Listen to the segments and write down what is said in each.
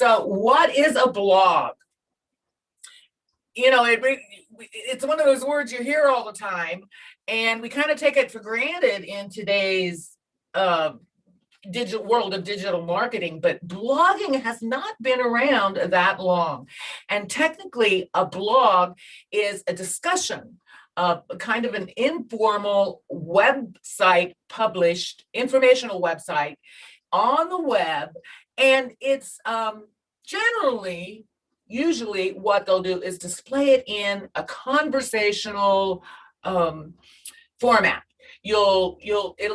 So what is a blog? You know, it's one of those words you hear all the time, and we kind of take it for granted in today's digital world of digital marketing, but blogging has not been around that long. And technically, a blog is a discussion, kind of an informal website, published informational website on the web. And it's usually what they'll do is display it in a conversational format. It'll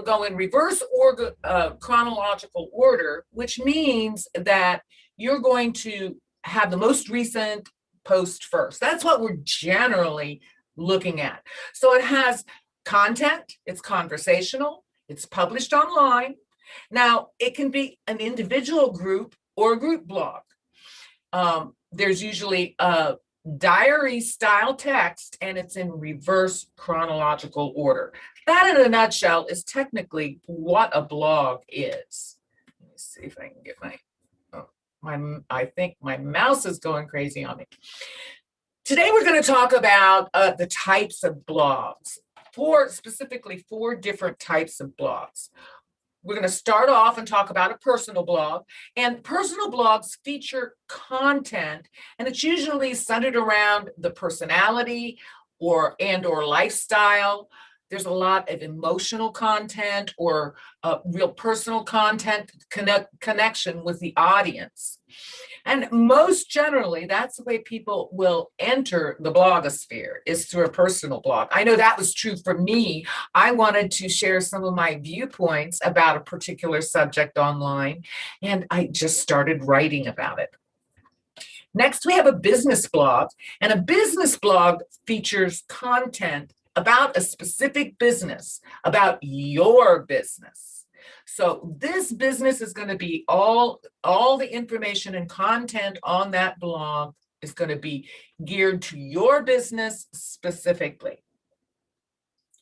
go in reverse or chronological order, which means that you're going to have the most recent post first. That's what we're generally looking at. So it has content, it's conversational, it's published online. Now, it can be an individual group or a group blog. There's usually a diary style text, and it's in reverse chronological order. That, in a nutshell, is technically what a blog is. Let me see if I can get I think my mouse is going crazy on me. Today, we're going to talk about the types of blogs, specifically four different types of blogs. We're going to start off and talk about a personal blog, and personal blogs feature content, and it's usually centered around the personality or lifestyle. There's a lot of emotional content or real personal content, connection with the audience. And most generally, that's the way people will enter the blogosphere, is through a personal blog. I know that was true for me. I wanted to share some of my viewpoints about a particular subject online, and I just started writing about it. Next, we have a business blog, and a business blog features content about a specific business, about your business. So this business is going to be all the information and content on that blog is going to be geared to your business specifically.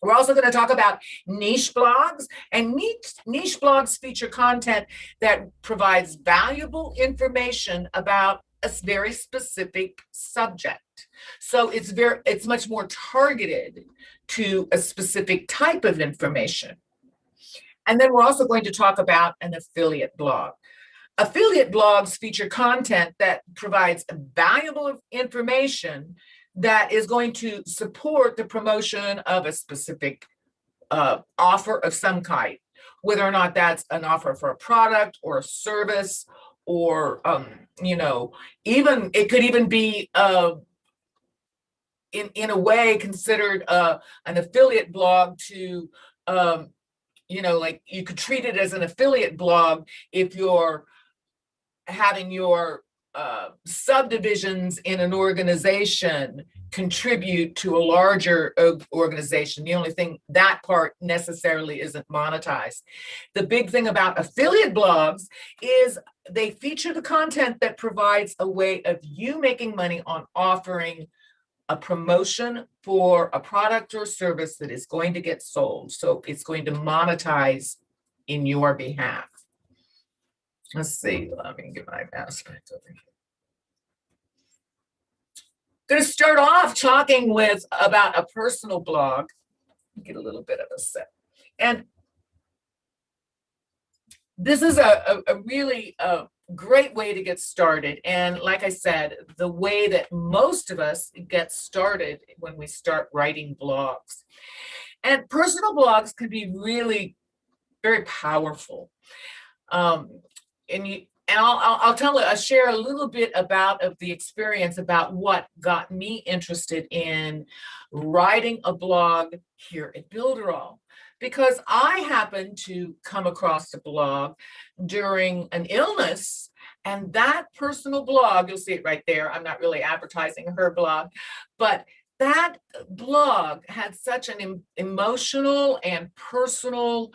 We're also going to talk about niche blogs, and niche blogs feature content that provides valuable information about a very specific subject. So it's much more targeted to a specific type of information. And then we're also going to talk about an affiliate blog. Affiliate blogs feature content that provides valuable information that is going to support the promotion of a specific offer of some kind, whether or not that's an offer for a product or a service, or even it could even be in a way considered an affiliate blog to like you could treat it as an affiliate blog if you're having your subdivisions in an organization contribute to a larger organization. The only thing, that part necessarily isn't monetized. The big thing about affiliate blogs is they feature the content that provides a way of you making money on offering a promotion for a product or service that is going to get sold. So it's going to monetize in your behalf. Let's see, let me get my mouse back over here. I'm going to start off talking about a personal blog. Get a little bit of a set. And this is a really great way to get started. And like I said, the way that most of us get started when we start writing blogs. And personal blogs can be really very powerful. I'll share a little bit of the experience about what got me interested in writing a blog here at Builderall. Because I happened to come across a blog during an illness, and that personal blog, you'll see it right there. I'm not really advertising her blog, but that blog had such an emotional and personal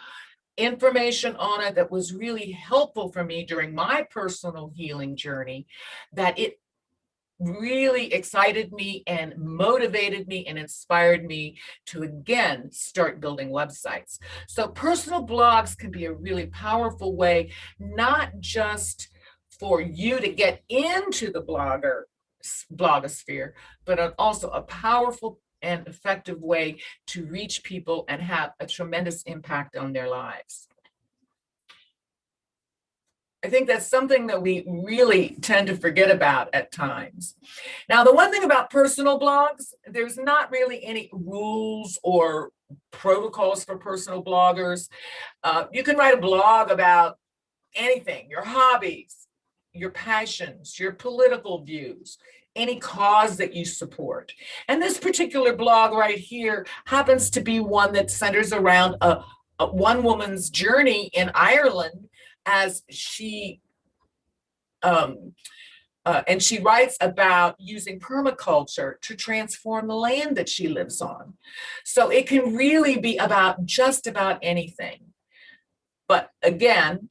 information on it that was really helpful for me during my personal healing journey, that it really excited me and motivated me and inspired me to again start building websites. So personal blogs can be a really powerful way, not just for you to get into the blogosphere, but also a powerful and effective way to reach people and have a tremendous impact on their lives. I think that's something that we really tend to forget about at times. Now, the one thing about personal blogs, there's not really any rules or protocols for personal bloggers. You can write a blog about anything, your hobbies, your passions, your political views, any cause that you support. And this particular blog right here happens to be one that centers around a one woman's journey in Ireland as she and she writes about using permaculture to transform the land that she lives on. So it can really be about just about anything. But again,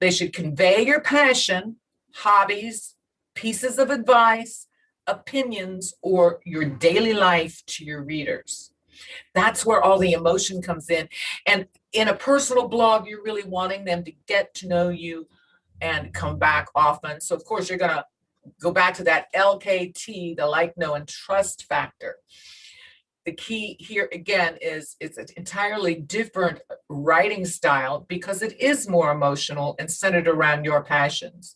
they should convey your passion, hobbies, pieces of advice, opinions, or your daily life to your readers. That's where all the emotion comes in. And in a personal blog, you're really wanting them to get to know you and come back often. So of course, you're going to go back to that LKT, the like, know, and trust factor. The key here again is it's an entirely different writing style because it is more emotional and centered around your passions.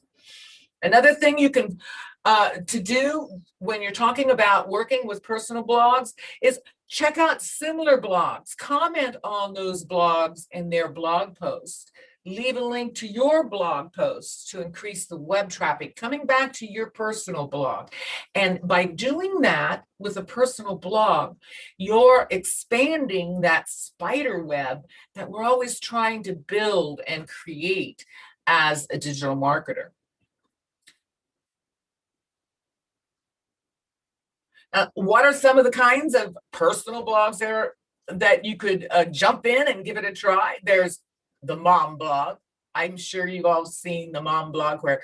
Another thing you can to do when you're talking about working with personal blogs is check out similar blogs, comment on those blogs and their blog posts, leave a link to your blog posts to increase the web traffic coming back to your personal blog. And by doing that with a personal blog, you're expanding that spider web that we're always trying to build and create as a digital marketer. What are some of the kinds of personal blogs there that you could jump in and give it a try? There's the mom blog. I'm sure you've all seen the mom blog where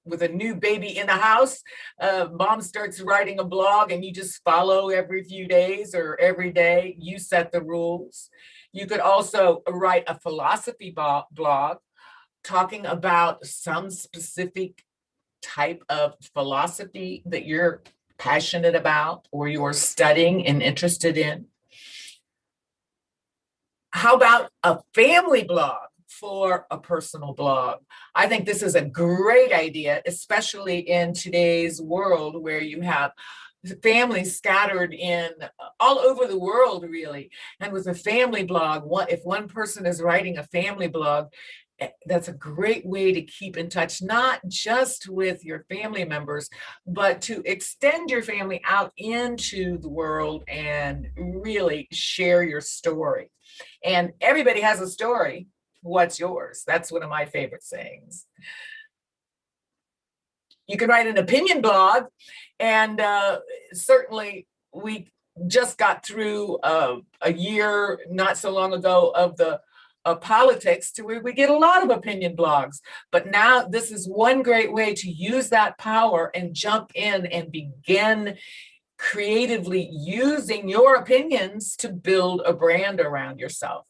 with a new baby in the house, mom starts writing a blog and you just follow every few days or every day. You set the rules. You could also write a philosophy blog talking about some specific type of philosophy that you're passionate about or you're studying and interested in. How about a family blog for a personal blog? I think this is a great idea, especially in today's world where you have families scattered in all over the world, really. And with a family blog, if one person is writing a family blog, that's a great way to keep in touch, not just with your family members, but to extend your family out into the world and really share your story. And everybody has a story. What's yours? That's one of my favorite sayings. You can write an opinion blog, and certainly we just got through a year not so long ago of the politics to where we get a lot of opinion blogs. But now this is one great way to use that power and jump in and begin creatively using your opinions to build a brand around yourself.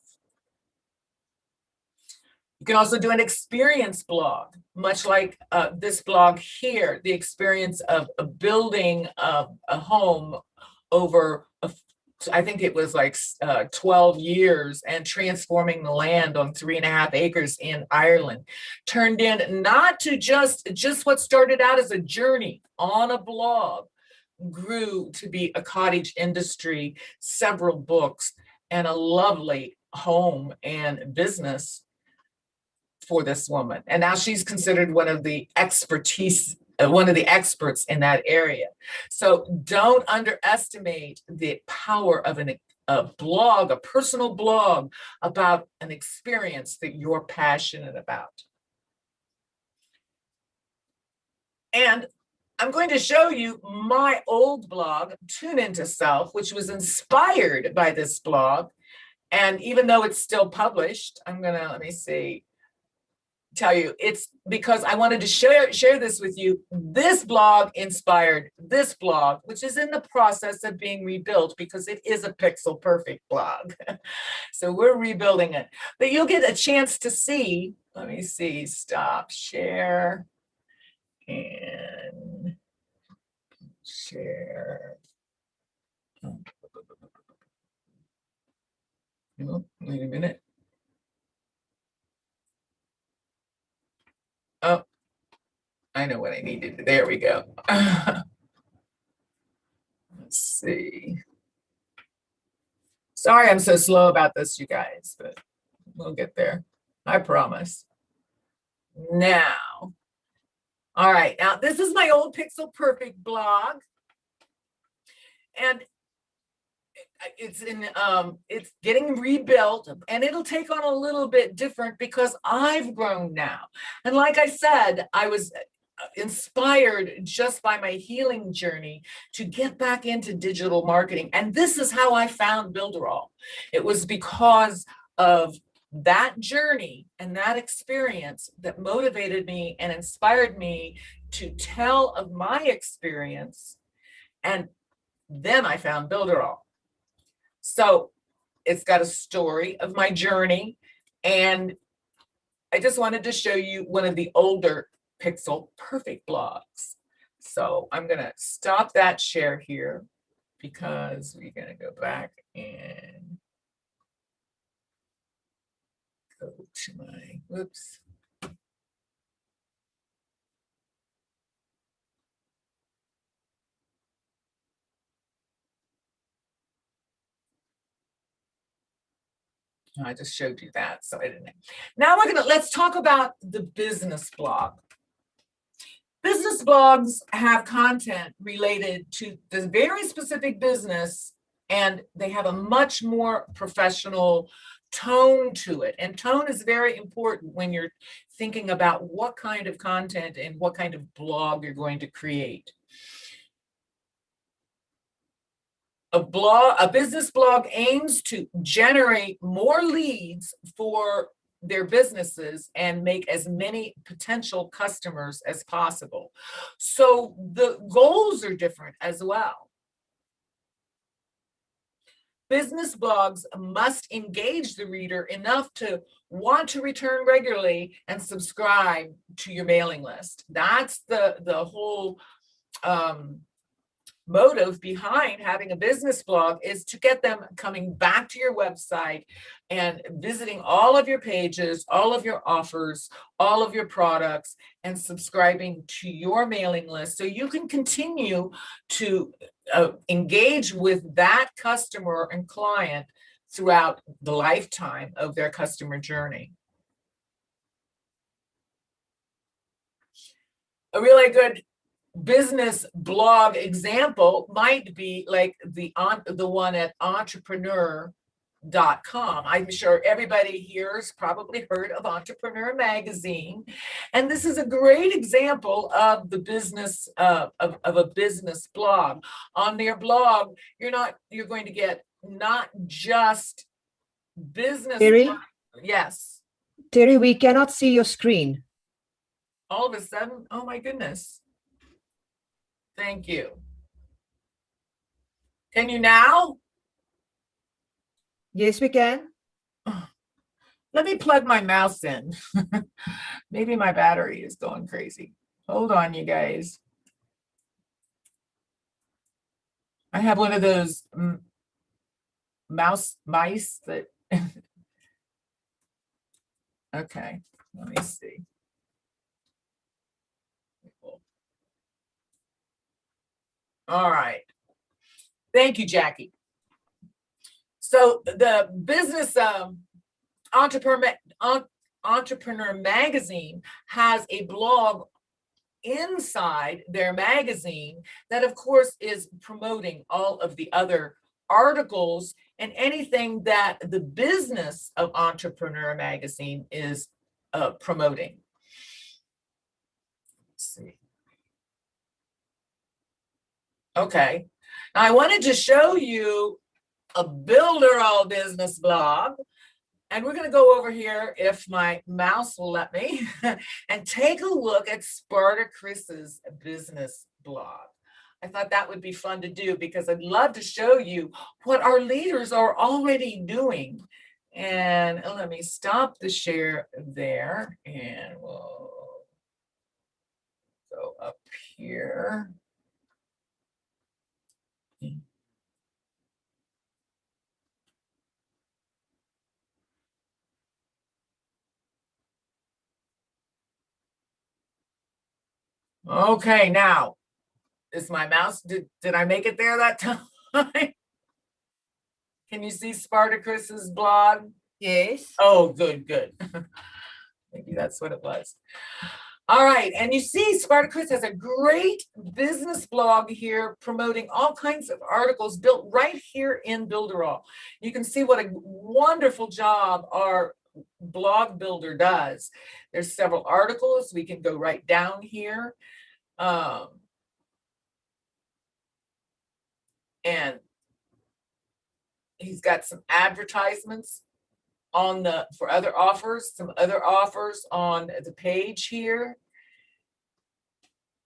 You can also do an experience blog, much like this blog here, the experience of building a home over I think it was like 12 years and transforming the land on 3.5 acres in Ireland. Turned in not to just what started out as a journey on a blog, grew to be a cottage industry, several books, and a lovely home and business for this woman. And now she's considered one of the experts in that area. So don't underestimate the power of a blog, a personal blog about an experience that you're passionate about. And I'm going to show you my old blog, Tune Into Self, which was inspired by this blog. And even though it's still published, let me see. tell you, it's because I wanted to share this with you. This blog inspired this blog, which is in the process of being rebuilt because it is a pixel perfect blog. So we're rebuilding it, but you'll get a chance to see. Let me see, stop share and share. Oh, wait a minute. Oh, I know what I needed. There we go. Let's see. Sorry, I'm so slow about this, you guys, but we'll get there. I promise. Now, all right. Now, this is my old Pixel Perfect blog, and it's getting rebuilt, and it'll take on a little bit different because I've grown now. And like I said, I was inspired just by my healing journey to get back into digital marketing. And this is how I found Builderall. It was because of that journey and that experience that motivated me and inspired me to tell of my experience. And then I found Builderall. So it's got a story of my journey, and I just wanted to show you one of the older Pixel Perfect blogs. So I'm going to stop that share here because we're going to go back and go to my, whoops. I just showed you that, so I didn't. Now let's talk about the business blog. Business blogs have content related to the very specific business, and they have a much more professional tone to it. And tone is very important when you're thinking about what kind of content and what kind of blog you're going to create. A business blog aims to generate more leads for their businesses and make as many potential customers as possible. So the goals are different as well. Business blogs must engage the reader enough to want to return regularly and subscribe to your mailing list. That's the whole motive behind having a business blog, is to get them coming back to your website and visiting all of your pages, all of your offers, all of your products, and subscribing to your mailing list so you can continue to engage with that customer and client throughout the lifetime of their customer journey. A really good business blog example might be like the one at entrepreneur.com. I'm sure everybody here has probably heard of Entrepreneur Magazine, and this is a great example of the business of a business blog. On their blog, you're going to get not just business. Terry? Yes. Terry, we cannot see your screen. All of a sudden, oh my goodness. Thank you. Can you now? Yes, we can. Let me plug my mouse in. Maybe my battery is going crazy. Hold on, you guys. I have one of those mice that. Okay, let me see. All right. Thank you, Jackie. So the business Entrepreneur Magazine has a blog inside their magazine that, of course, is promoting all of the other articles and anything that the business of Entrepreneur Magazine is promoting. Let's see. Okay, now I wanted to show you a Builderall business blog. And we're going to go over here, if my mouse will let me, and take a look at Spartacus's business blog. I thought that would be fun to do because I'd love to show you what our leaders are already doing. And let me stop the share there, and we'll go up here. Okay, now, is my mouse, did I make it there that time? Can you see Spartacus's blog? Yes. Oh, good, good. Maybe that's what it was. All right, and you see Spartacus has a great business blog here promoting all kinds of articles built right here in Builderall. You can see what a wonderful job our blog builder does. There's several articles. We can go right down here. And he's got some advertisements on the for other offers, some other offers on the page here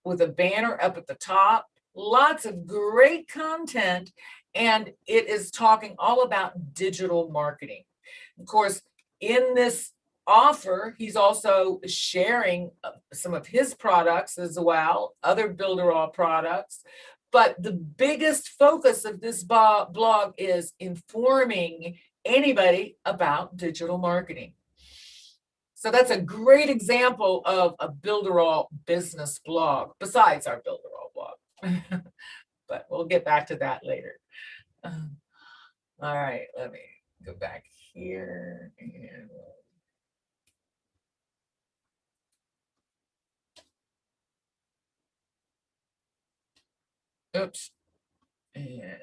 with a banner up at the top. Lots of great content, and it is talking all about digital marketing. Of course, in this offer, he's also sharing some of his products as well, other Builderall products. But the biggest focus of this blog is informing anybody about digital marketing. So that's a great example of a Builderall business blog, besides our Builderall blog. But we'll get back to that later. All right, let me go back here. And oops. And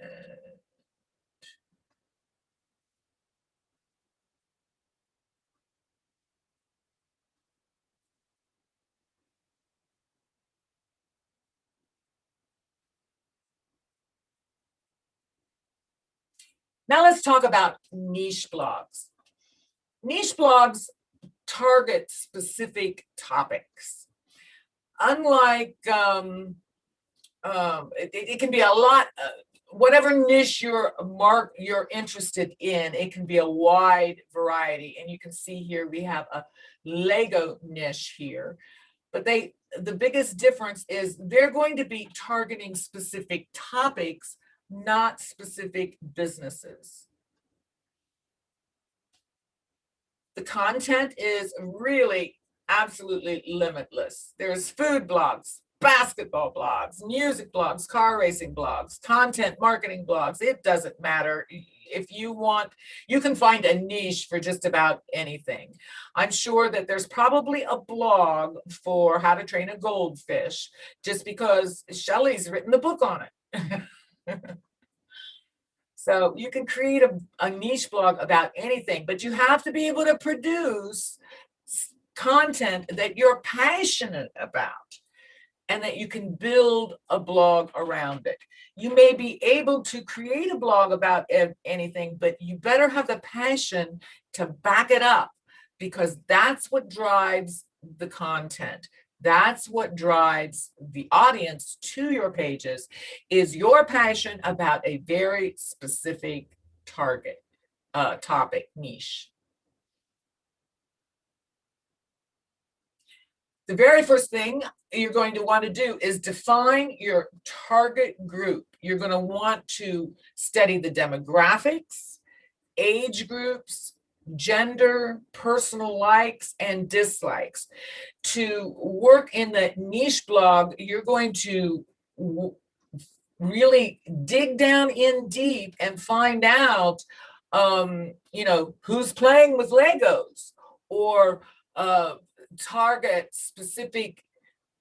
now let's talk about niche blogs. Niche blogs target specific topics. Unlike, it can be a lot, whatever niche you're interested in, it can be a wide variety. And you can see here we have a Lego niche here. But the biggest difference is they're going to be targeting specific topics, not specific businesses. The content is really absolutely limitless. There's food blogs, basketball blogs, music blogs, car racing blogs, content marketing blogs. It doesn't matter. If you want, you can find a niche for just about anything. I'm sure that there's probably a blog for how to train a goldfish, just because Shelley's written the book on it. So you can create a niche blog about anything, but you have to be able to produce content that you're passionate about and that you can build a blog around it. You may be able to create a blog about anything, but you better have the passion to back it up, because that's what drives the content. That's what drives the audience to your pages, is your passion about a very specific target, topic, niche. The very first thing you're going to want to do is define your target group. You're going to want to study the demographics, age groups, gender, personal likes and dislikes. To work in the niche blog, you're going to really dig down in deep and find out, who's playing with Legos, or target specific,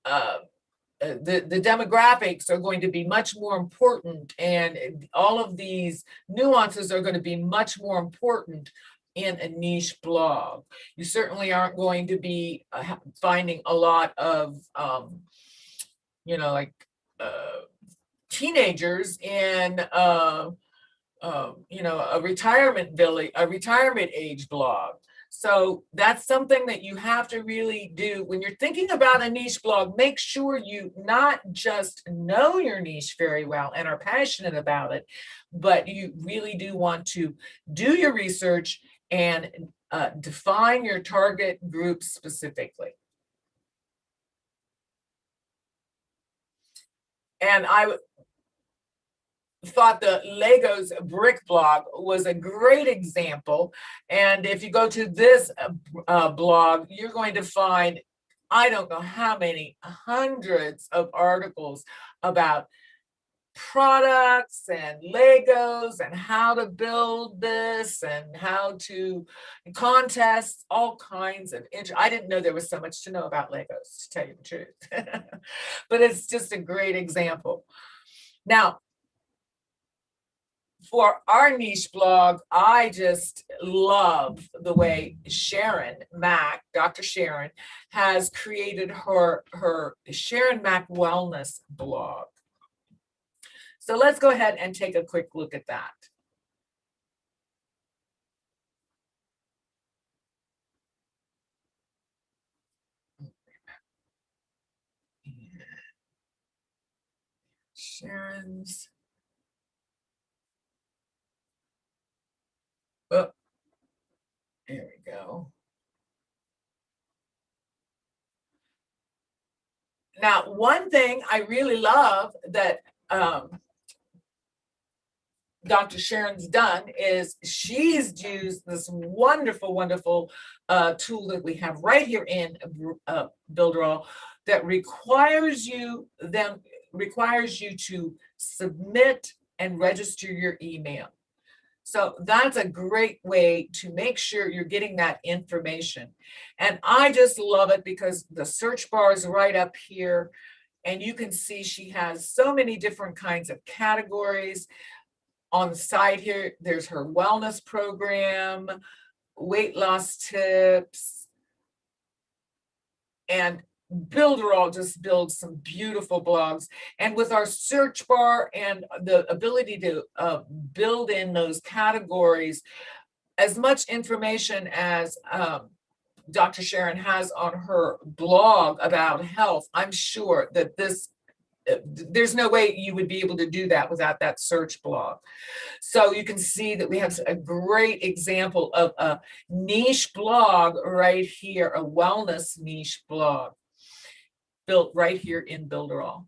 the demographics are going to be much more important, and all of these nuances are going to be much more important in a niche blog. You certainly aren't going to be finding a lot of, teenagers in a retirement age blog. So that's something that you have to really do when you're thinking about a niche blog. Make sure you not just know your niche very well and are passionate about it, but you really do want to do your research and define your target group specifically. And I thought the Legos brick blog was a great example. And if you go to this blog, you're going to find, I don't know how many hundreds of articles about products and Legos and how to build this and how to contests, all kinds of I didn't know there was so much to know about Legos, to tell you the truth. But it's just a great example. Now, for our niche blog, I just love the way Sharon Mack, Dr. Sharon, has created her Sharon Mack Wellness blog. So let's go ahead and take a quick look at that. Sharon's. Oh, there we go. Now, one thing I really love that Dr. Sharon's done is she's used this wonderful, wonderful tool that we have right here in Builderall that requires you to submit and register your email. So that's a great way to make sure you're getting that information. And I just love it because the search bar is right up here. And you can see she has so many different kinds of categories. On the side here, there's her wellness program, weight loss tips, and Builderall just builds some beautiful blogs. And with our search bar and the ability to build in those categories, as much information as Dr. Sharon has on her blog about health, I'm sure that there's no way you would be able to do that without that search blog. So you can see that we have a great example of a niche blog right here, a wellness niche blog built right here in Builderall.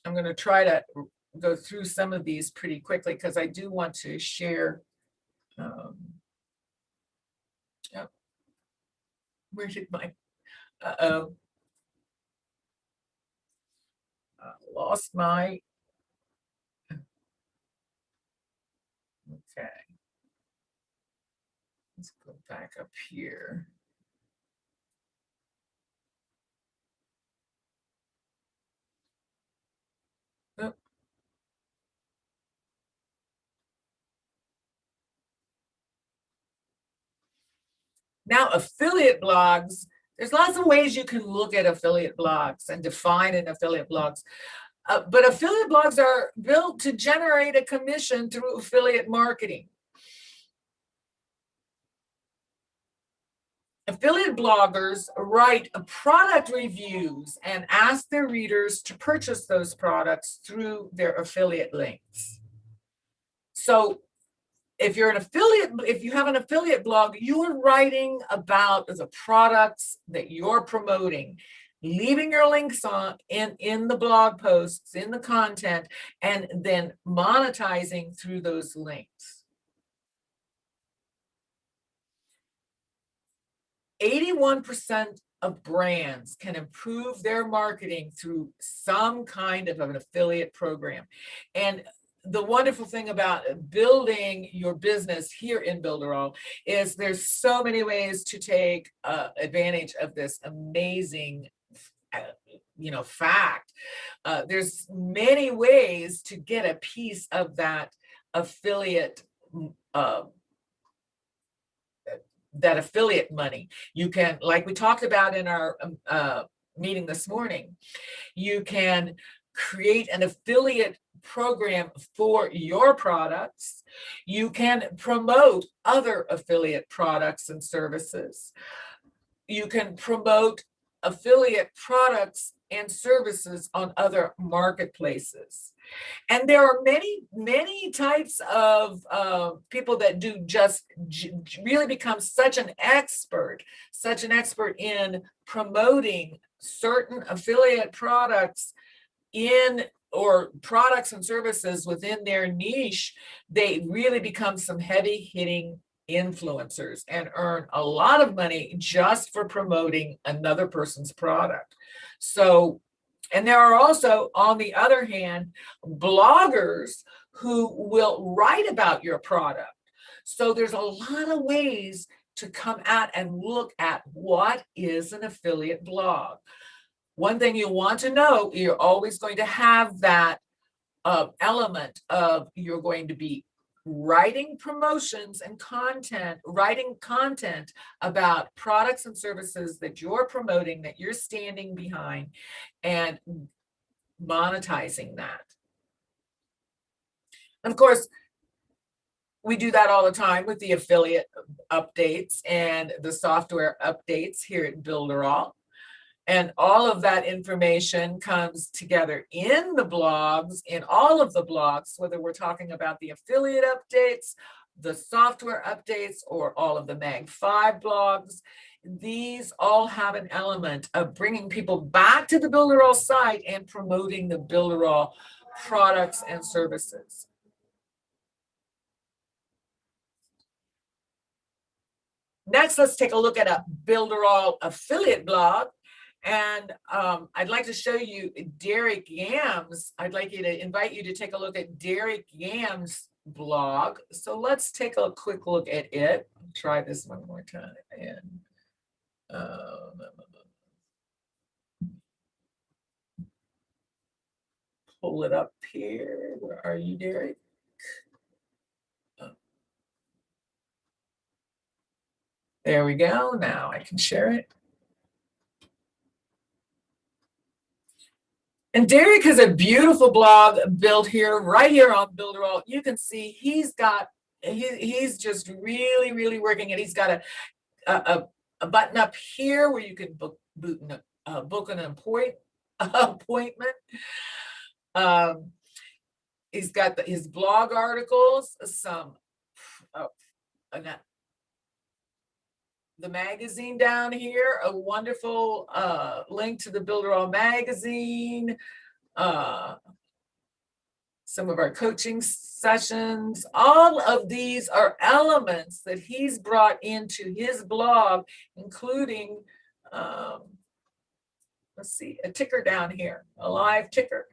I'm going to try to go through some of these pretty quickly because I do want to share. Where did my, lost my, okay. Let's go back up here. Oh. Now, affiliate blogs, there's lots of ways you can look at affiliate blogs and define an affiliate blogs. But affiliate blogs are built to generate a commission through affiliate marketing. Affiliate bloggers write product reviews and ask their readers to purchase those products through their affiliate links. So if you're an affiliate, if you have an affiliate blog, you are writing about the products that you're promoting, leaving your links on in the blog posts, in the content, and then monetizing through those links. 81% of brands can improve their marketing through some kind of an affiliate program. And the wonderful thing about building your business here in Builderall is there's so many ways to take advantage of this amazing fact. There's many ways to get a piece of that affiliate money. You can, like we talked about in our meeting this morning, you can create an affiliate program for your products. You can promote other affiliate products and services. You can promote affiliate products and services on other marketplaces. And there are many types of people that do just really become such an expert in promoting certain affiliate products or products and services within their niche. They really become some heavy hitting influencers and earn a lot of money just for promoting another person's product. So, and there are also, on the other hand, bloggers who will write about your product. So there's a lot of ways to come at and look at what is an affiliate blog. One thing you want to know, you're always going to have that element of you're going to be writing promotions and writing content about products and services that you're promoting, that you're standing behind, and monetizing that. And of course, we do that all the time with the affiliate updates and the software updates here at Builderall. And all of that information comes together in the blogs, in all of the blogs, whether we're talking about the affiliate updates, the software updates, or all of the Mag 5 blogs. These all have an element of bringing people back to the Builderall site and promoting the Builderall products and services. Next, let's take a look at a Builderall affiliate blog. And I'd like to show you Derek Yam's. I'd like you to invite you to take a look at Derek Yam's blog. So let's take a quick look at it. I'll try this one more time. And pull it up here. Where are you, Derek? There we go. Now I can share it. And Derek has a beautiful blog built here, right here on Builderall. You can see he's just really working it. He's got a button up here where you can book an appointment. He's got his blog articles, the magazine down here, a wonderful link to the Builderall magazine, some of our coaching sessions. All of these are elements that he's brought into his blog, including, let's see, a ticker down here, a live ticker.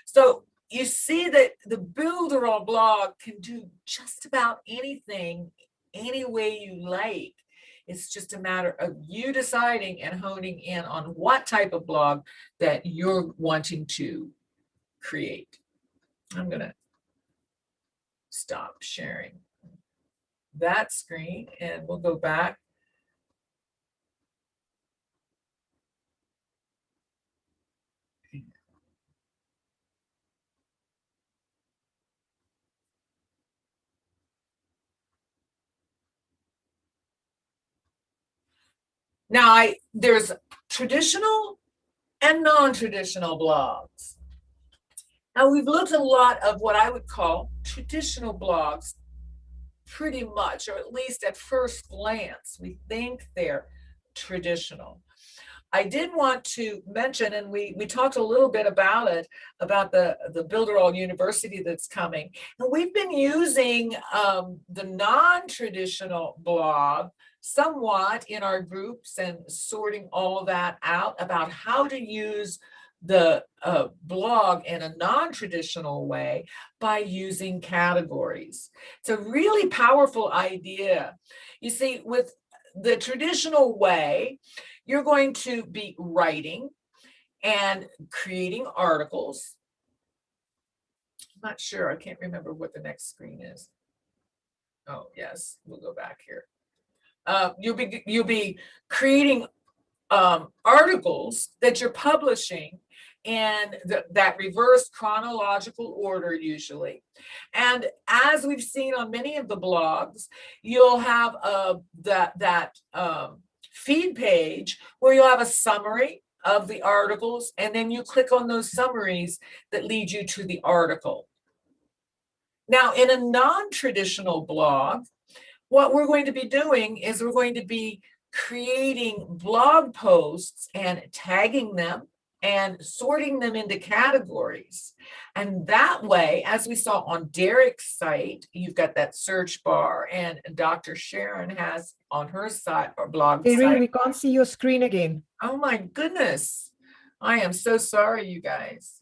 So you see that the Builderall blog can do just about anything, any way you like. It's just a matter of you deciding and honing in on what type of blog that you're wanting to create. I'm going to stop sharing that screen and we'll go back. Now, there's traditional and non-traditional blogs. Now, we've looked at a lot of what I would call traditional blogs, pretty much, or at least at first glance, we think they're traditional. I did want to mention, and we talked a little bit about it, about the Builderall University that's coming. And we've been using the non-traditional blog somewhat in our groups and sorting all that out about how to use the blog in a non-traditional way by using categories. It's a really powerful idea. You see, with the traditional way, you're going to be writing and creating articles. I'm not sure, I can't remember what the next screen is. Oh, yes, we'll go back here. You'll be creating articles that you're publishing in that reverse chronological order usually. And as we've seen on many of the blogs, you'll have that feed page where you'll have a summary of the articles, and then you click on those summaries that lead you to the article. Now, in a non-traditional blog, what we're going to be doing is we're going to be creating blog posts and tagging them and sorting them into categories. And that way, as we saw on Derek's site, you've got that search bar, and Dr. Sharon has on her site or blog Terry, site. we can't see your screen again. Oh my goodness. I am so sorry, you guys.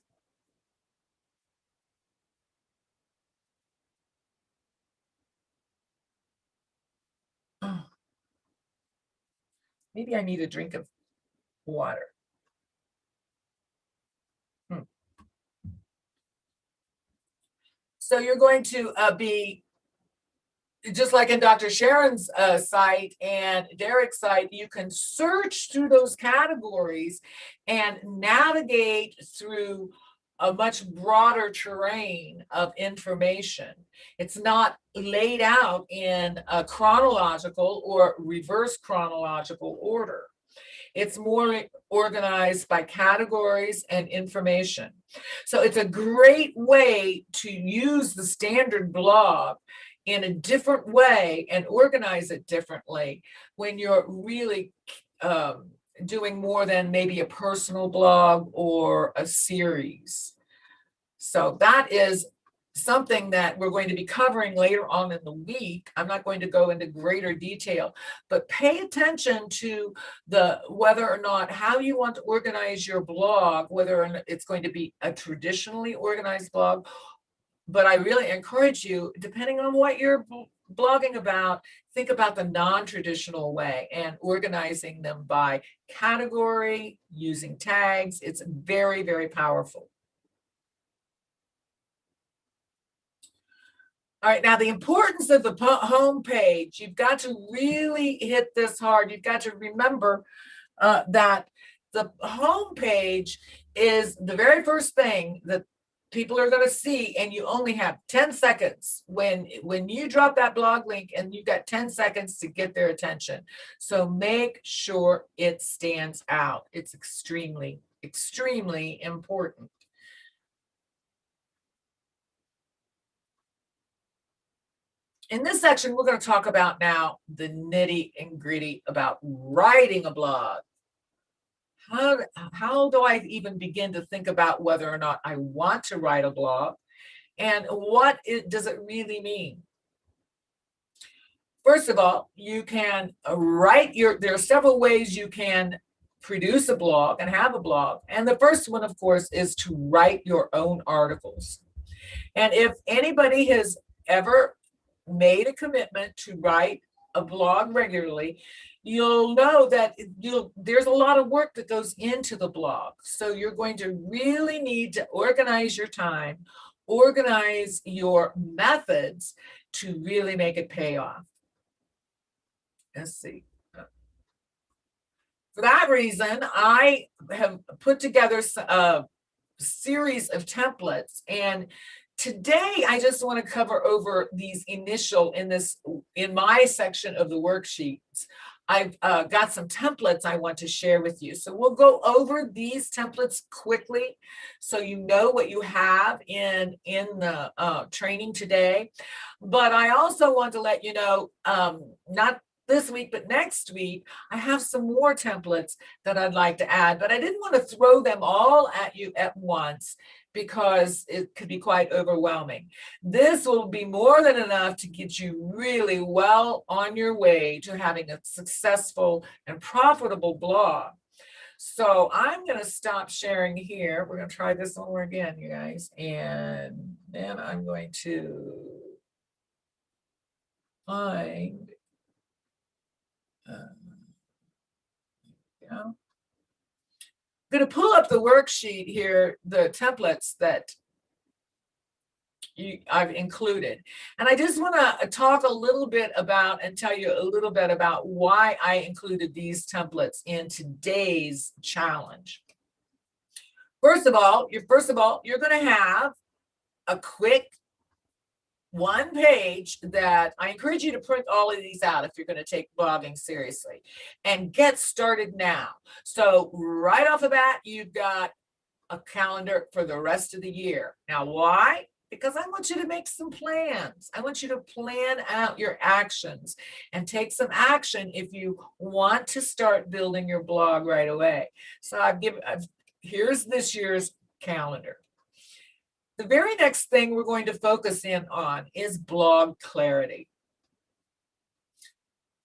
Oh. Maybe I need a drink of water. So you're going to be, just like in Dr. Sharon's site and Derek's site, you can search through those categories and navigate through a much broader terrain of information. It's not laid out in a chronological or reverse chronological order. It's more organized by categories and information. So it's a great way to use the standard blog in a different way and organize it differently when you're really doing more than maybe a personal blog or a series. So that is something that we're going to be covering later on in the week. I'm not going to go into greater detail, but pay attention to whether or not how you want to organize your blog, whether or not it's going to be a traditionally organized blog. But I really encourage you, depending on what you're blogging about, think about the non-traditional way and organizing them by category, using tags. It's very, very powerful. All right, now the importance of the home page, you've got to really hit this hard. You've got to remember that the home page is the very first thing that people are going to see, and you only have 10 seconds when you drop that blog link, and you've got 10 seconds to get their attention. So make sure it stands out. It's extremely, extremely important. In this section, we're going to talk about now the nitty and gritty about writing a blog. How do I even begin to think about whether or not I want to write a blog? And what does it really mean? First of all, you can write there are several ways you can produce a blog and have a blog. And the first one, of course, is to write your own articles. And if anybody has ever made a commitment to write a blog regularly, you'll know that there's a lot of work that goes into the blog. So you're going to really need to organize your time, organize your methods to really make it pay off. Let's see. For that reason, I have put together a series of templates, and today, I just want to cover over these in my section of the worksheets. I've got some templates I want to share with you. So we'll go over these templates quickly so you know what you have in the training today. But I also want to let you know, not this week, but next week, I have some more templates that I'd like to add, but I didn't want to throw them all at you at once because it could be quite overwhelming. This will be more than enough to get you really well on your way to having a successful and profitable blog. So I'm going to stop sharing here. We're going to try this one more again, you guys. And then I'm going to find I'm going to pull up the worksheet here, the templates that I've included. And I just want to talk a little bit about and tell you a little bit about why I included these templates in today's challenge. First of all, you're going to have a quick one page that I encourage you to print all of these out if you're going to take blogging seriously, and get started now. So right off the bat, you've got a calendar for the rest of the year. Now, why? Because I want you to make some plans. I want you to plan out your actions and take some action if you want to start building your blog right away. So here's this year's calendar. The very next thing we're going to focus in on is blog clarity.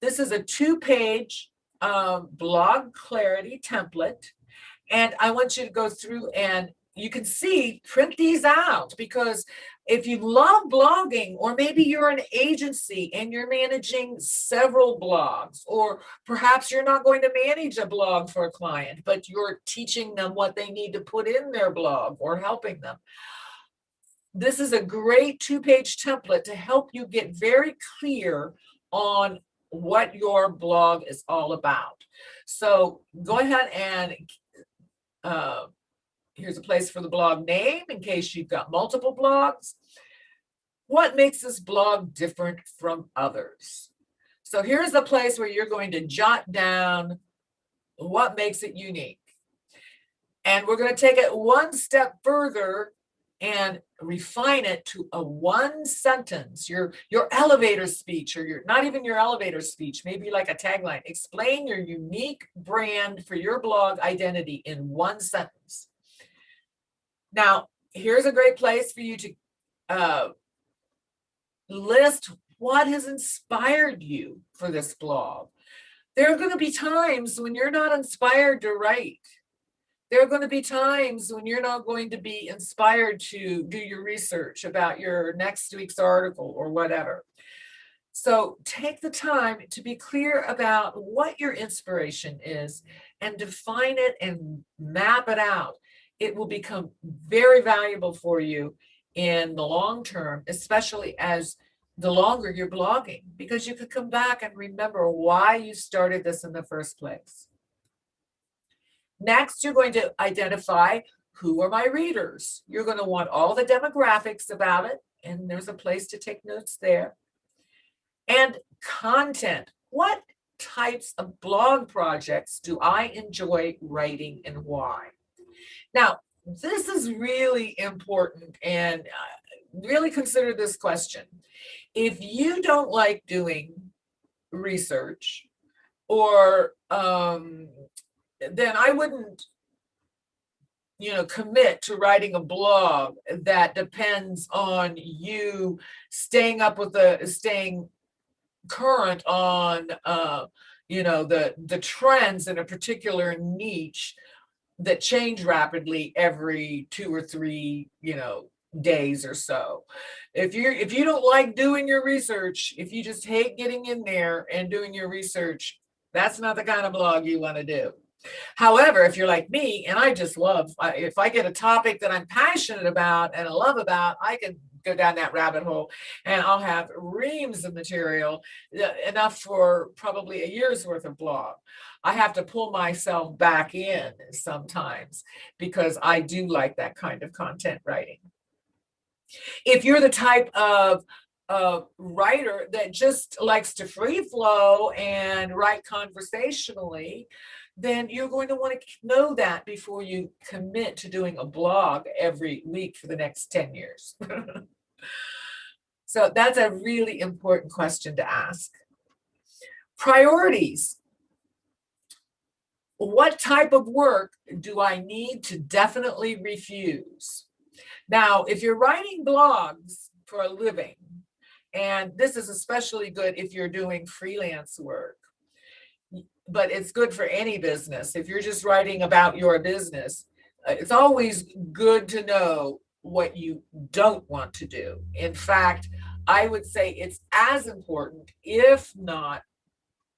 This is a 2-page blog clarity template. And I want you to go through, and you can see, print these out, because if you love blogging, or maybe you're an agency and you're managing several blogs, or perhaps you're not going to manage a blog for a client, but you're teaching them what they need to put in their blog or helping them. This is a great 2-page template to help you get very clear on what your blog is all about. So go ahead and here's a place for the blog name in case you've got multiple blogs. What makes this blog different from others? So here's the place where you're going to jot down what makes it unique. And we're going to take it one step further and refine it to a 1-sentence, your elevator speech, or not even your elevator speech, maybe like a tagline. Explain your unique brand for your blog identity in 1 sentence. Now, here's a great place for you to list what has inspired you for this blog. There are going to be times when you're not inspired to write. There are going to be times when you're not going to be inspired to do your research about your next week's article or whatever. So take the time to be clear about what your inspiration is and define it and map it out. It will become very valuable for you in the long term, especially as the longer you're blogging, because you could come back and remember why you started this in the first place. Next, you're going to identify who are my readers. You're going to want all the demographics about it, and there's a place to take notes there. And content. What types of blog projects do I enjoy writing and why? Now, this is really important, and really consider this question. If you don't like doing research, or then I wouldn't, commit to writing a blog that depends on you staying current on, the trends in a particular niche that change rapidly every 2 or 3, days or so. If you don't like doing your research, if you just hate getting in there and doing your research, that's not the kind of blog you want to do. However, if you're like me, and I just love, if I get a topic that I'm passionate about and I love about, I can go down that rabbit hole, and I'll have reams of material, enough for probably a year's worth of blog. I have to pull myself back in sometimes because I do like that kind of content writing. If you're the type of writer that just likes to free flow and write conversationally, then you're going to want to know that before you commit to doing a blog every week for the next 10 years. So that's a really important question to ask. Priorities. What type of work do I need to definitely refuse? Now, if you're writing blogs for a living, and this is especially good if you're doing freelance work, but it's good for any business. If you're just writing about your business, it's always good to know what you don't want to do. In fact, I would say it's as important, if not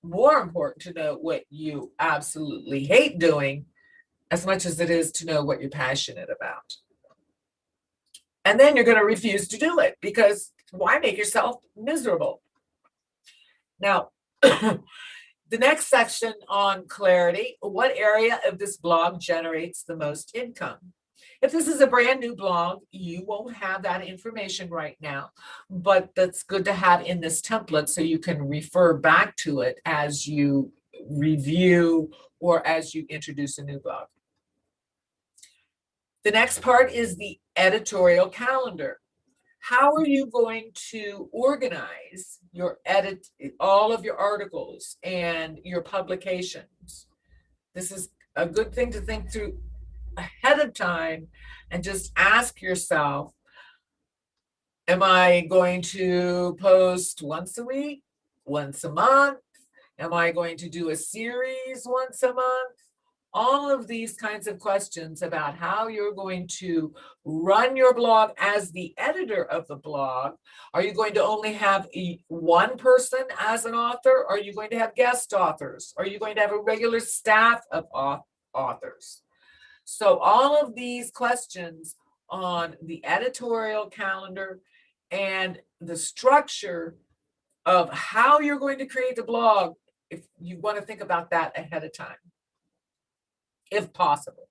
more important, to know what you absolutely hate doing as much as it is to know what you're passionate about. And then you're going to refuse to do it, because why make yourself miserable? Now, the next section on clarity: what area of this blog generates the most income? If this is a brand new blog, you won't have that information right now, but that's good to have in this template so you can refer back to it as you review or as you introduce a new blog. The next part is the editorial calendar. How are you going to organize your all of your articles and your publications? This is a good thing to think through ahead of time and just ask yourself, am I going to post once a week, once a month? Am I going to do a series once a month? All of these kinds of questions about how you're going to run your blog as the editor of the blog. Are you going to only have one person as an author? Are you going to have guest authors? Are you going to have a regular staff of authors? So all of these questions on the editorial calendar and the structure of how you're going to create the blog, if you want to think about that ahead of time, if possible.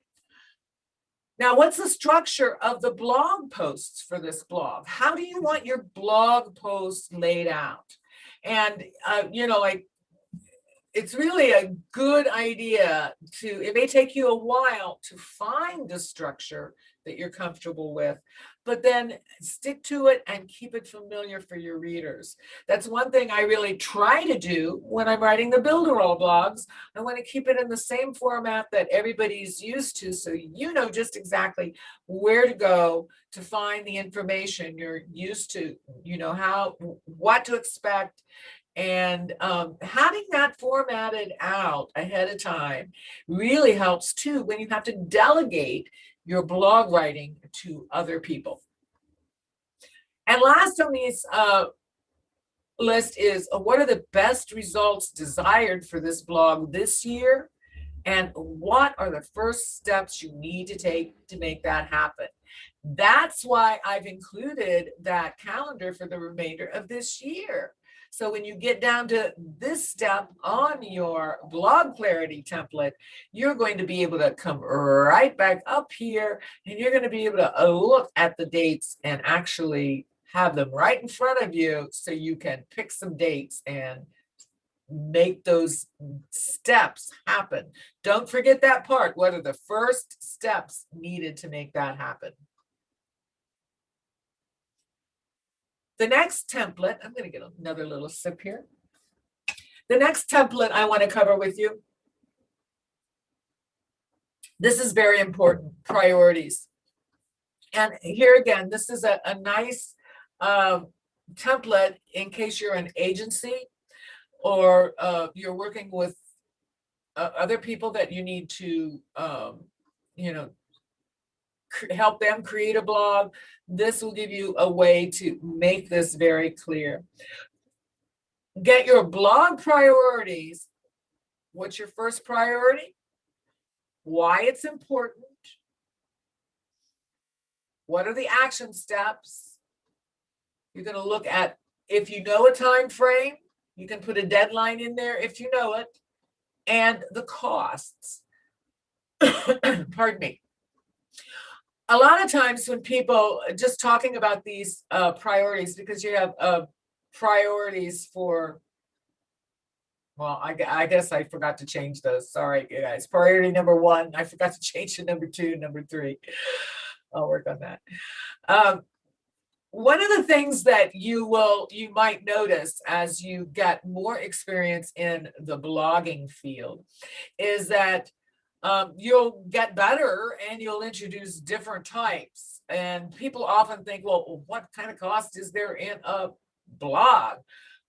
Now, what's the structure of the blog posts for this blog? How do you want your blog posts laid out? And, like, it's really a good idea it may take you a while to find the structure that you're comfortable with, but then stick to it and keep it familiar for your readers. That's one thing I really try to do when I'm writing the Builderall blogs. I want to keep it in the same format that everybody's used to, so you know just exactly where to go to find the information you're used to, what to expect. And having that formatted out ahead of time really helps too when you have to delegate your blog writing to other people. And last on this list is what are the best results desired for this blog this year? And what are the first steps you need to take to make that happen? That's why I've included that calendar for the remainder of this year. So when you get down to this step on your blog clarity template, you're going to be able to come right back up here and you're going to be able to look at the dates and actually have them right in front of you so you can pick some dates and make those steps happen. Don't forget that part. What are the first steps needed to make that happen? The next template, I'm going to get another little sip here. The next template I want to cover with you, this is very important, priorities. And here again, this is a nice template in case you're an agency or you're working with other people that you need to, help them create a blog. This will give you a way to make this very clear. Get your blog priorities. What's your first priority? Why it's important? What are the action steps? You're going to look at, if you know a time frame, you can put a deadline in there if you know it, and the costs. Pardon me. A lot of times when people just talking about these priorities, because you have priorities for, well, I guess I forgot to change those. Sorry, guys. Priority number 1, I forgot to change to number 2, number 3. I'll work on that. One of the things that you might notice as you get more experience in the blogging field is that you'll get better and you'll introduce different types. And people often think, well, what kind of cost is there in a blog?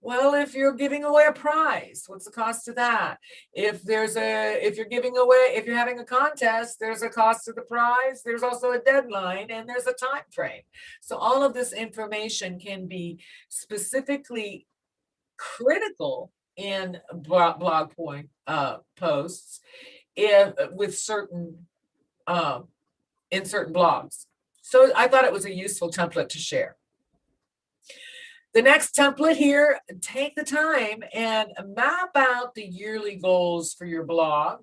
Well, if you're giving away a prize, what's the cost of that? If you're having a contest, there's a cost of the prize. There's also a deadline and there's a time frame. So all of this information can be specifically critical in blog posts with certain in certain blogs. So I thought it was a useful template to share. The next template here, take the time and map out the yearly goals for your blog.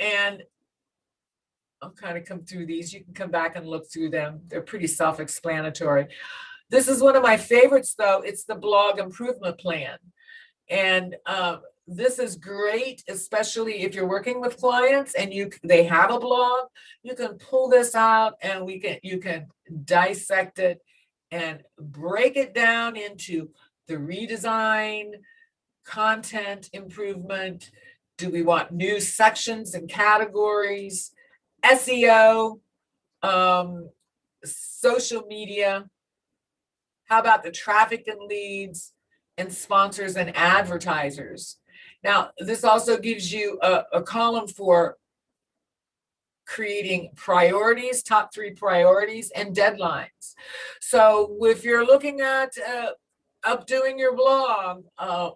And I'll kind of come through these. You can come back and look through them. They're pretty self-explanatory. This is one of my favorites, though. It's the blog improvement plan. And this is great, especially if you're working with clients and they have a blog. You can pull this out and you can dissect it and break it down into the redesign, content improvement. Do we want new sections and categories? SEO, social media. How about the traffic and leads and sponsors and advertisers? Now, this also gives you a column for creating priorities, top 3 priorities, and deadlines. So if you're looking at updoing your blog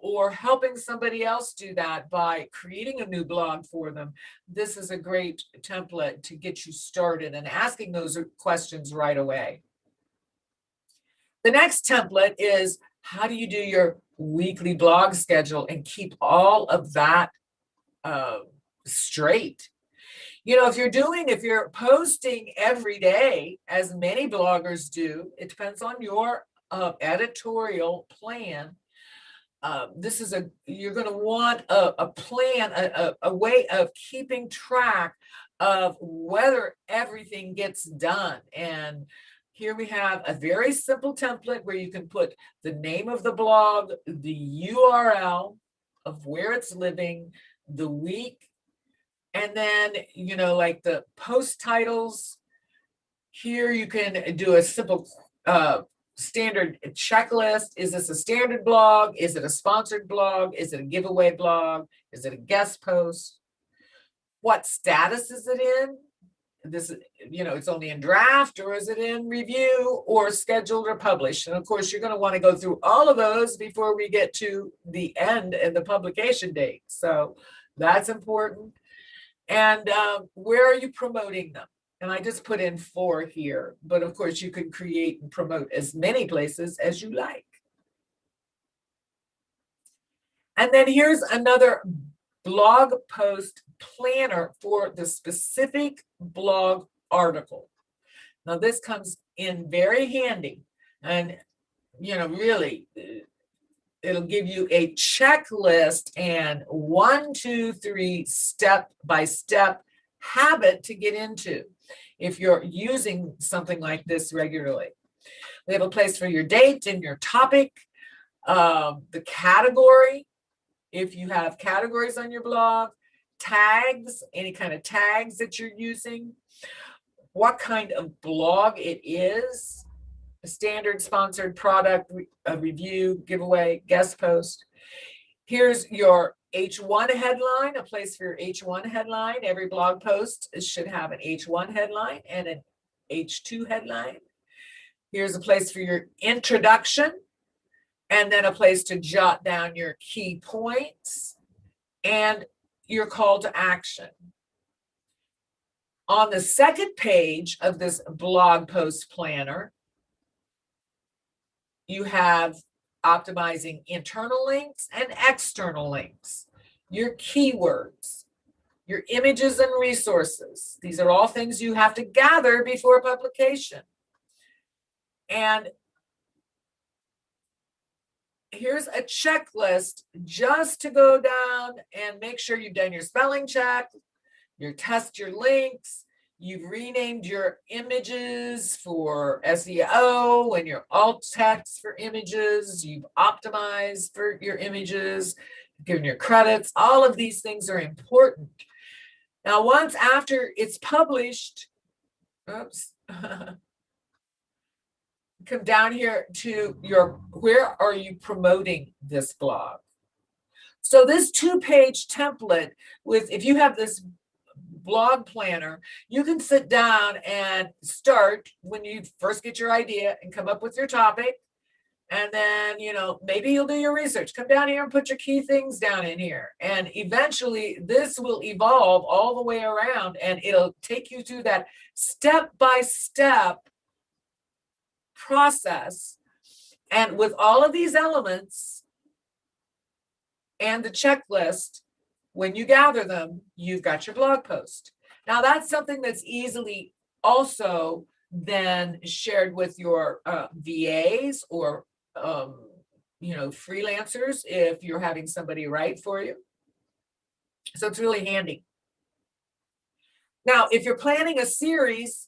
or helping somebody else do that by creating a new blog for them, this is a great template to get you started and asking those questions right away. The next template is, how do you do your weekly blog schedule and keep all of that straight? You know, if you're posting every day, as many bloggers do, it depends on your editorial plan. You're going to want a plan, a way of keeping track of whether everything gets done. And here we have a very simple template where you can put the name of the blog, the URL of where it's living, the week, and then, you know, like the post titles. Here you can do a simple standard checklist. Is this a standard blog? Is it a sponsored blog? Is it a giveaway blog? Is it a guest post? What status is it in? This, you know, it's only in draft, or is it in review, or scheduled, or published? And of course, you're going to want to go through all of those before we get to the end and the publication date. So that's important. And where are you promoting them? And I just put in 4 here, but of course you can create and promote as many places as you like. And then here's another blog post planner for the specific blog article. Now this comes in very handy, and you know, really it'll give you a checklist and 1, 2, 3 step-by-step habit to get into if you're using something like this regularly. We have a place for your date and your topic, the category, if you have categories on your blog, tags, any kind of tags that you're using, what kind of blog it is, a standard, sponsored, product, a review, giveaway, guest post. Here's your H1 headline, a place for your H1 headline. Every blog post should have an H1 headline and an H2 headline. Here's a place for your introduction, and then a place to jot down your key points and your call to action. On the second page of this blog post planner, you have optimizing internal links and external links, your keywords, your images and resources. These are all things you have to gather before publication. And here's a checklist just to go down and make sure you've done your spelling check, you test your links, you've renamed your images for SEO and your alt text for images, you've optimized for your images, given your credits. All of these things are important. Now, once after it's published, come down here to where are you promoting this blog? So this 2-page template if you have this blog planner, you can sit down and start when you first get your idea and come up with your topic. And then, you know, maybe you'll do your research. Come down here and put your key things down in here. And eventually this will evolve all the way around, and it'll take you through that step-by-step process. And with all of these elements and the checklist, when you gather them, you've got your blog post. Now that's something that's easily also then shared with your VAs or freelancers if you're having somebody write for you. So it's really handy. Now, if you're planning a series,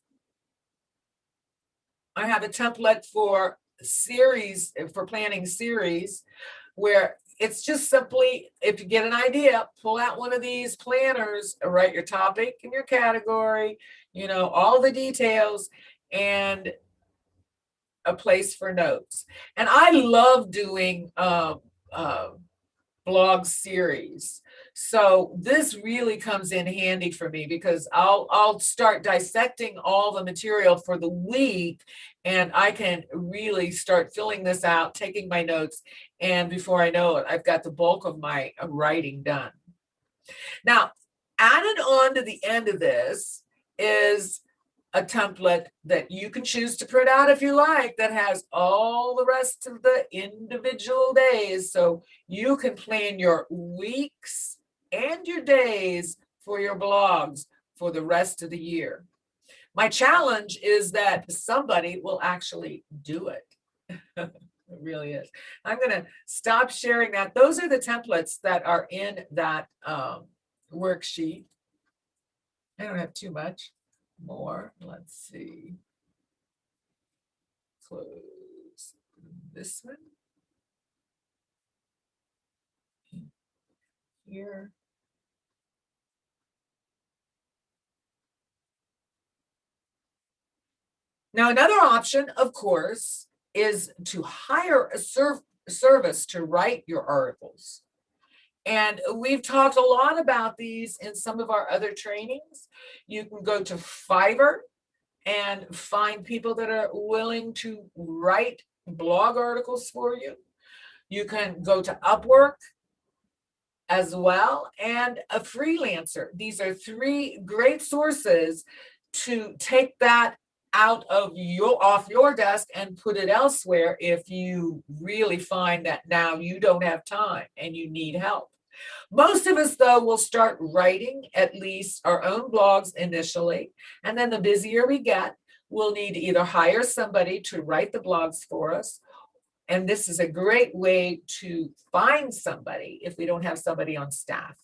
I have a template for planning series, where it's just simply, if you get an idea, pull out one of these planners, write your topic and your category, all the details, and a place for notes. And I love doing blog series. So this really comes in handy for me, because I'll start dissecting all the material for the week, and I can really start filling this out, taking my notes, and before I know it, I've got the bulk of my writing done. Now, added on to the end of this is a template that you can choose to print out if you like, that has all the rest of the individual days. So you can plan your weeks and your days for your blogs for the rest of the year. My challenge is that somebody will actually do it. It really is. I'm going to stop sharing that. Those are the templates that are in that worksheet. I don't have too much more. Let's see. Close this one. Here. Now, another option, of course, is to hire a service to write your articles. And we've talked a lot about these in some of our other trainings. You can go to Fiverr and find people that are willing to write blog articles for you. You can go to Upwork as well, and a freelancer. These are three great sources to take that out of off your desk and put it elsewhere if you really find that now you don't have time and you need help. Most of us, though, will start writing at least our own blogs initially, and then the busier we get, we'll need to either hire somebody to write the blogs for us, and this is a great way to find somebody if we don't have somebody on staff.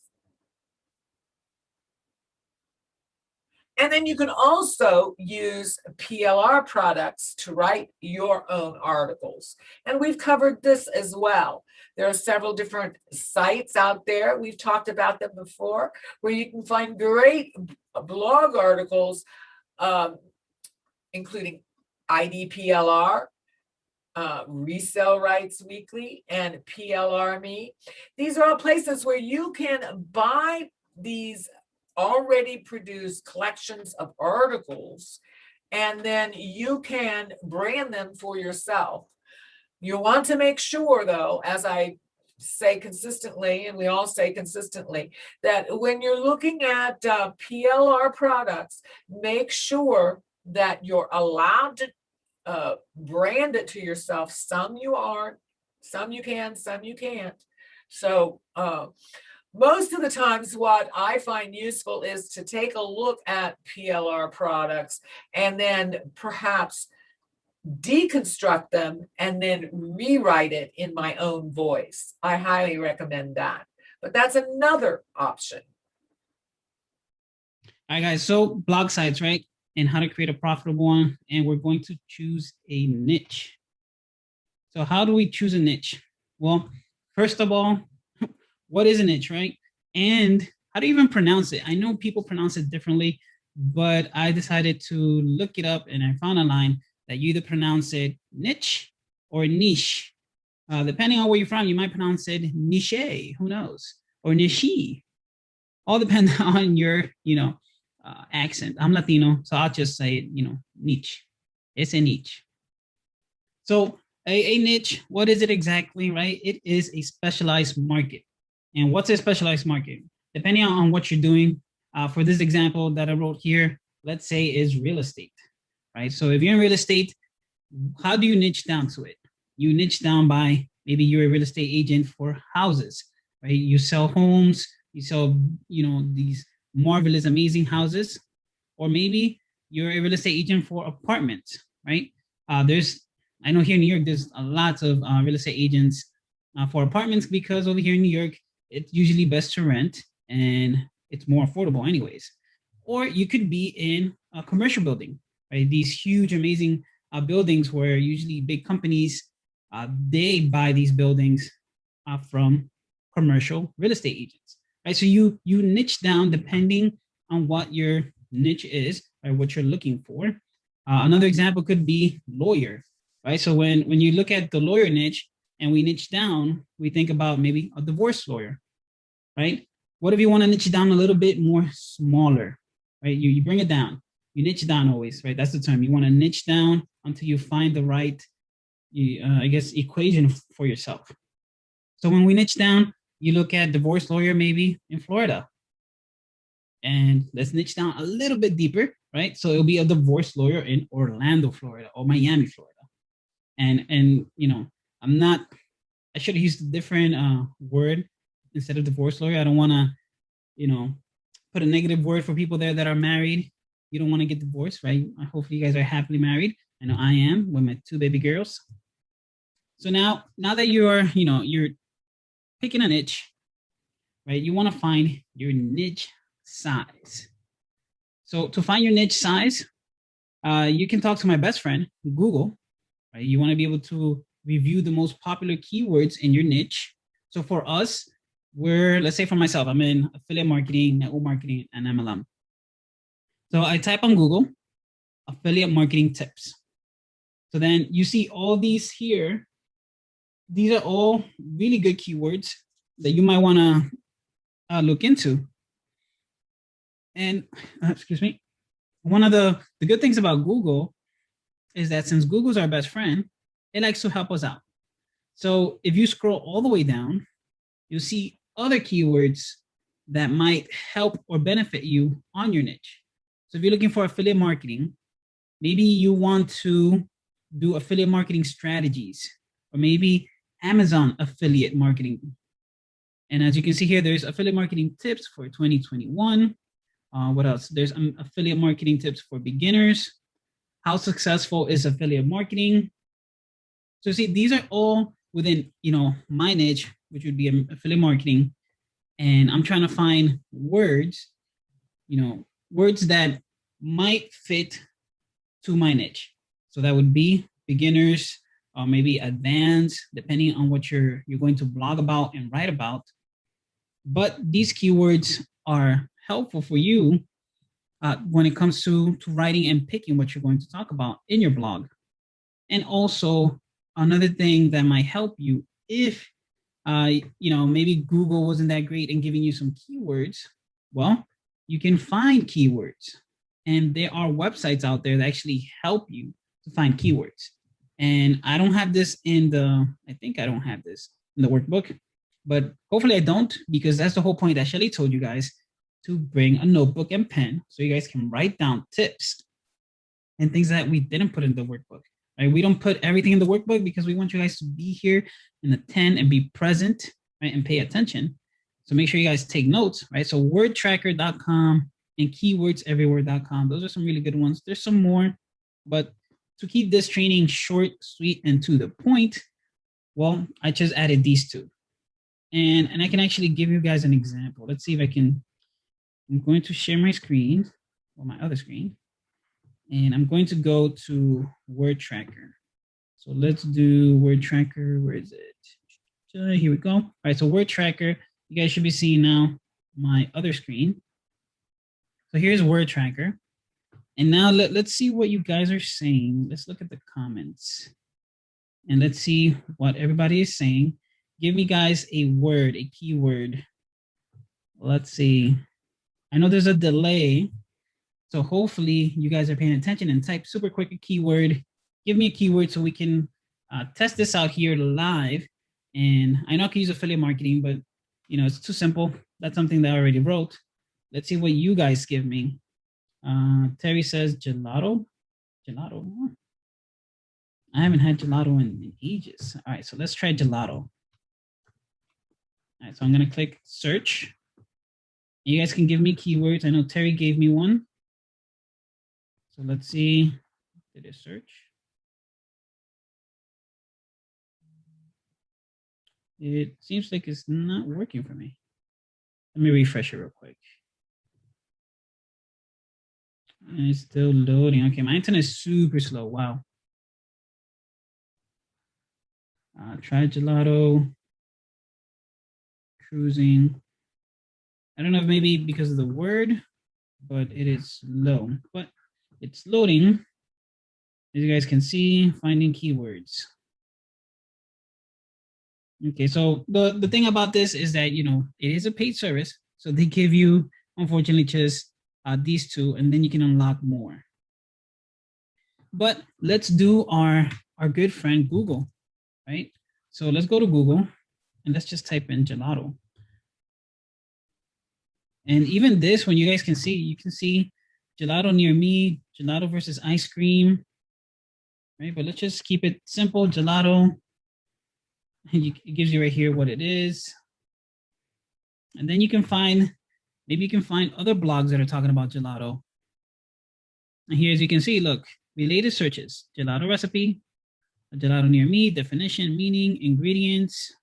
And then you can also use PLR products to write your own articles. And we've covered this as well. There are several different sites out there. We've talked about them before, where you can find great blog articles, including IDPLR, Resell Rights Weekly, and PLR Me. These are all places where you can buy these already produced collections of articles, and then you can brand them for yourself. You want to make sure, though, as I say consistently, and we all say consistently, that when you're looking at PLR products, make sure that you're allowed to brand it to yourself. Some you aren't, some you can, some you can't. So most of the times what I find useful is to take a look at PLR products and then perhaps deconstruct them and then rewrite it in my own voice. I highly recommend that. But that's another option. All right, guys. So blog sites, right? And how to create a profitable one. And we're going to choose a niche. So how do we choose a niche? Well, first of all, what is a niche, right? And how do you even pronounce it? I know people pronounce it differently, but I decided to look it up and I found a line that you either pronounce it niche or niche. Depending on where you're from, you might pronounce it niche, who knows? Or niche. All depends on your, accent. I'm Latino, so I'll just say, niche. It's a niche. So a niche, what is it exactly, right? It is a specialized market. And what's a specialized market? Depending on what you're doing, for this example that I wrote here, let's say is real estate, right? So if you're in real estate, how do you niche down to it? You niche down by maybe you're a real estate agent for houses, right? You sell homes, you sell, these marvelous, amazing houses, or maybe you're a real estate agent for apartments, right? I know here in New York, there's a lot of real estate agents for apartments because over here in New York, it's usually best to rent and it's more affordable anyways. Or you could be in a commercial building, right? These huge, amazing buildings where usually big companies, they buy these buildings from commercial real estate agents, right? So you niche down depending on what your niche is, or what you're looking for. Another example could be lawyer, right? So when you look at the lawyer niche and we niche down, we think about maybe a divorce lawyer, right? What if you want to niche down a little bit more smaller, right? You bring it down, you niche down always, right? That's the term. You want to niche down until you find the right, I guess, equation for yourself. So when we niche down, you look at divorce lawyer maybe in Florida. And let's niche down a little bit deeper, right? So it'll be a divorce lawyer in Orlando, Florida, or Miami, Florida. And you know, I should have used a different word instead of divorce lawyer. I don't want to, you know, put a negative word for people there that are married. You don't want to get divorced, right? Hopefully you guys are happily married. I know I am with my 2 baby girls. So now that you're picking a niche, right? You want to find your niche size. So to find your niche size, you can talk to my best friend, Google, right? You want to be able to review the most popular keywords in your niche. So for us, let's say for myself, I'm in affiliate marketing, network marketing, and MLM. So I type on Google, affiliate marketing tips. So then you see all these here. These are all really good keywords that you might want to look into. And excuse me, one of the good things about Google is that since Google's our best friend, it likes to help us out. So if you scroll all the way down, you'll see other keywords that might help or benefit you on your niche. So if you're looking for affiliate marketing, maybe you want to do affiliate marketing strategies, or maybe Amazon affiliate marketing. And as you can see here, there's affiliate marketing tips for 2021. What else? There's affiliate marketing tips for beginners. How successful is affiliate marketing? So see, these are all within, my niche, which would be affiliate marketing. And I'm trying to find words, words that might fit to my niche. So that would be beginners, or maybe advanced, depending on what you're going to blog about and write about. But these keywords are helpful for you when it comes to writing and picking what you're going to talk about in your blog. And also another thing that might help you if, maybe Google wasn't that great in giving you some keywords, well, you can find keywords. And there are websites out there that actually help you to find keywords. And I don't have this I think I don't have this in the workbook, but hopefully I don't, because that's the whole point that Shelly told you guys, to bring a notebook and pen so you guys can write down tips and things that we didn't put in the workbook. Right? We don't put everything in the workbook because we want you guys to be here and attend and be present, right, and pay attention. So make sure you guys take notes, right? So wordtracker.com and keywordseverywhere.com. Those are some really good ones. There's some more, but to keep this training short, sweet, and to the point, well, I just added these two. And I can actually give you guys an example. Let's see if I can. I'm going to share my screen, or my other screen, and I'm going to go to Word Tracker. So let's do Word Tracker. Where is it? Here we go. All right, so Word Tracker. You guys should be seeing now my other screen. So here's Word Tracker. And now let's see what you guys are saying. Let's look at the comments. And let's see what everybody is saying. Give me, guys, a word, a keyword. Let's see. I know there's a delay. So hopefully you guys are paying attention and type super quick a keyword. Give me a keyword so we can test this out here live. And I know I can use affiliate marketing, but it's too simple. That's something that I already wrote. Let's see what you guys give me. Terry says gelato. Gelato. I haven't had gelato in ages. All right, so let's try gelato. All right, so I'm going to click search. You guys can give me keywords. I know Terry gave me one. So let's see. Did it search? It seems like it's not working for me. Let me refresh it real quick. And it's still loading. Okay, my internet is super slow. Wow. Try gelato. Cruising. I don't know if maybe because of the word, but it is low. But it's loading. As you guys can see, finding keywords. Okay, so the thing about this is that, you know, it is a paid service. So they give you, unfortunately, just these two, and then you can unlock more. But let's do our good friend Google, right? So let's go to Google and let's just type in gelato. And even this, when you guys can see, you can see gelato near me, gelato versus ice cream, right? But let's just keep it simple, gelato. It gives you right here what it is. And then you can find, maybe you can find other blogs that are talking about gelato. And here, as you can see, look, related searches, gelato recipe, gelato near me, definition, meaning, ingredients,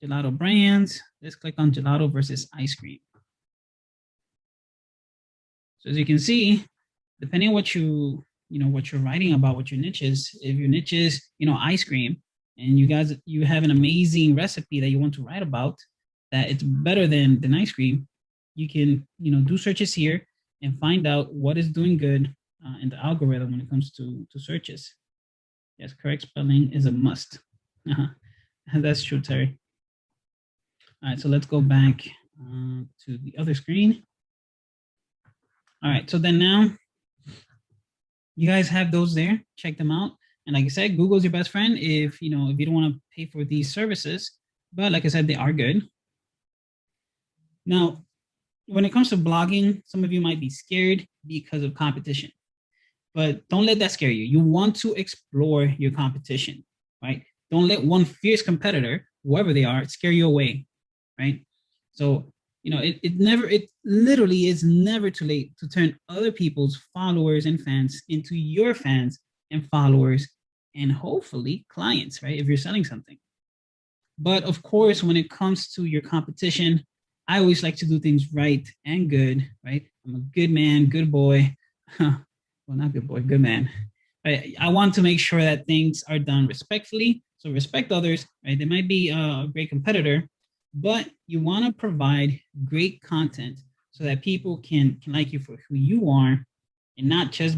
gelato brands. Let's click on gelato versus ice cream. So as you can see, depending on what what you're writing about, what your niche is, if your niche is, ice cream, and you have an amazing recipe that you want to write about, that it's better than ice cream, you can, do searches here and find out what is doing good in the algorithm when it comes to searches. Yes, correct spelling is a must. That's true, Terry. All right, so let's go back to the other screen. All right, so then now you guys have those there. Check them out. And like I said, Google's your best friend if you don't want to pay for these services. But like I said, they are good. Now, when it comes to blogging, some of you might be scared because of competition. But don't let that scare you. You want to explore your competition, right? Don't let one fierce competitor, whoever they are, scare you away, right? So, it literally is never too late to turn other people's followers and fans into your fans and followers and hopefully clients, right? If you're selling something. But of course, when it comes to your competition, I always like to do things right and good, right? I'm a good man, good boy. Well, not good boy, good man. Right? I want to make sure that things are done respectfully. So respect others, right? They might be a great competitor, but you want to provide great content so that people can like you for who you are, and not just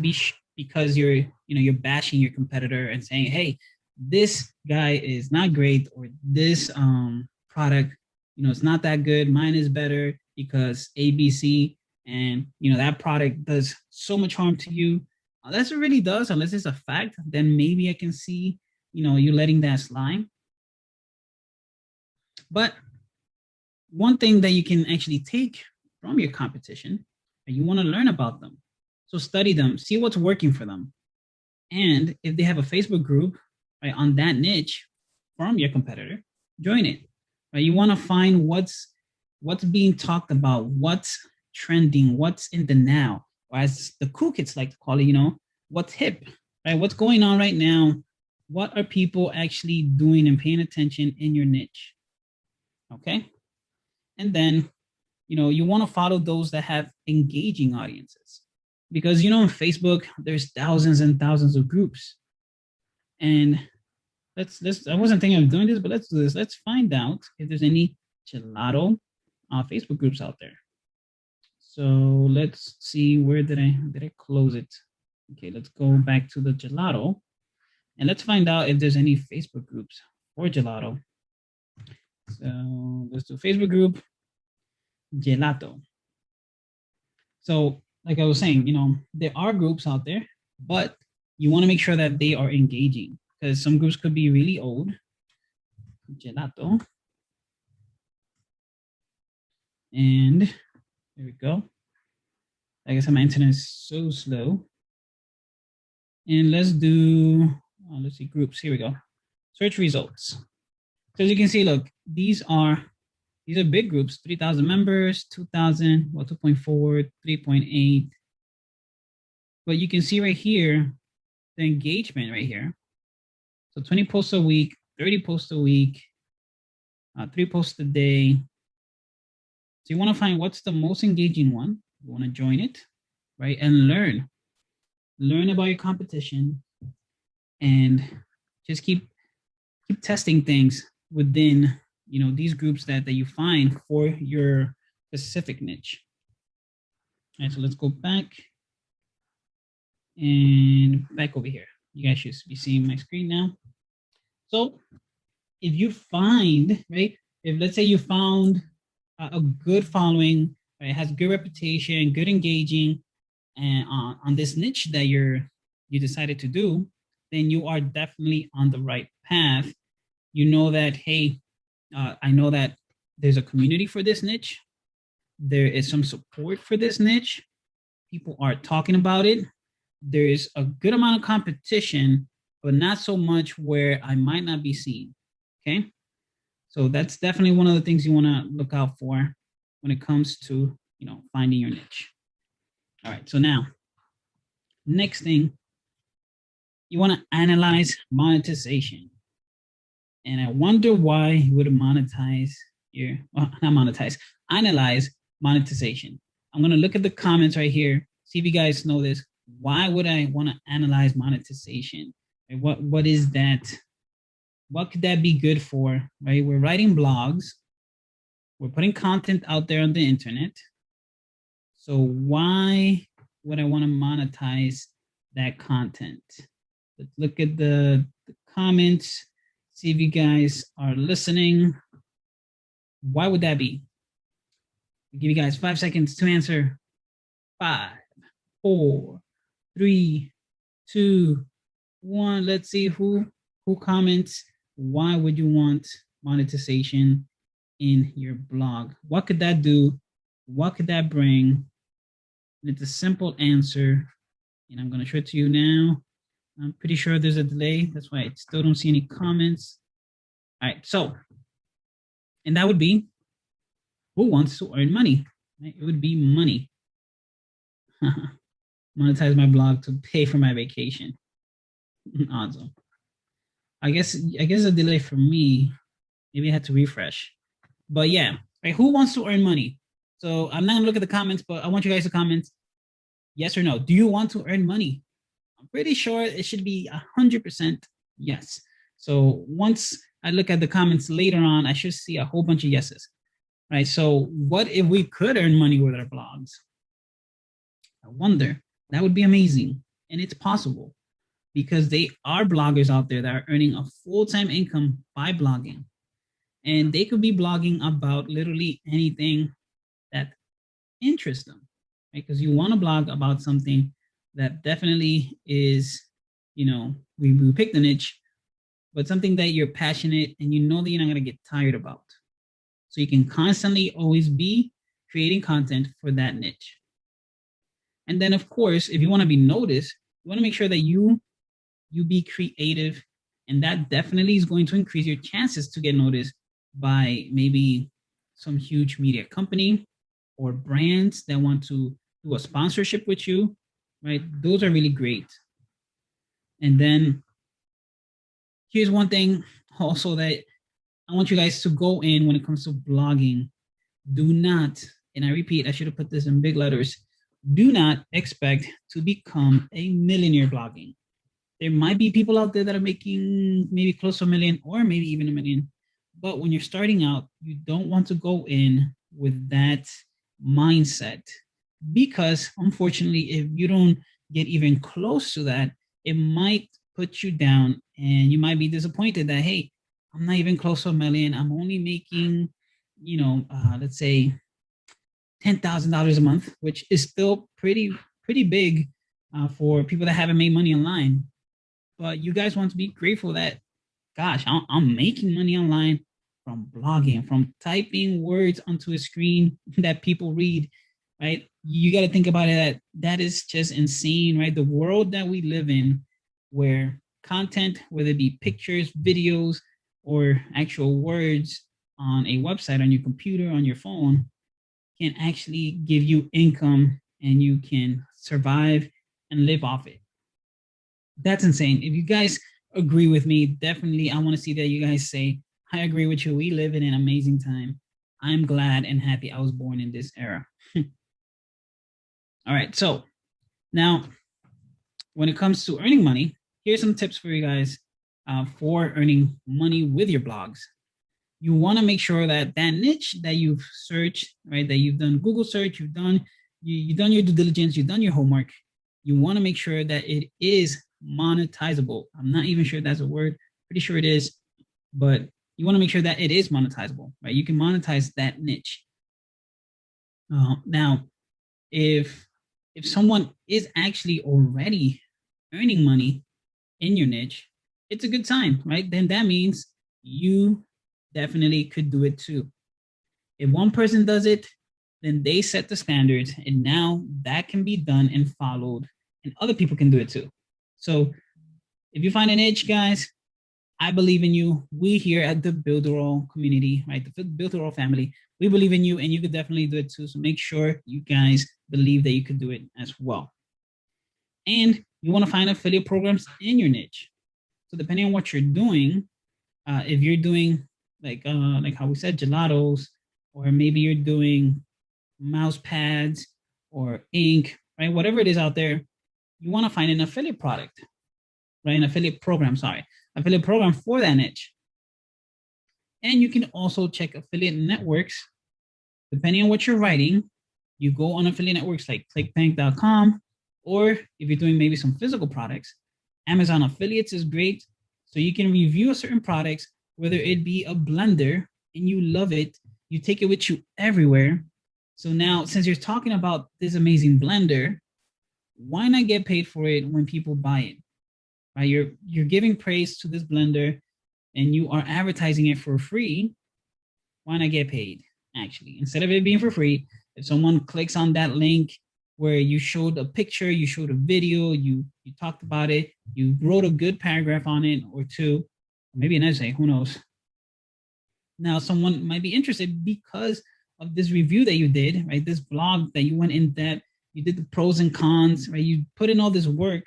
because you're bashing your competitor and saying, hey, this guy is not great, or this product, it's not that good. Mine is better because ABC, and that product does so much harm to you. Unless it really does, unless it's a fact, then maybe I can see you letting that slide. But one thing that you can actually take from your competition, and you want to learn about them. So study them, see what's working for them. And if they have a Facebook group, right, on that niche from your competitor, join it. Right? You want to find what's being talked about, what's trending, what's in the now, or as the cool kids like to call it, what's hip, right? What's going on right now? What are people actually doing and paying attention in your niche? Okay. And then, you want to follow those that have engaging audiences, because, on Facebook, there's thousands and thousands of groups. And I wasn't thinking of doing this, but let's do this. Let's find out if there's any gelato Facebook groups out there. So let's see, where did I close it? Okay, let's go back to the gelato and let's find out if there's any Facebook groups for gelato. So let's do Facebook group, gelato. So like I was saying, there are groups out there, but you want to make sure that they are engaging, because some groups could be really old. Gelato. And there we go. Like I said, my internet is so slow. And let's do, let's see, groups. Here we go. Search results. So as you can see, look, these are These are big groups, 3,000 members, 2,000, well, 2.4, 3.8. But you can see right here, the engagement right here. So 20 posts a week, 30 posts a week, 3 posts a day. So you want to find what's the most engaging one. You want to join it, right? And learn about your competition, and just keep testing things within, you know, these groups that you find for your specific niche. All right, so let's go back and back over here. You guys should be seeing my screen now. So if you find, right, if let's say you found a good following, right, has good reputation, good engaging, and on this niche that you decided to do, then you are definitely on the right path. You know that, hey, I know that there's a community for this niche. There is some support for this niche. People are talking about it. There is a good amount of competition, but not so much where I might not be seen. Okay. So that's definitely one of the things you want to look out for when it comes to, you know, finding your niche. All right. So now, next thing, you want to analyze monetization. And I wonder why you would monetize your, well, not monetize, analyze monetization. I'm going to look at the comments right here, see if you guys know this. Why would I want to analyze monetization? What is that? What could that be good for, right? We're writing blogs. We're putting content out there on the internet. So why would I want to monetize that content? Let's look at the comments, see if you guys are listening. Why would that be? I'll give you guys 5 seconds to answer. 5, 4, 3, 2, 1. Let's see who comments. Why would you want monetization in your blog? What could that do? What could that bring? And it's a simple answer, and I'm going to show it to you now. I'm pretty sure there's a delay. That's why I still don't see any comments. All right, so, and that would be, who wants to earn money? Right? It would be money. Monetize my blog to pay for my vacation. Awesome. I guess a delay for me. Maybe I had to refresh. But yeah, right? Who wants to earn money? So I'm not gonna look at the comments, but I want you guys to comment yes or no. Do you want to earn money? I'm pretty sure it should be 100% yes. So once I look at the comments later on, I should see a whole bunch of yeses, right? So what if we could earn money with our blogs? I wonder. That would be amazing. And it's possible because they are bloggers out there that are earning a full-time income by blogging. And they could be blogging about literally anything that interests them, right? Because you want to blog about something that definitely is, you know, we pick the niche, but something that you're passionate and you know that you're not going to get tired about. So you can constantly always be creating content for that niche. And then, of course, if you want to be noticed, you want to make sure that you be creative, and that definitely is going to increase your chances to get noticed by maybe some huge media company or brands that want to do a sponsorship with you, right? Those are really great. And then here's one thing also that I want you guys to go in when it comes to blogging. Do not, and I repeat, I should have put this in big letters, do not expect to become a millionaire blogging. There might be people out there that are making maybe close to $1 million or maybe even $1 million. But when you're starting out, you don't want to go in with that mindset, because unfortunately, if you don't get even close to that, it might put you down and you might be disappointed that, hey, I'm not even close to $1 million. I'm only making, you know, let's say $10,000 a month, which is still pretty big for people that haven't made money online. But you guys want to be grateful that, gosh, I'm making money online from blogging, from typing words onto a screen that people read, right? You got to think about it, that is just insane, right? The world that we live in, where content, whether it be pictures, videos, or actual words on a website, on your computer, on your phone, can actually give you income and you can survive and live off it. That's insane. If you guys agree with me, definitely I want to see that you guys say, I agree with you. We live in an amazing time. I'm glad and happy I was born in this era. All right, so now when it comes to earning money, here's some tips for you guys for earning money with your blogs. You want to make sure that that niche that you've searched, right, that you've done Google search, you've done your due diligence, you've done your homework. You want to make sure that it is monetizable. I'm not even sure that's a word. Pretty sure it is, but you want to make sure that it is monetizable, right? You can monetize that niche. Now, if someone is actually already earning money in your niche, it's a good sign, right? Then that means you definitely could do it too. If one person does it, then they set the standards, and now that can be done and followed, and other people can do it too. So if you find an niche, guys, I believe in you. We here at the Builderall community, right, the Builderall family, we believe in you, and you could definitely do it too. So make sure you guys believe that you could do it as well. And you want to find affiliate programs in your niche. So depending on what you're doing, if you're doing like how we said, gelatos, or maybe you're doing mouse pads or ink, right? Whatever it is out there, you want to find an affiliate product, right? An affiliate program, affiliate program for that niche. And you can also check affiliate networks. Depending on what you're writing, you go on affiliate networks like clickbank.com, or if you're doing maybe some physical products, Amazon affiliates is great. So you can review a certain products, whether it be a blender and you love it, you take it with you everywhere. So now, since you're talking about this amazing blender, why not get paid for it when people buy it, right? You're giving praise to this blender and you are advertising it for free. Why not get paid, actually? Instead of it being for free, if someone clicks on that link where you showed a picture, you showed a video, you talked about it, you wrote a good paragraph on it or two, maybe an essay, who knows? Now someone might be interested because of this review that you did, right? This blog that you went in depth, you did the pros and cons, right? You put in all this work.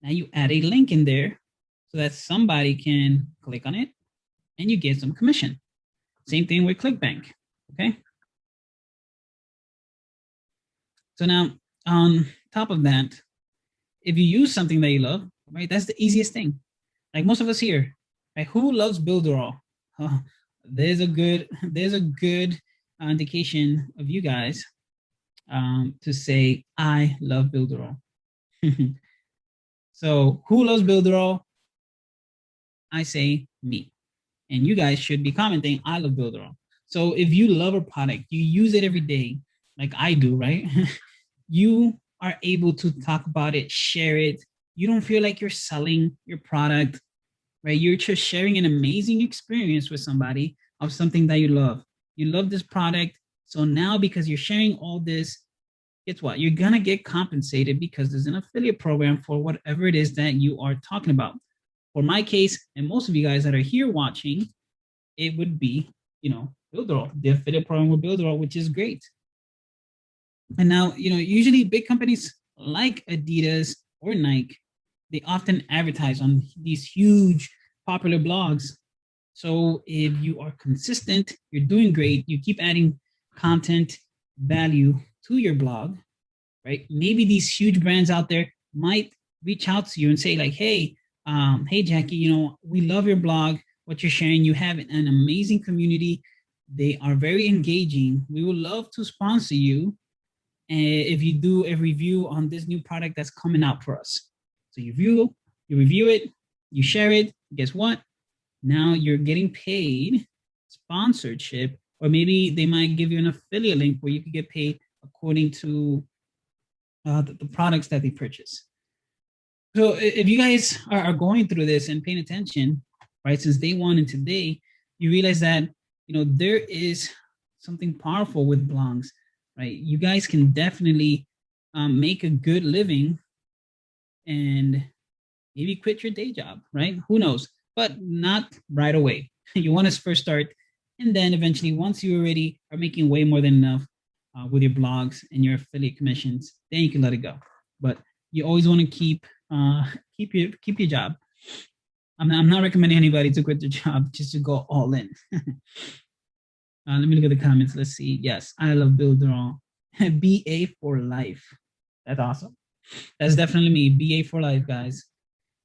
Now you add a link in there so that somebody can click on it and you get some commission. Same thing with ClickBank, okay? So now on top of that, if you use something that you love, right? That's the easiest thing. Like most of us here, right? Who loves Builderall? Oh, there's a good indication of you guys to say, I love Builderall. So who loves Builderall? I say me. And you guys should be commenting, I love Builderall. So if you love a product, you use it every day, like I do, right? You are able to talk about it, share it. You don't feel like you're selling your product, right? You're just sharing an amazing experience with somebody of something that you love. You love this product. So now because you're sharing all this, guess what? You're going to get compensated because there's an affiliate program for whatever it is that you are talking about. For my case, and most of you guys that are here watching, it would be, Builderall, the affiliate program with Builderall, which is great. And now, usually big companies like Adidas or Nike, they often advertise on these huge popular blogs. So if you are consistent, you're doing great, you keep adding content, value to your blog, right? Maybe these huge brands out there might reach out to you and say like, hey Jackie, we love your blog, what you're sharing. You have an amazing community. They are very engaging. We would love to sponsor you if you do a review on this new product that's coming out for us. So you review it, you share it. Guess what? Now you're getting paid sponsorship, or maybe they might give you an affiliate link where you can get paid according to the products that they purchase. So if you guys are going through this and paying attention, right, since day one and today, you realize that, there is something powerful with blogs, right? You guys can definitely make a good living and maybe quit your day job, right? Who knows? But not right away. You want to first start And then eventually, once you already are making way more than enough with your blogs and your affiliate commissions, then you can let it go. But you always want to keep your job. I'm not recommending anybody to quit their job just to go all in. Let me look at the comments. Let's see. Yes, I love Builderall. BA for life. That's awesome. That's definitely me. BA for life, guys.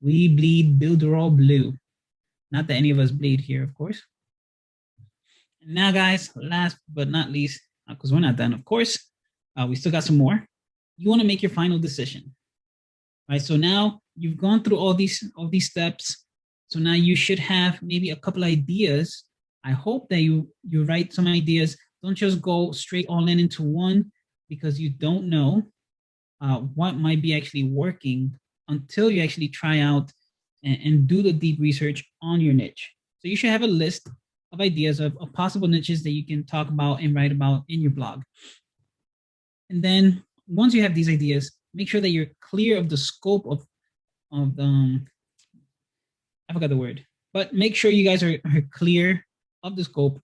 We bleed Builderall blue. Not that any of us bleed here, of course. Now, guys, last but not least, because we're not done, of course, we still got some more. You want to make your final decision, right? So now you've gone through all these steps. So now you should have maybe a couple ideas. I hope that you write some ideas. Don't just go straight all in into one, because you don't know what might be actually working until you actually try out and do the deep research on your niche. So you should have a list of ideas of possible niches that you can talk about and write about in your blog. And then once you have these ideas, make sure that you're clear of the scope of I forgot the word, but make sure you guys are clear of the scope,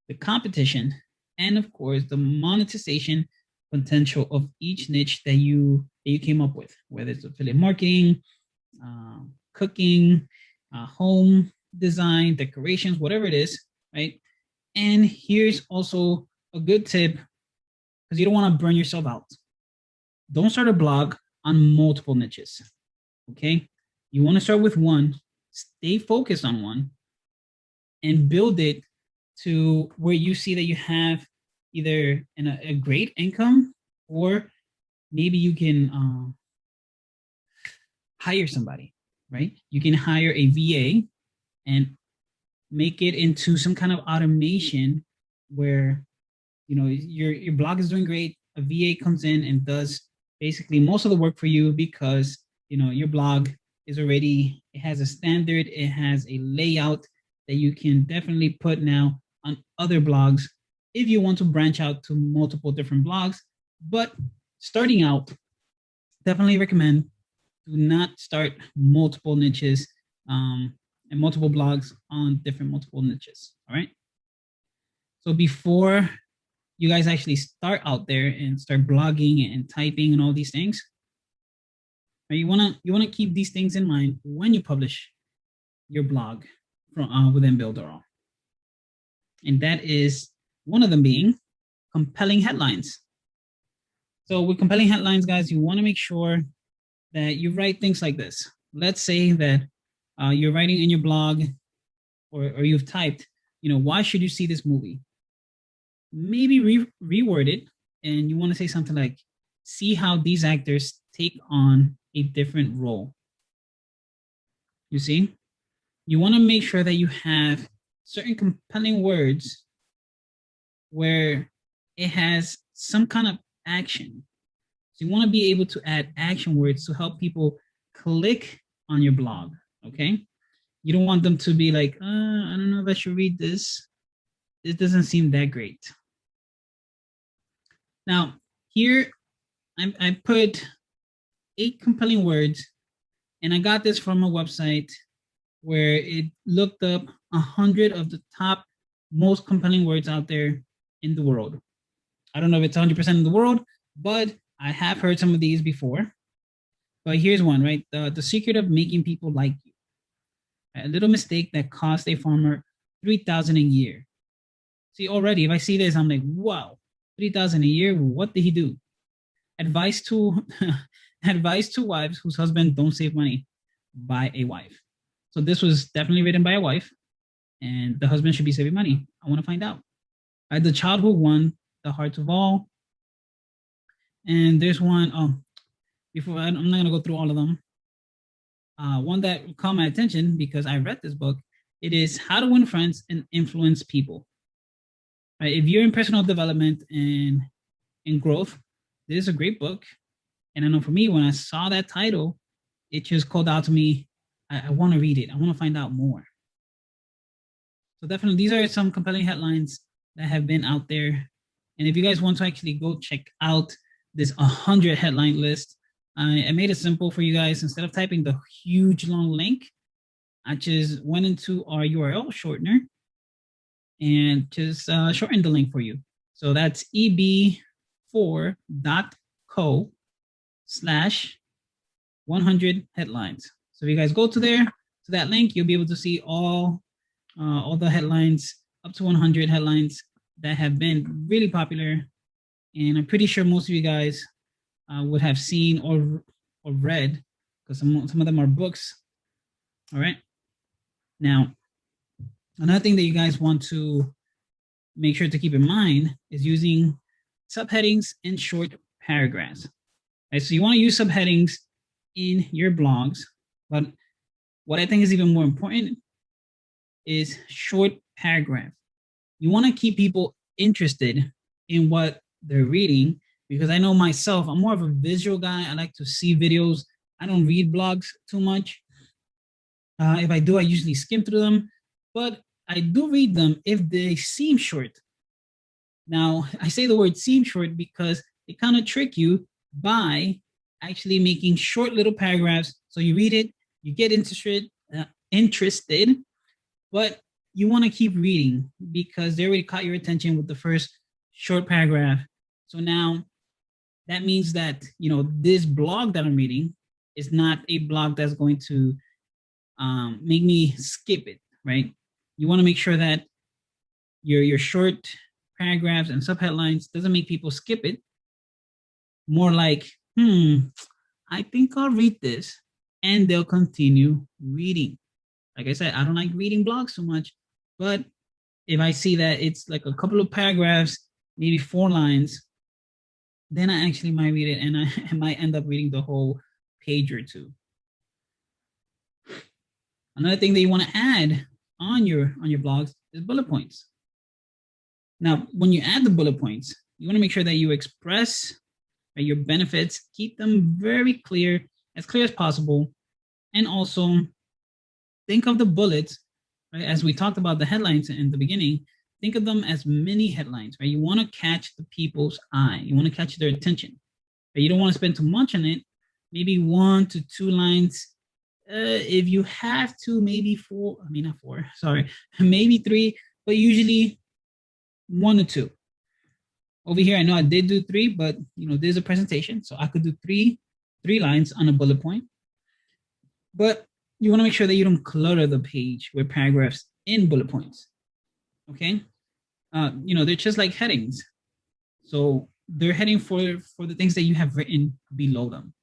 the competition, and of course the monetization potential of each niche that you came up with, whether it's affiliate marketing, cooking, home design, decorations, whatever it is, right? And here's also a good tip, because you don't want to burn yourself out. Don't start a blog on multiple niches, okay? You want to start with one, stay focused on one, and build it to where you see that you have either a great income, or maybe you can hire somebody, right? You can hire a VA and make it into some kind of automation where, you know, your blog is doing great. A VA comes in and does basically most of the work for you, because, you know, your blog is already, it has a standard, it has a layout that you can definitely put now on other blogs if you want to branch out to multiple different blogs. But starting out, definitely recommend do not start multiple niches and multiple blogs on different multiple niches. All right. So before you guys actually start out there and start blogging and typing and all these things, right, you wanna keep these things in mind when you publish your blog from within Builderall. And that is one of them being compelling headlines. So with compelling headlines, guys, you want to make sure that you write things like this. Let's say that you're writing in your blog, or you've typed, you know, why should you see this movie? Maybe reword it, and you want to say something like, see how these actors take on a different role. You see? You want to make sure that you have certain compelling words where it has some kind of action. So you want to be able to add action words to help people click on your blog, okay? You don't want them to be like, I don't know if I should read this. This doesn't seem that great. Now, here I put 8 compelling words, and I got this from a website where it looked up 100 of the top most compelling words out there in the world. I don't know if it's 100% in the world, but I have heard some of these before. But here's one, right? The secret of making people like you. A little mistake that cost a farmer $3,000 a year. See, already, if I see this, I'm like, wow, $3,000 a year. What did he do? Advice to advice to wives whose husbands don't save money. By a wife. So this was definitely written by a wife, and the husband should be saving money. I want to find out. The child who won the hearts of all. And there's one, before I'm not going to go through all of them. One that caught my attention because I read this book. It is How to Win Friends and Influence People. Right? If you're in personal development and in growth, this is a great book. And I know for me, when I saw that title, it just called out to me. I want to read it. I want to find out more. So definitely, these are some compelling headlines that have been out there. And if you guys want to actually go check out this 100 headline list, I made it simple for you guys. Instead of typing the huge long link, I just went into our URL shortener, and just shorten the link for you. So that's eb4.co/100 headlines. So if you guys go to there, to that link, you'll be able to see all the headlines, up to 100 headlines that have been really popular. And I'm pretty sure most of you guys would have seen or read, because some of them are books. All right. Now, another thing that you guys want to make sure to keep in mind is using subheadings and short paragraphs. Right? So you want to use subheadings in your blogs, but what I think is even more important is short paragraph. You want to keep people interested in what they're reading, because I know myself, I'm more of a visual guy. I like to see videos. I don't read blogs too much. If I do, I usually skim through them, but I do read them if they seem short. Now, I say the word seem short because they kind of trick you by actually making short little paragraphs. So you read it, you get interested, but you want to keep reading because they already caught your attention with the first short paragraph. So now that means that, you know, this blog that I'm reading is not a blog that's going to make me skip it, right? You want to make sure that your short paragraphs and subheadlines doesn't make people skip it. More like, I think I'll read this, and they'll continue reading. Like I said, I don't like reading blogs so much, but if I see that it's like a couple of paragraphs, maybe 4 lines, then I actually might read it, and I might end up reading the whole page or 2. Another thing that you want to add on your blogs is bullet points. Now, when you add the bullet points, you want to make sure that you express your benefits, keep them very clear as possible, and also think of the bullets, right? As we talked about the headlines in the beginning, think of them as mini headlines, right? You want to catch the people's eye. You want to catch their attention. Right? You don't want to spend too much on it. Maybe 1 to 2 lines. If you have to, maybe 4, not 4, sorry, maybe 3, but usually 1 to 2. Over here, I know I did do 3, but you know, there's a presentation, so I could do 3 lines on a bullet point. But you want to make sure that you don't clutter the page with paragraphs in bullet points. Okay, you know, they're just like headings, so they're heading for the things that you have written below them.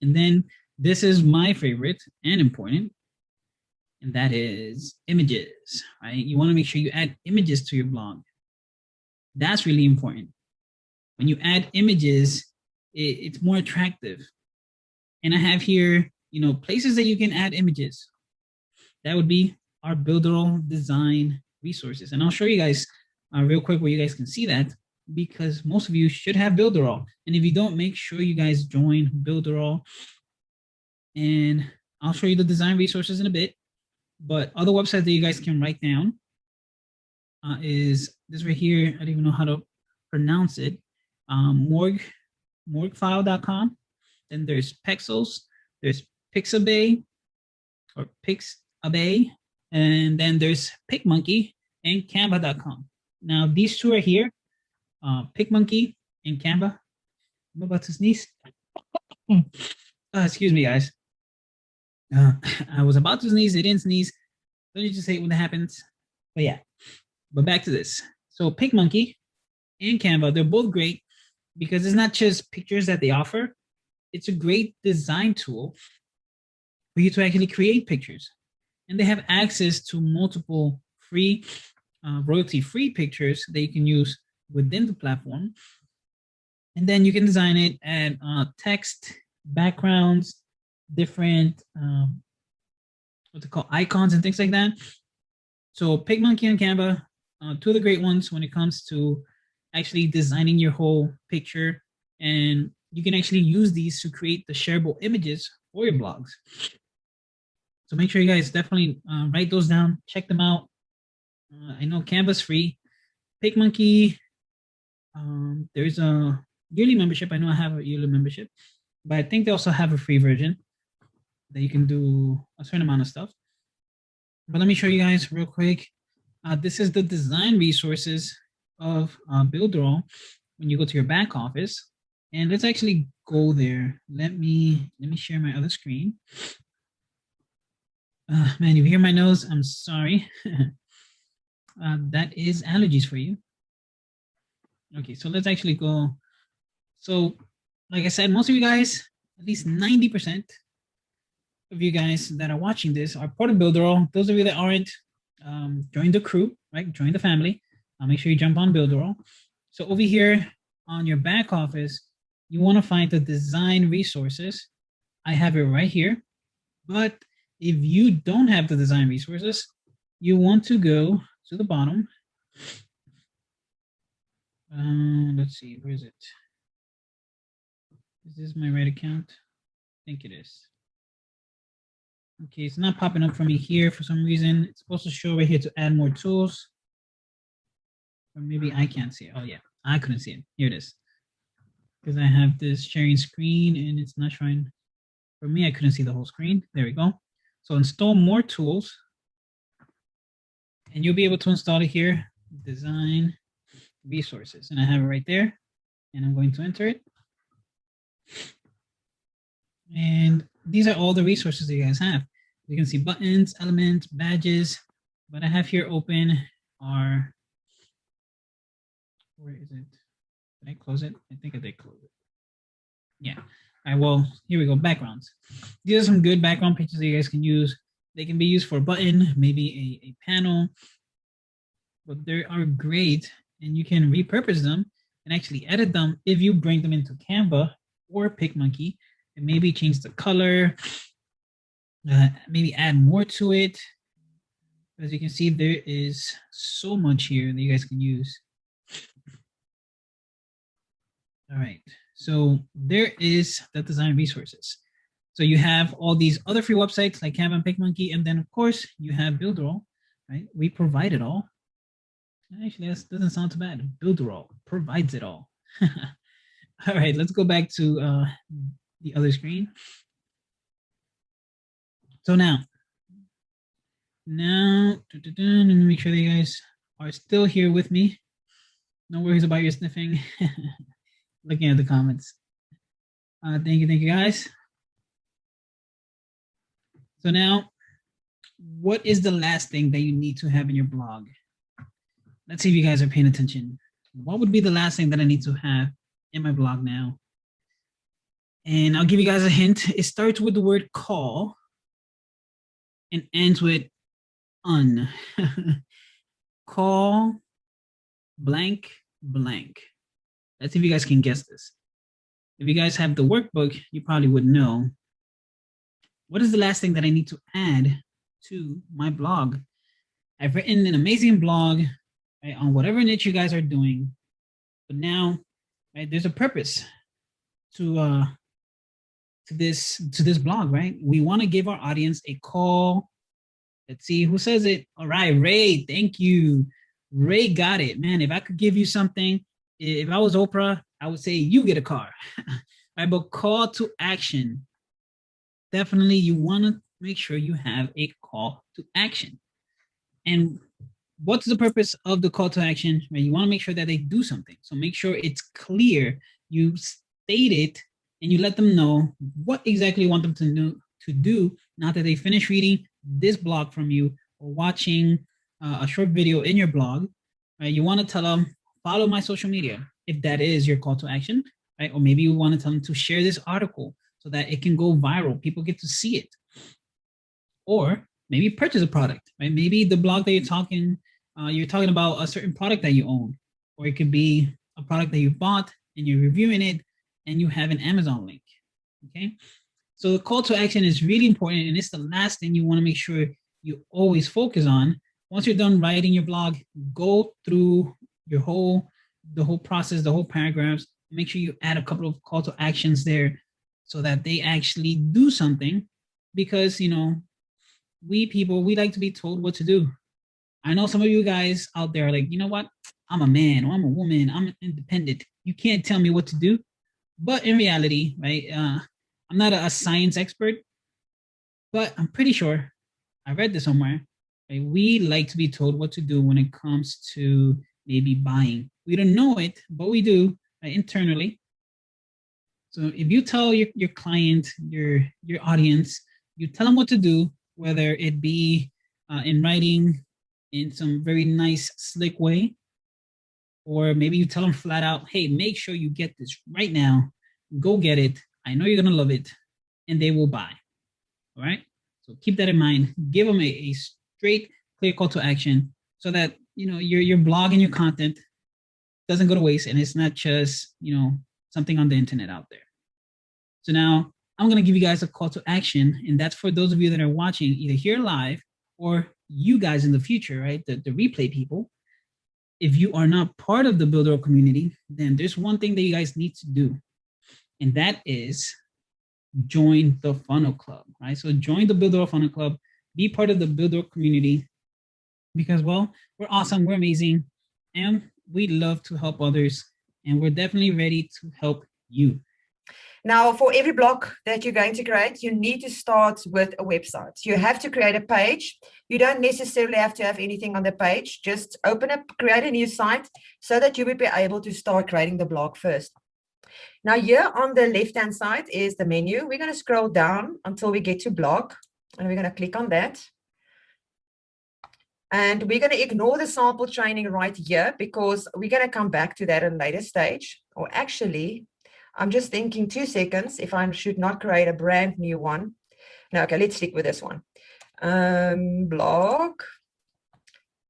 And then this is my favorite and important, and that is images, right? You want to make sure you add images to your blog. That's really important. When you add images, it's more attractive. And I have here, you know, places that you can add images. That would be our Builderall design resources. And I'll show you guys real quick where you guys can see that, because most of you should have Builderall. And if you don't, make sure you guys join Builderall. And I'll show you the design resources in a bit. But other websites that you guys can write down is this right here. I don't even know how to pronounce it. Morgfile.com. Then there's Pexels. There's Pixabay or Pixabay. And then there's PicMonkey and Canva.com. Now, these 2 are here, PicMonkey and Canva. I'm about to sneeze. Excuse me, guys. I was about to sneeze. I didn't sneeze. Don't you just hate when that happens? But yeah, but back to this. So PicMonkey and Canva, they're both great because it's not just pictures that they offer. It's a great design tool for you to actually create pictures. And they have access to multiple free, royalty-free pictures that you can use within the platform. And then you can design it and text, backgrounds, different what's it called, icons and things like that. So PicMonkey and Canva, 2 of the great ones when it comes to actually designing your whole picture, and you can actually use these to create the shareable images for your blogs. So make sure you guys definitely write those down, check them out. I know Canva's free. PicMonkey, there's a yearly membership. I know I have a yearly membership, but I think they also have a free version that you can do a certain amount of stuff. But let me show you guys real quick. This is the design resources of Builderall when you go to your back office. And let's actually go there. Let me share my other screen. Man, if you hear my nose, I'm sorry. That is allergies for you. Okay, so let's actually go. So, like I said, most of you guys, at least 90% of you guys that are watching this are part of Builderall. Those of you that aren't, join the crew, right? Join the family. Make sure you jump on Builderall. So over here on your back office, you want to find the design resources. I have it right here. But if you don't have the design resources, you want to go to the bottom. Let's see, where is it? Is this my right account? I think it is. Okay, it's not popping up for me here for some reason. It's supposed to show right here to add more tools. Or maybe I can't see it. Oh yeah, I couldn't see it. Here it is. Because I have this sharing screen and it's not showing. For me, I couldn't see the whole screen. There we go. So install more tools. And you'll be able to install it here. Design resources. And I have it right there. And I'm going to enter it. And these are all the resources that you guys have. You can see buttons, elements, badges. What I have here open are, where is it? Did I close it? I think I did close it. Yeah. All right, well, here we go, backgrounds. These are some good background pictures that you guys can use. They can be used for a button, maybe a panel, but they are great and you can repurpose them and actually edit them if you bring them into Canva or PicMonkey and maybe change the color, maybe add more to it. As you can see, there is so much here that you guys can use. All right, so there is the design resources. So you have all these other free websites like Canva and PicMonkey, and then of course you have Builderall, right? We provide it all. Actually, that doesn't sound too bad. Builderall provides it all. All right, let's go back to the other screen. So now, let me make sure that you guys are still here with me. No worries about your sniffing. Looking at the comments. Thank you guys. So now, what is the last thing that you need to have in your blog? Let's see if you guys are paying attention. What would be the last thing that I need to have in my blog now? And I'll give you guys a hint. It starts with the word call and ends with un. Call blank blank. Let's see if you guys can guess this. If you guys have the workbook, you probably would know. What is the last thing that I need to add to my blog? I've written an amazing blog, right, on whatever niche you guys are doing, but now, right, there's a purpose to this blog, right? We want to give our audience a call. Let's see who says it. All right, Ray, thank you. Ray got it, man. If I could give you something, if I was Oprah, I would say you get a car. Right, but call to action. Definitely, you want to make sure you have a call to action. And what's the purpose of the call to action? Right, you want to make sure that they do something. So make sure it's clear. You state it and you let them know what exactly you want them to do now that they finish reading this blog from you or watching a short video in your blog. Right, you want to tell them, follow my social media, if that is your call to action, right? Or maybe you want to tell them to share this article so that it can go viral. People get to see it. Or maybe purchase a product, right? Maybe the blog that you're talking about a certain product that you own, or it could be a product that you bought and you're reviewing it and you have an Amazon link, okay? So the call to action is really important, and it's the last thing you want to make sure you always focus on. Once you're done writing your blog, go through the whole process, the whole paragraphs. Make sure you add a couple of call to actions there so that they actually do something, because, you know, we people, we like to be told what to do. I know some of you guys out there are like, you know what? I'm a man or I'm a woman. I'm independent. You can't tell me what to do. But in reality, right, I'm not a science expert, but I'm pretty sure I read this somewhere. right? We like to be told what to do when it comes to maybe buying. We don't know it, but we do, right, internally. So if you tell your client, your audience, you tell them what to do, whether it be in writing in some very nice, slick way, or maybe you tell them flat out, hey, make sure you get this right now. Go get it. I know you're going to love it. And they will buy. All right. So keep that in mind. Give them a straight, clear call to action so that, your blog and your content doesn't go to waste. And it's not just, something on the internet out there. So now I'm going to give you guys a call to action. And that's for those of you that are watching either here live or you guys in the future, right? The replay people. If you are not part of the Builderall community, then there's one thing that you guys need to do. And that is join the funnel club, right? So join the Builderall funnel club, be part of the Builderall community because, well, we're awesome, we're amazing, and we love to help others. And we're definitely ready to help you. Now, for every blog that you're going to create, you need to start with a website. You have to create a page. You don't necessarily have to have anything on the page. Just create a new site so that you will be able to start creating the blog first. Now, here on the left-hand side is the menu. We're going to scroll down until we get to blog, and we're going to click on that. And we're going to ignore the sample training right here because we're going to come back to that at a later stage. Or actually, I'm just thinking 2 seconds if I should not create a brand new one. No, okay, let's stick with this one. Blog.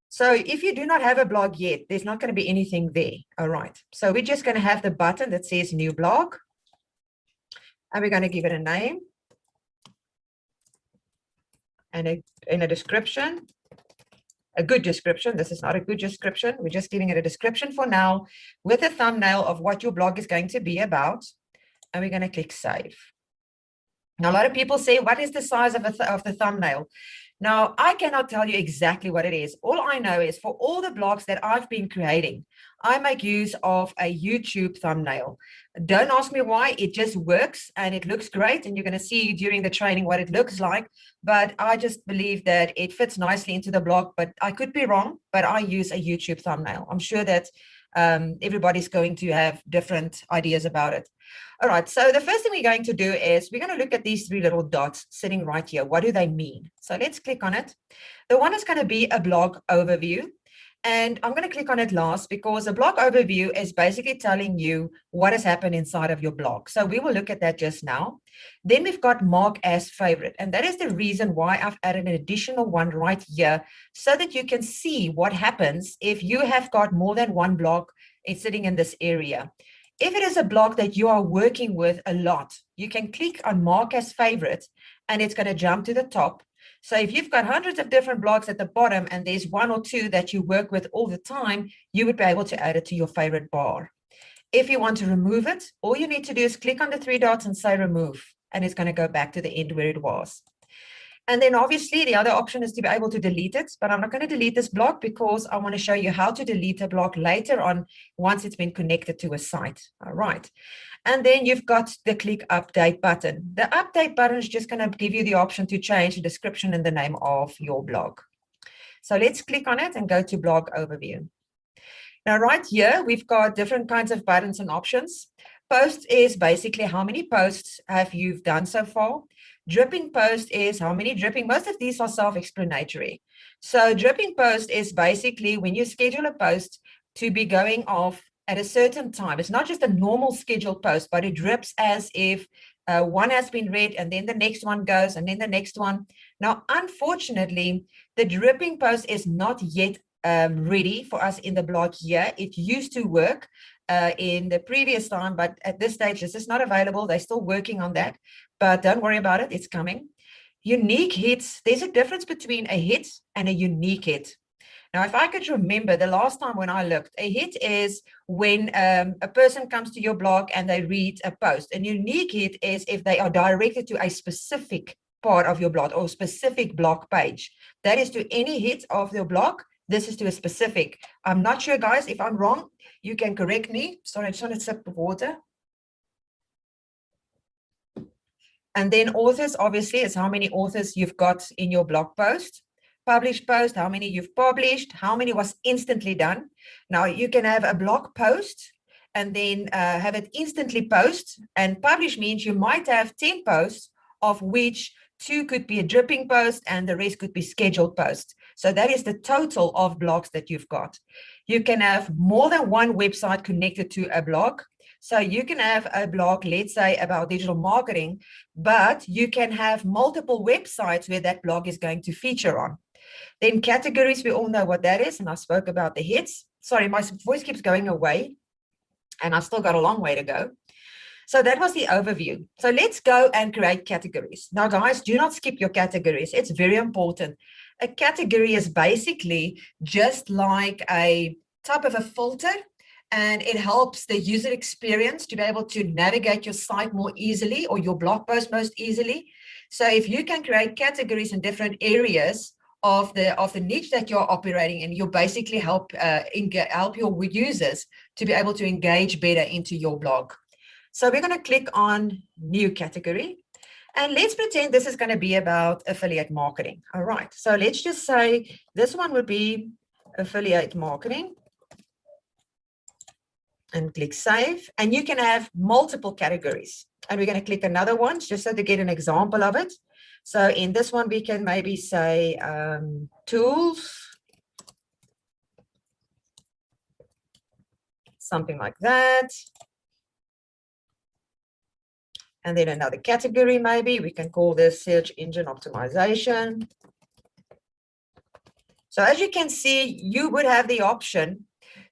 So if you do not have a blog yet, there's not going to be anything there. All right. So we're just going to have the button that says new blog. And we're going to give it a name and in a description. A good description. This is not a good description. We're just giving it a description for now with a thumbnail of what your blog is going to be about. And we're going to click save. Now, a lot of people say, what is the size of the thumbnail? Now, I cannot tell you exactly what it is. All I know is for all the blogs that I've been creating, I make use of a YouTube thumbnail. Don't ask me why, it just works and it looks great. And you're going to see during the training what it looks like. But I just believe that it fits nicely into the blog, but I could be wrong, but I use a YouTube thumbnail. I'm sure that everybody's going to have different ideas about it. All right, so the first thing we're going to do is we're going to look at these 3 little dots sitting right here. What do they mean? So let's click on it. The one is going to be a blog overview. And I'm going to click on it last because a blog overview is basically telling you what has happened inside of your blog. So we will look at that just now. Then we've got mark as favorite. And that is the reason why I've added an additional one right here so that you can see what happens if you have got more than one blog sitting in this area. If it is a blog that you are working with a lot, you can click on mark as favorite and it's going to jump to the top. So if you've got hundreds of different blogs at the bottom and there's 1 or 2 that you work with all the time, you would be able to add it to your favorite bar. If you want to remove it, all you need to do is click on the 3 dots and say remove, and it's going to go back to the end where it was. And then obviously the other option is to be able to delete it, but I'm not going to delete this blog because I want to show you how to delete a blog later on once it's been connected to a site. All right. And then you've got the click update button. The update button is just going to give you the option to change the description and the name of your blog. So let's click on it and go to blog overview. Now, right here, we've got different kinds of buttons and options. Posts is basically how many posts have you done so far. Dripping post is how many dripping. Most of these are self-explanatory. So dripping post is basically when you schedule a post to be going off at a certain time. It's not just a normal scheduled post, but it drips as if one has been read and then the next one goes and then the next one. Now, unfortunately, the dripping post is not yet ready for us in the blog here. It used to work in the previous time, but at this stage, this is not available. They're still working on that, but don't worry about it. It's coming. Unique hits. There's a difference between a hit and a unique hit. Now, if I could remember the last time when I looked, a hit is when a person comes to your blog and they read a post. A unique hit is if they are directed to a specific part of your blog or specific blog page. That is to any hit of your blog. This is to a specific. I'm not sure, guys, if I'm wrong, you can correct me. Sorry, I just want a sip of water. And then authors, obviously, is how many authors you've got in your blog post. published post, how many you've published, how many was instantly done. Now you can have a blog post and then have it instantly post, and publish means you might have 10 posts, of which 2 could be a dripping post and the rest could be scheduled posts. So that is the total of blogs that you've got. You can have more than one website connected to a blog. So you can have a blog, let's say about digital marketing, but you can have multiple websites where that blog is going to feature on. Then categories, we all know what that is. And I spoke about the hits. Sorry, my voice keeps going away and I've still got a long way to go. So that was the overview. So let's go and create categories. Now, guys, do not skip your categories. It's very important. A category is basically just like a type of a filter, and it helps the user experience to be able to navigate your site more easily or your blog post most easily. So if you can create categories in different areas of the niche that you're operating in, you basically help your users to be able to engage better into your blog. So we're going to click on new category, and let's pretend this is going to be about affiliate marketing. All right, so let's just say this one would be affiliate marketing, and click save. And you can have multiple categories, and we're going to click another one just so to get an example of it. So in this one, we can maybe say tools, something like that. And then another category, maybe we can call this search engine optimization. So as you can see, you would have the option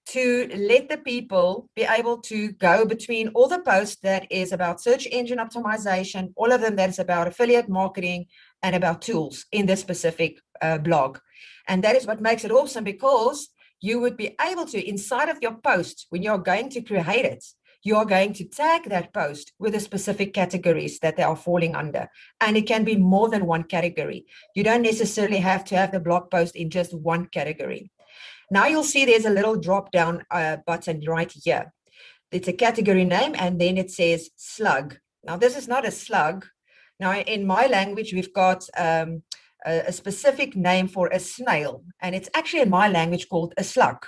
to let the people be able to go between all the posts that is about search engine optimization, all of them that is about affiliate marketing and about tools in this specific blog. And that is what makes it awesome, because you would be able to, inside of your post, when you're going to create it, you are going to tag that post with the specific categories that they are falling under. And it can be more than one category. You don't necessarily have to have the blog post in just one category. Now you'll see there's a little drop down button right here. It's a category name, and then it says slug. Now this is not a slug. Now in my language, we've got a specific name for a snail, and it's actually in my language called a slug.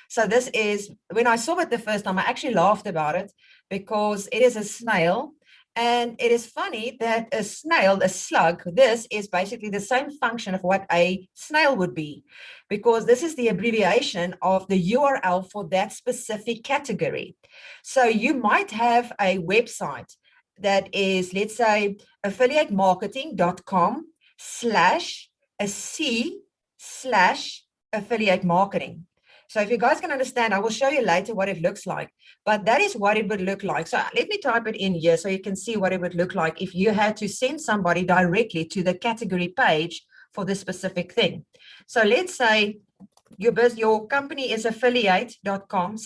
So this is, when I saw it the first time, I actually laughed about it because it is a snail. And it is funny that a snail, a slug, this is basically the same function of what a snail would be, because this is the abbreviation of the URL for that specific category. So you might have a website that is, let's say, affiliatemarketing.com/ac/affiliate marketing. So if you guys can understand, I will show you later what it looks like, but that is what it would look like. So let me type it in here so you can see what it would look like if you had to send somebody directly to the category page for this specific thing. So let's say your company is affiliate.com/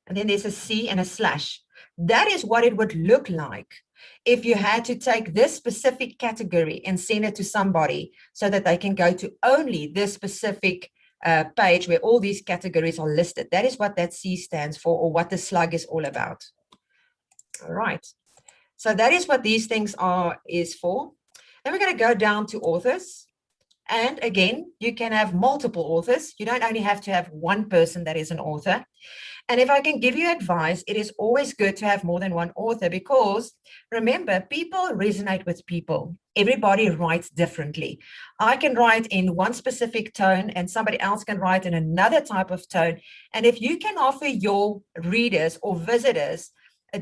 and then there's a C and a slash. That is what it would look like if you had to take this specific category and send it to somebody so that they can go to only this specific page where all these categories are listed. That is what that C stands for, or what the slug is all about. All right. So that is what these things is for. Then we're going to go down to authors. And again, you can have multiple authors. You don't only have to have one person that is an author. And if I can give you advice, it is always good to have more than one author, because remember, people resonate with people. Everybody writes differently. I can write in one specific tone and somebody else can write in another type of tone. And if you can offer your readers or visitors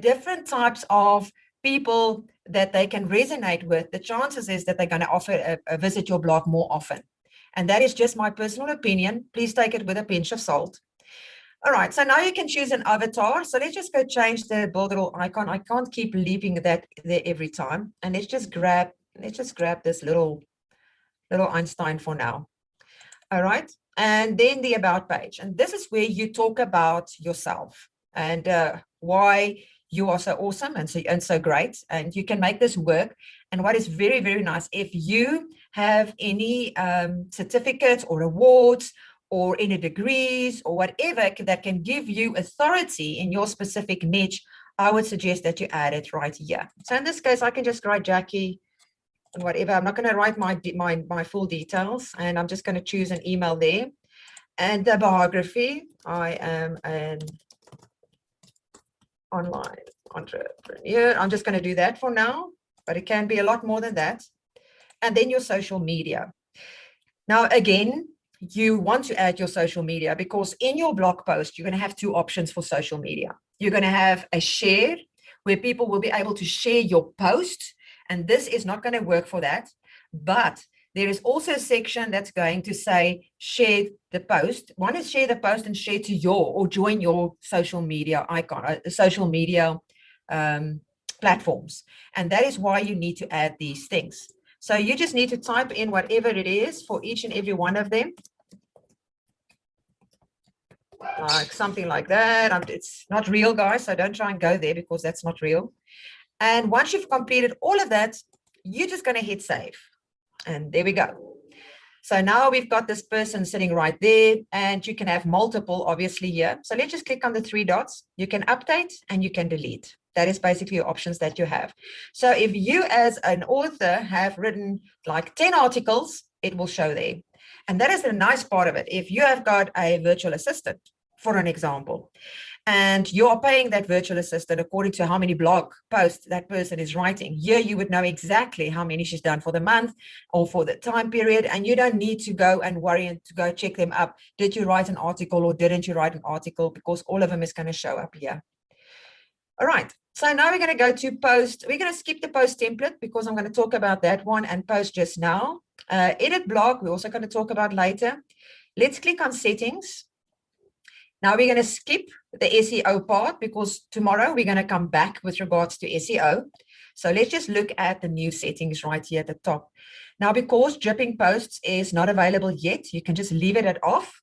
different types of people that they can resonate with, the chances is that they're going to offer visit your blog more often. And that is just my personal opinion. Please take it with a pinch of salt. All right, so now you can choose an avatar. So let's just go change the Builderall icon. I can't keep leaving that there every time. And let's just grab this little Einstein for now. All right, and then the about page. And this is where you talk about yourself and why you are so awesome and so great, and you can make this work. And what is very, very nice, if you have any certificates or awards or any degrees or whatever that can give you authority in your specific niche, I would suggest that you add it right here. So in this case, I can just write Jackie and whatever. I'm not going to write my full details, and I'm just going to choose an email there. And the biography, I am an online entrepreneur. I'm just going to do that for now, but it can be a lot more than that. And then your social media. Now, again, you want to add your social media because in your blog post, you're going to have two options for social media. You're going to have a share where people will be able to share your post. And this is not going to work for that. But there is also a section that's going to say share the post. One is share the post and share to your or join your social media icon, social media platforms. And that is why you need to add these things. So you just need to type in whatever it is for each and every one of them. Like something like that. It's not real, guys, so don't try and go there because that's not real. And once you've completed all of that, you're just going to hit save. And there we go. So now we've got this person sitting right there, and you can have multiple, obviously, here. So let's just click on the three dots. You can update and you can delete. That is basically your options that you have. So if you as an author have written like 10 articles, it will show there. And that is the nice part of it. If you have got a virtual assistant, for an example, and you are paying that virtual assistant according to how many blog posts that person is writing, here you would know exactly how many she's done for the month or for the time period, and you don't need to go and worry and to go check them up. Did you write an article or didn't you write an article? Because all of them is going to show up here. All right, so now we're going to go to post. We're going to skip the post template because I'm going to talk about that one and post just now. Edit blog, we're also going to talk about later. Let's click on settings. Now we're going to skip the SEO part because tomorrow we're going to come back with regards to SEO. So let's just look at the new settings right here at the top. Now, because dripping posts is not available yet, you can just leave it at off.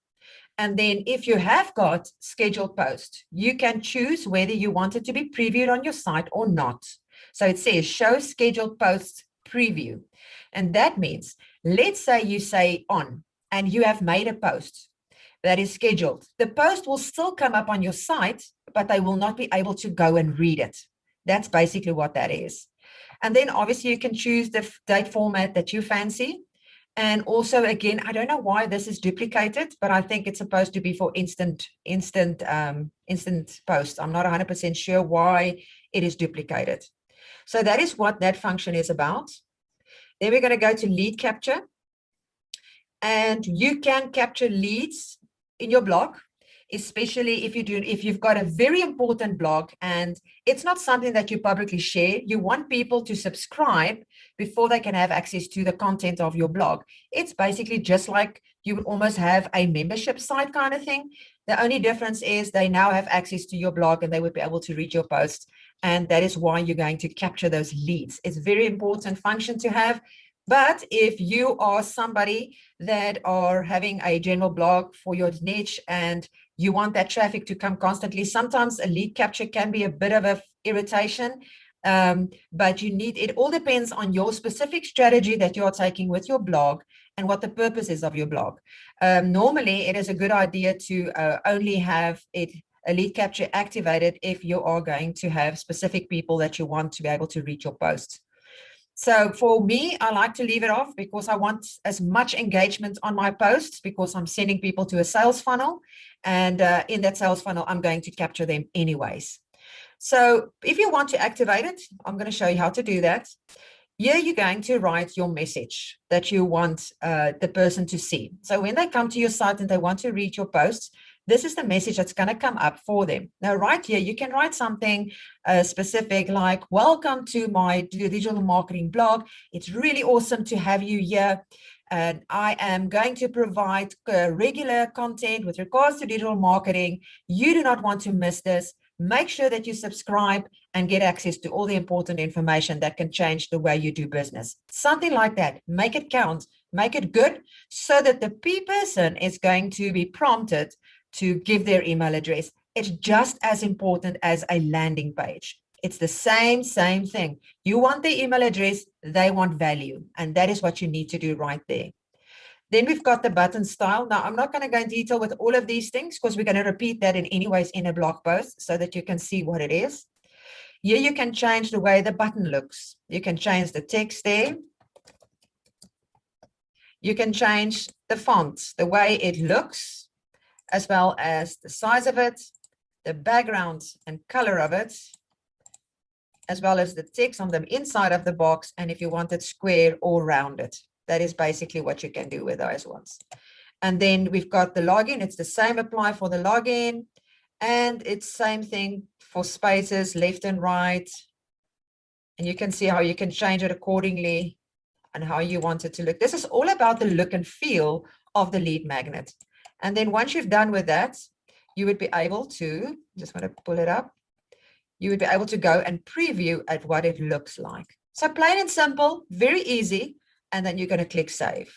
And then if you have got scheduled posts, you can choose whether you want it to be previewed on your site or not. So it says show scheduled posts preview. And that means, let's say you say on and you have made a post that is scheduled. The post will still come up on your site, but they will not be able to go and read it. That's basically what that is. And then obviously you can choose the date format that you fancy. And also, again, I don't know why this is duplicated, but I think it's supposed to be for instant post. I'm not 100% sure why it is duplicated. So that is what that function is about. Then we're going to go to lead capture. And you can capture leads in your blog, especially if you've got a very important blog and it's not something that you publicly share. You want people to subscribe before they can have access to the content of your blog. It's basically just like you would almost have a membership site kind of thing. The only difference is they now have access to your blog and they would be able to read your posts. And that is why you're going to capture those leads. It's a very important function to have. But if you are somebody that are having a general blog for your niche and you want that traffic to come constantly, sometimes a lead capture can be a bit of an irritation, but it all depends on your specific strategy that you are taking with your blog and what the purpose is of your blog. Normally, it is a good idea to only have a lead capture activated if you are going to have specific people that you want to be able to read your posts. So for me, I like to leave it off because I want as much engagement on my posts because I'm sending people to a sales funnel. And in that sales funnel, I'm going to capture them anyways. So if you want to activate it, I'm going to show you how to do that. Here, you're going to write your message that you want the person to see. So when they come to your site and they want to read your posts, this is the message that's going to come up for them. Now, right here, you can write something specific like, welcome to my digital marketing blog. It's really awesome to have you here. And I am going to provide regular content with regards to digital marketing. You do not want to miss this. Make sure that you subscribe and get access to all the important information that can change the way you do business. Something like that. Make it count. Make it good so that the person is going to be prompted to give their email address. It's just as important as a landing page. It's the same thing. You want the email address, they want value. And that is what you need to do right there. Then we've got the button style. Now, I'm not going to go in detail with all of these things because we're going to repeat that anyways in a blog post so that you can see what it is. Here you can change the way the button looks. You can change the text there. You can change the font, the way it looks, as well as the size of it, the background and color of it, as well as the text on the inside of the box, and if you want it square or rounded. That is basically what you can do with those ones. And then we've got the login. It's the same apply for the login, and it's same thing for spaces left and right. And you can see how you can change it accordingly and how you want it to look. This is all about the look and feel of the lead magnet. And then once you've done with that, you would be able to, just want to pull it up, you would be able to go and preview at what it looks like. So plain and simple, very easy. And then you're going to click save.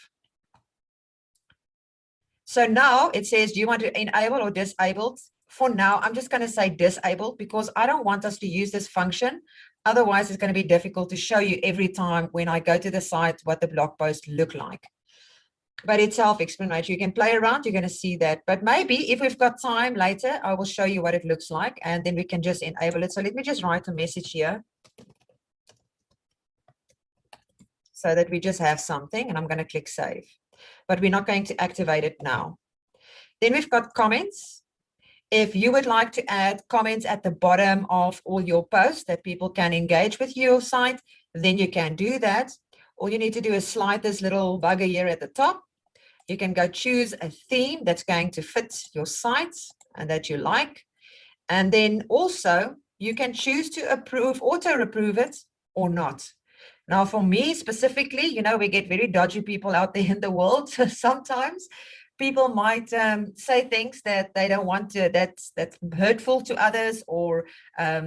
So now it says, do you want to enable or disable? For now, I'm just going to say disable because I don't want us to use this function. Otherwise, it's going to be difficult to show you every time when I go to the site what the blog posts look like. But it's self-explanatory. You can play around. You're going to see that. But maybe if we've got time later, I will show you what it looks like, and then we can just enable it. So let me just write a message here so that we just have something, and I'm going to click save. But we're not going to activate it now. Then we've got comments. If you would like to add comments at the bottom of all your posts that people can engage with your site, then you can do that. All you need to do is slide this little bugger here at the top. You can go choose a theme that's going to fit your site and that you like. And then also you can choose to approve, auto approve it or not. Now, for me specifically, you know, we get very dodgy people out there in the world. So sometimes people might say things that they don't want to, that's hurtful to others, or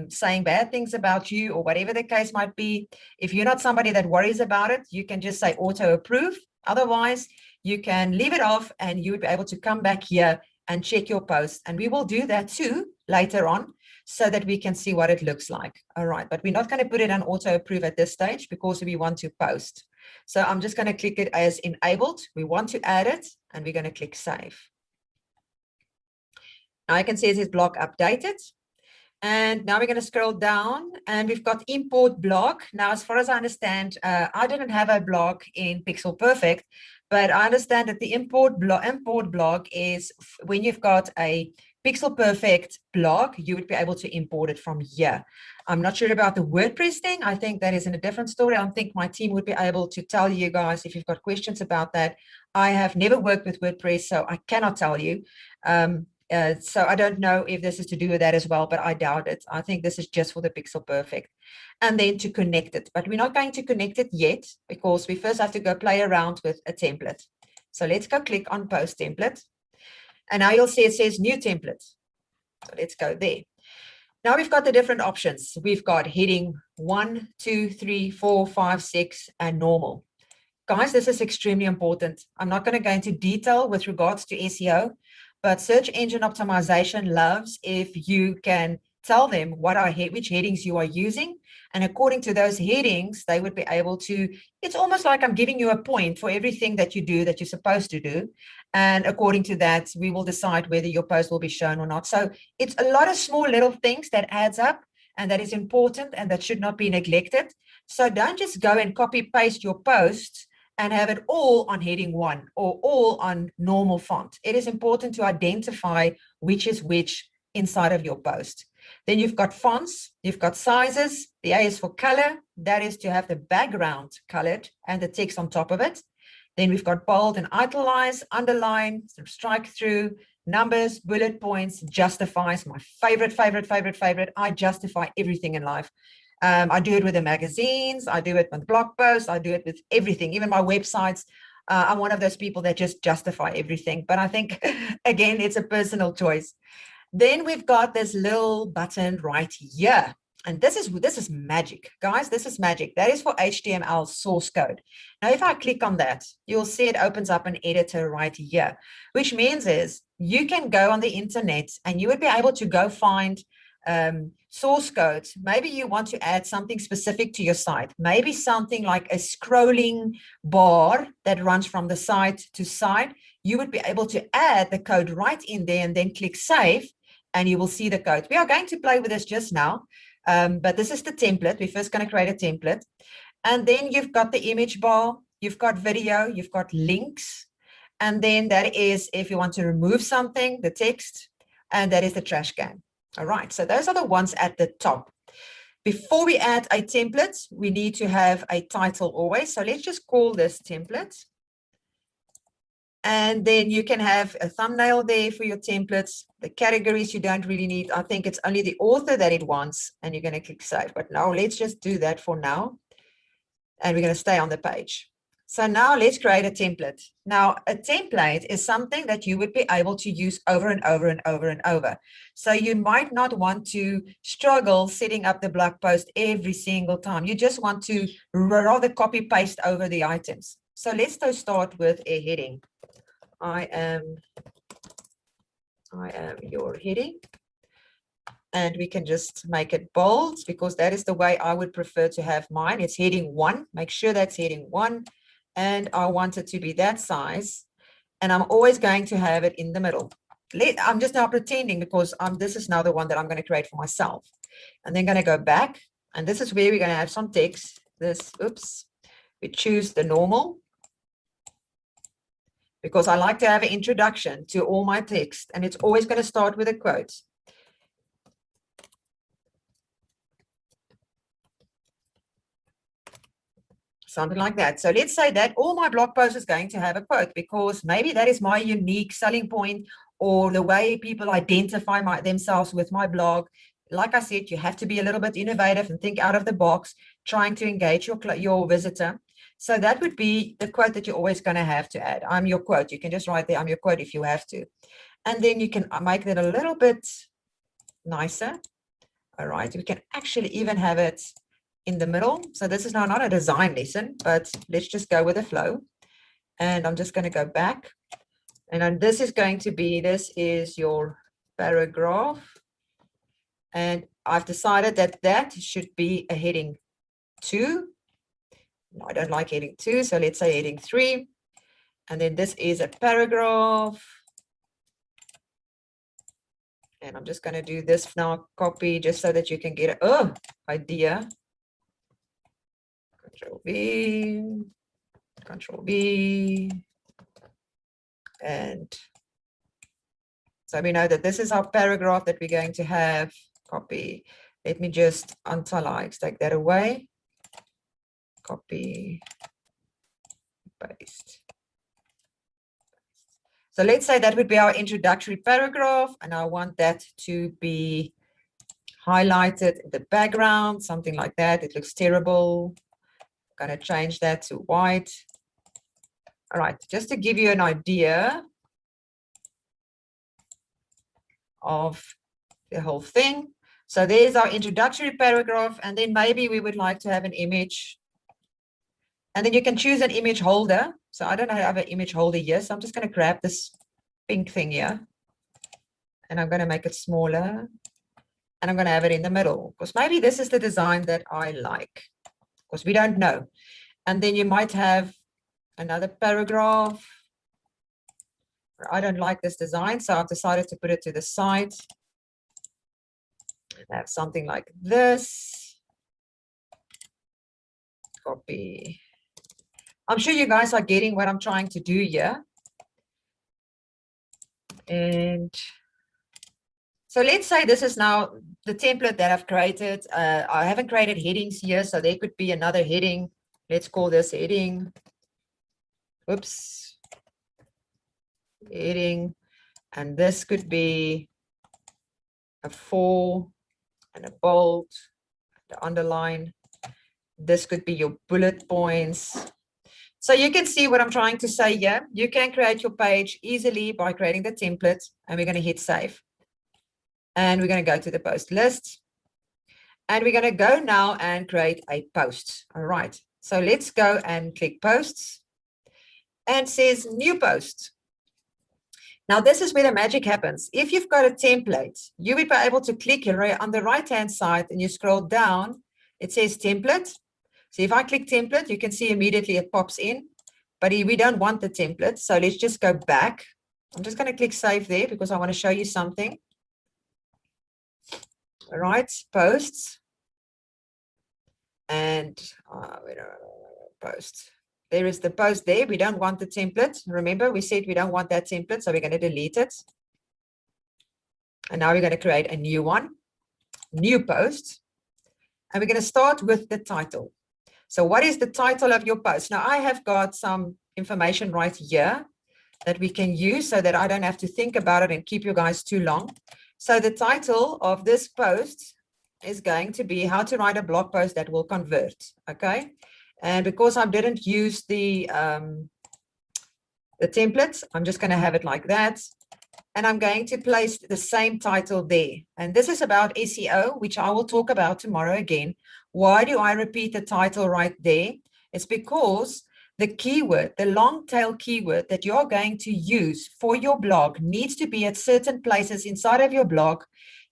saying bad things about you, or whatever the case might be. If you're not somebody that worries about it, you can just say auto approve. Otherwise, you can leave it off and you would be able to come back here and check your post. And we will do that too later on, so that we can see what it looks like. All right, but we're not going to put it on auto approve at this stage because we want to post. So I'm just going to click it as enabled. We want to add it, and we're going to click save. Now I can see it says blog updated. And now we're going to scroll down, and we've got import blog. Now, as far as I understand, I didn't have a blog in Pixel Perfect, but I understand that the import blog is when you've got a Pixel Perfect blog, you would be able to import it from here. I'm not sure about the WordPress thing. I think that is in a different story. I think my team would be able to tell you guys if you've got questions about that. I have never worked with WordPress, so I cannot tell you. So I don't know if this is to do with that as well, but I doubt it. I think this is just for the Pixel Perfect. And then to connect it. But we're not going to connect it yet because we first have to go play around with a template. So let's go click on Post Template. And now you'll see it says New Template. So let's go there. Now we've got the different options. We've got heading 1, 2, 3, 4, 5, 6, and normal. Guys, this is extremely important. I'm not going to go into detail with regards to SEO, but search engine optimization loves if you can tell them which headings you are using. And according to those headings, they would be able to, it's almost like I'm giving you a point for everything that you do that you're supposed to do. And according to that, we will decide whether your post will be shown or not. So it's a lot of small little things that adds up, and that is important and that should not be neglected. So don't just go and copy paste your posts and have it all on heading 1 or all on normal font. It is important to identify which is which inside of your post. Then you've got fonts, you've got sizes. The A is for color. That is to have the background colored and the text on top of it. Then we've got bold and italize, underline, strike through, numbers, bullet points, justifies. My favorite. I justify everything in life. I do it with the magazines. I do it with blog posts. I do it with everything, even my websites. I'm one of those people that just justify everything. But I think, again, it's a personal choice. Then we've got this little button right here. And this is magic, guys. This is magic. That is for HTML source code. Now, if I click on that, you'll see it opens up an editor right here, which means is you can go on the internet and you would be able to go find source codes. Maybe you want to add something specific to your site. Maybe something like a scrolling bar that runs from the site to site. You would be able to add the code right in there and then click save, and you will see the code. We are going to play with this just now. But this is the template. We're first going to create a template. And then you've got the image bar. you've got video, you've got links, and then that is if you want to remove something, the text, and that is the trash can. All right, so those are the ones at the top. Before we add a template, we need to have a title always. So let's just call this template. And then you can have a thumbnail there for your templates. The categories you don't really need. I think it's only the author that it wants, and you're going to click save. But now let's just do that for now. And we're going to stay on the page. So now let's create a template. Now, a template is something that you would be able to use over and over and over and over. So you might not want to struggle setting up the blog post every single time. You just want to rather copy paste over the items. So let's start with a heading. I am your heading. And we can just make it bold because that is the way I would prefer to have mine. It's heading 1. Make sure that's heading 1. And I want it to be that size. And I'm always going to have it in the middle. I'm just now pretending because this is now the one that I'm going to create for myself. And then going to go back. And this is where we're going to have some text. We choose the normal. Because I like to have an introduction to all my text. And it's always going to start with a quote. Something like that. So let's say that all my blog post is going to have a quote because maybe that is my unique selling point or the way people identify themselves with my blog. Like I said, you have to be a little bit innovative and think out of the box, trying to engage your visitor. So that would be the quote that you're always going to have to add. I'm your quote. You can just write there, I'm your quote if you have to. And then you can make it a little bit nicer. All right. We can actually even have it in the middle. So this is now not a design lesson, but let's just go with the flow. And I'm just going to go back. And then this is your paragraph. And I've decided that should be a heading 2. No, I don't like heading 2. So let's say heading 3. And then this is a paragraph. And I'm just going to do this now, copy, just so that you can get an idea. Control V. And so we know that this is our paragraph that we're going to have. Copy. Let me just until take that away. Copy, paste. So let's say that would be our introductory paragraph, and I want that to be highlighted in the background, something like that. It looks terrible. I'm going to change that to white. All right, just to give you an idea of the whole thing. So there's our introductory paragraph, and then maybe we would like to have an image. And then you can choose an image holder. So I don't have an image holder here. So I'm just going to grab this pink thing here. And I'm going to make it smaller. And I'm going to have it in the middle. Because maybe this is the design that I like. Because we don't know. And then you might have another paragraph. I don't like this design. So I've decided to put it to the side. And have something like this. Copy. I'm sure you guys are getting what I'm trying to do here. And so let's say this is now the template that I've created. I haven't created headings here, so there could be another heading. Let's call this heading. Oops. Heading. And this could be a 4 and a bold, the underline. This could be your bullet points. So you can see what I'm trying to say here. You can create your page easily by creating the template, and we're going to hit save. And we're going to go to the post list. And we're going to go now and create a post. All right. So let's go and click posts. And it says new post. Now this is where the magic happens. If you've got a template, you would be able to click here on the right-hand side and you scroll down. It says template. So if I click template, you can see immediately it pops in, but we don't want the template. So let's just go back. I'm just going to click save there because I want to show you something. All right, posts and post. There is the post there. We don't want the template. Remember, we said we don't want that template, so we're going to delete it. And now we're going to create a new one, new post. And we're going to start with the title. So what is the title of your post? Now, I have got some information right here that we can use so that I don't have to think about it and keep you guys too long. So the title of this post is going to be how to write a blog post that will convert. Okay. And because I didn't use the templates, I'm just going to have it like that. And I'm going to place the same title there. And this is about SEO, which I will talk about tomorrow again. Why do I repeat the title right there? It's because the keyword, the long tail keyword that you're going to use for your blog needs to be at certain places inside of your blog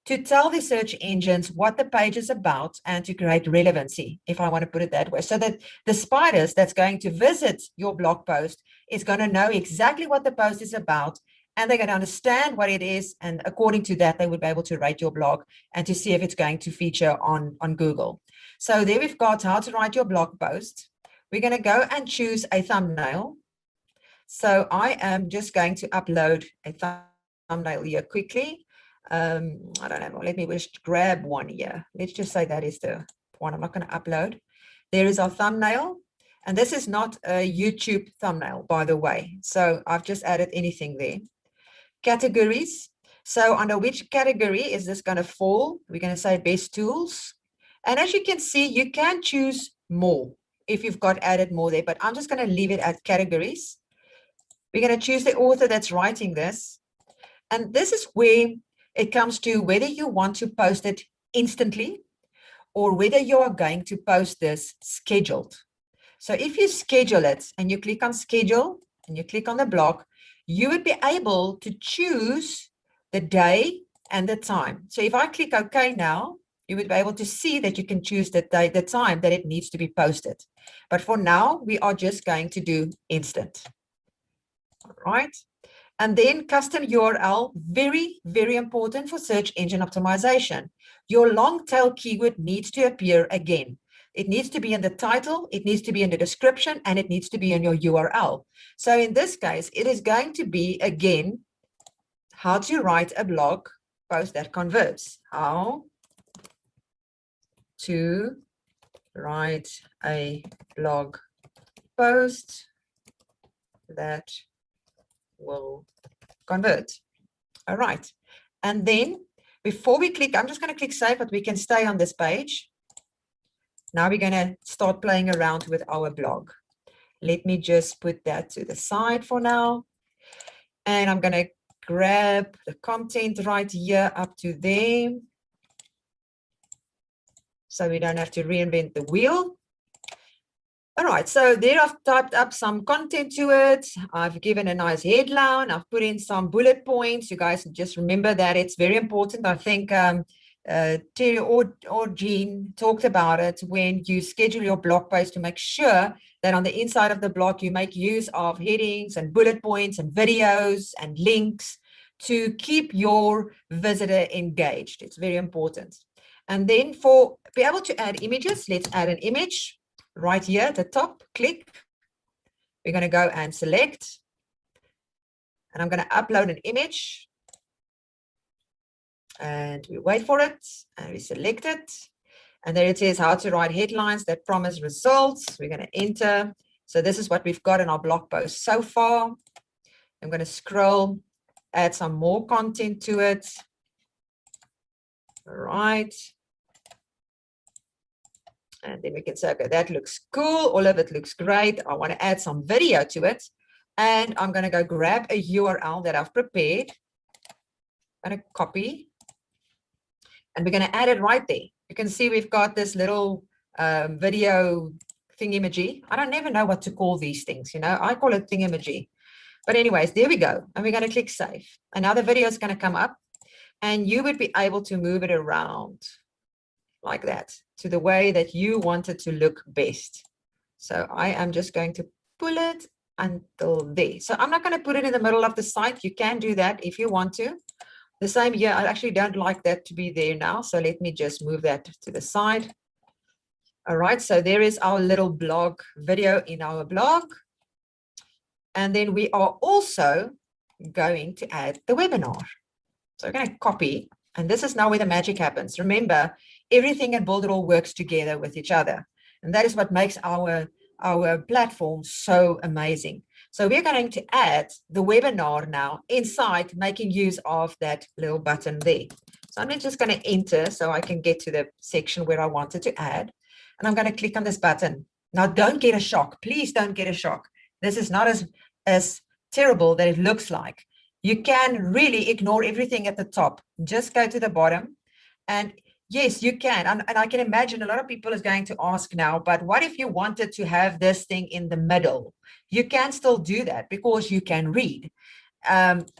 to tell the search engines what the page is about and to create relevancy, if I want to put it that way, so that the spiders that's going to visit your blog post is going to know exactly what the post is about, and they're going to understand what it is, and according to that, they would be able to rate your blog and to see if it's going to feature on Google. So there we've got how to write your blog post. We're going to go and choose a thumbnail. So I am just going to upload a thumbnail here quickly. I don't know, let me just grab one here. Let's just say that is the one I'm not going to upload. There is our thumbnail. And this is not a YouTube thumbnail, by the way. So I've just added anything there. Categories. So under which category is this going to fall? We're going to say best tools. And as you can see, you can choose more if you've got added more there, but I'm just going to leave it at categories. We're going to choose the author that's writing this. And this is where it comes to whether you want to post it instantly or whether you are going to post this scheduled. So if you schedule it and you click on schedule and you click on the blog, you would be able to choose the day and the time. So if I click OK now, you would be able to see that you can choose the day, the time that it needs to be posted. But for now, we are just going to do instant. All right. And then custom URL, very, very important for search engine optimization. Your long tail keyword needs to appear again. It needs to be in the title, it needs to be in the description, and it needs to be in your URL. So in this case, it is going to be, again, how to write a blog post that converts. How to write a blog post that will convert. All right. And then before we click, I'm just going to click save, but we can stay on this page. Now we're going to start playing around with our blog. Let me just put that to the side for now. And I'm going to grab the content right here up to there. So we don't have to reinvent the wheel. All right, so there I've typed up some content to it. I've given a nice headline. I've put in some bullet points. You guys just remember that it's very important. I think Terry or Jean talked about it when you schedule your blog post to make sure that on the inside of the blog, you make use of headings and bullet points and videos and links to keep your visitor engaged. It's very important. And then for be able to add images, let's add an image. Right here at the top, click. We're going to go and select. And I'm going to upload an image. And we wait for it. And we select it. And there it says how to write headlines that promise results. We're going to enter. So this is what we've got in our blog post so far. I'm going to scroll, add some more content to it. All right. And then we can say, okay, that looks cool. All of it looks great. I want to add some video to it. And I'm going to go grab a URL that I've prepared. I'm going to copy. And we're going to add it right there. You can see we've got this little video thingy-majig. I don't never know what to call these things. You know, I call it thingy-majig. But anyways, there we go. And we're going to click save. And now the video is going to come up. And you would be able to move it around like that to the way that you want it to look best. So I am just going to pull it until there. So I'm not going to put it in the middle of the site. You can do that if you want to. The same here, I actually don't like that to be there now. So let me just move that to the side. All right, so there is our little blog video in our blog. And then we are also going to add the webinar. So we're going to copy, and this is now where the magic happens. Remember, everything in Builderall works together with each other. And that is what makes our platform so amazing. So we're going to add the webinar now inside, making use of that little button there. So I'm just going to enter so I can get to the section where I wanted to add. And I'm going to click on this button. Now, don't get a shock. Please don't get a shock. This is not as terrible that it looks like. You can really ignore everything at the top. Just go to the bottom. And yes, you can. And I can imagine a lot of people is going to ask now, but what if you wanted to have this thing in the middle? You can still do that because you can read.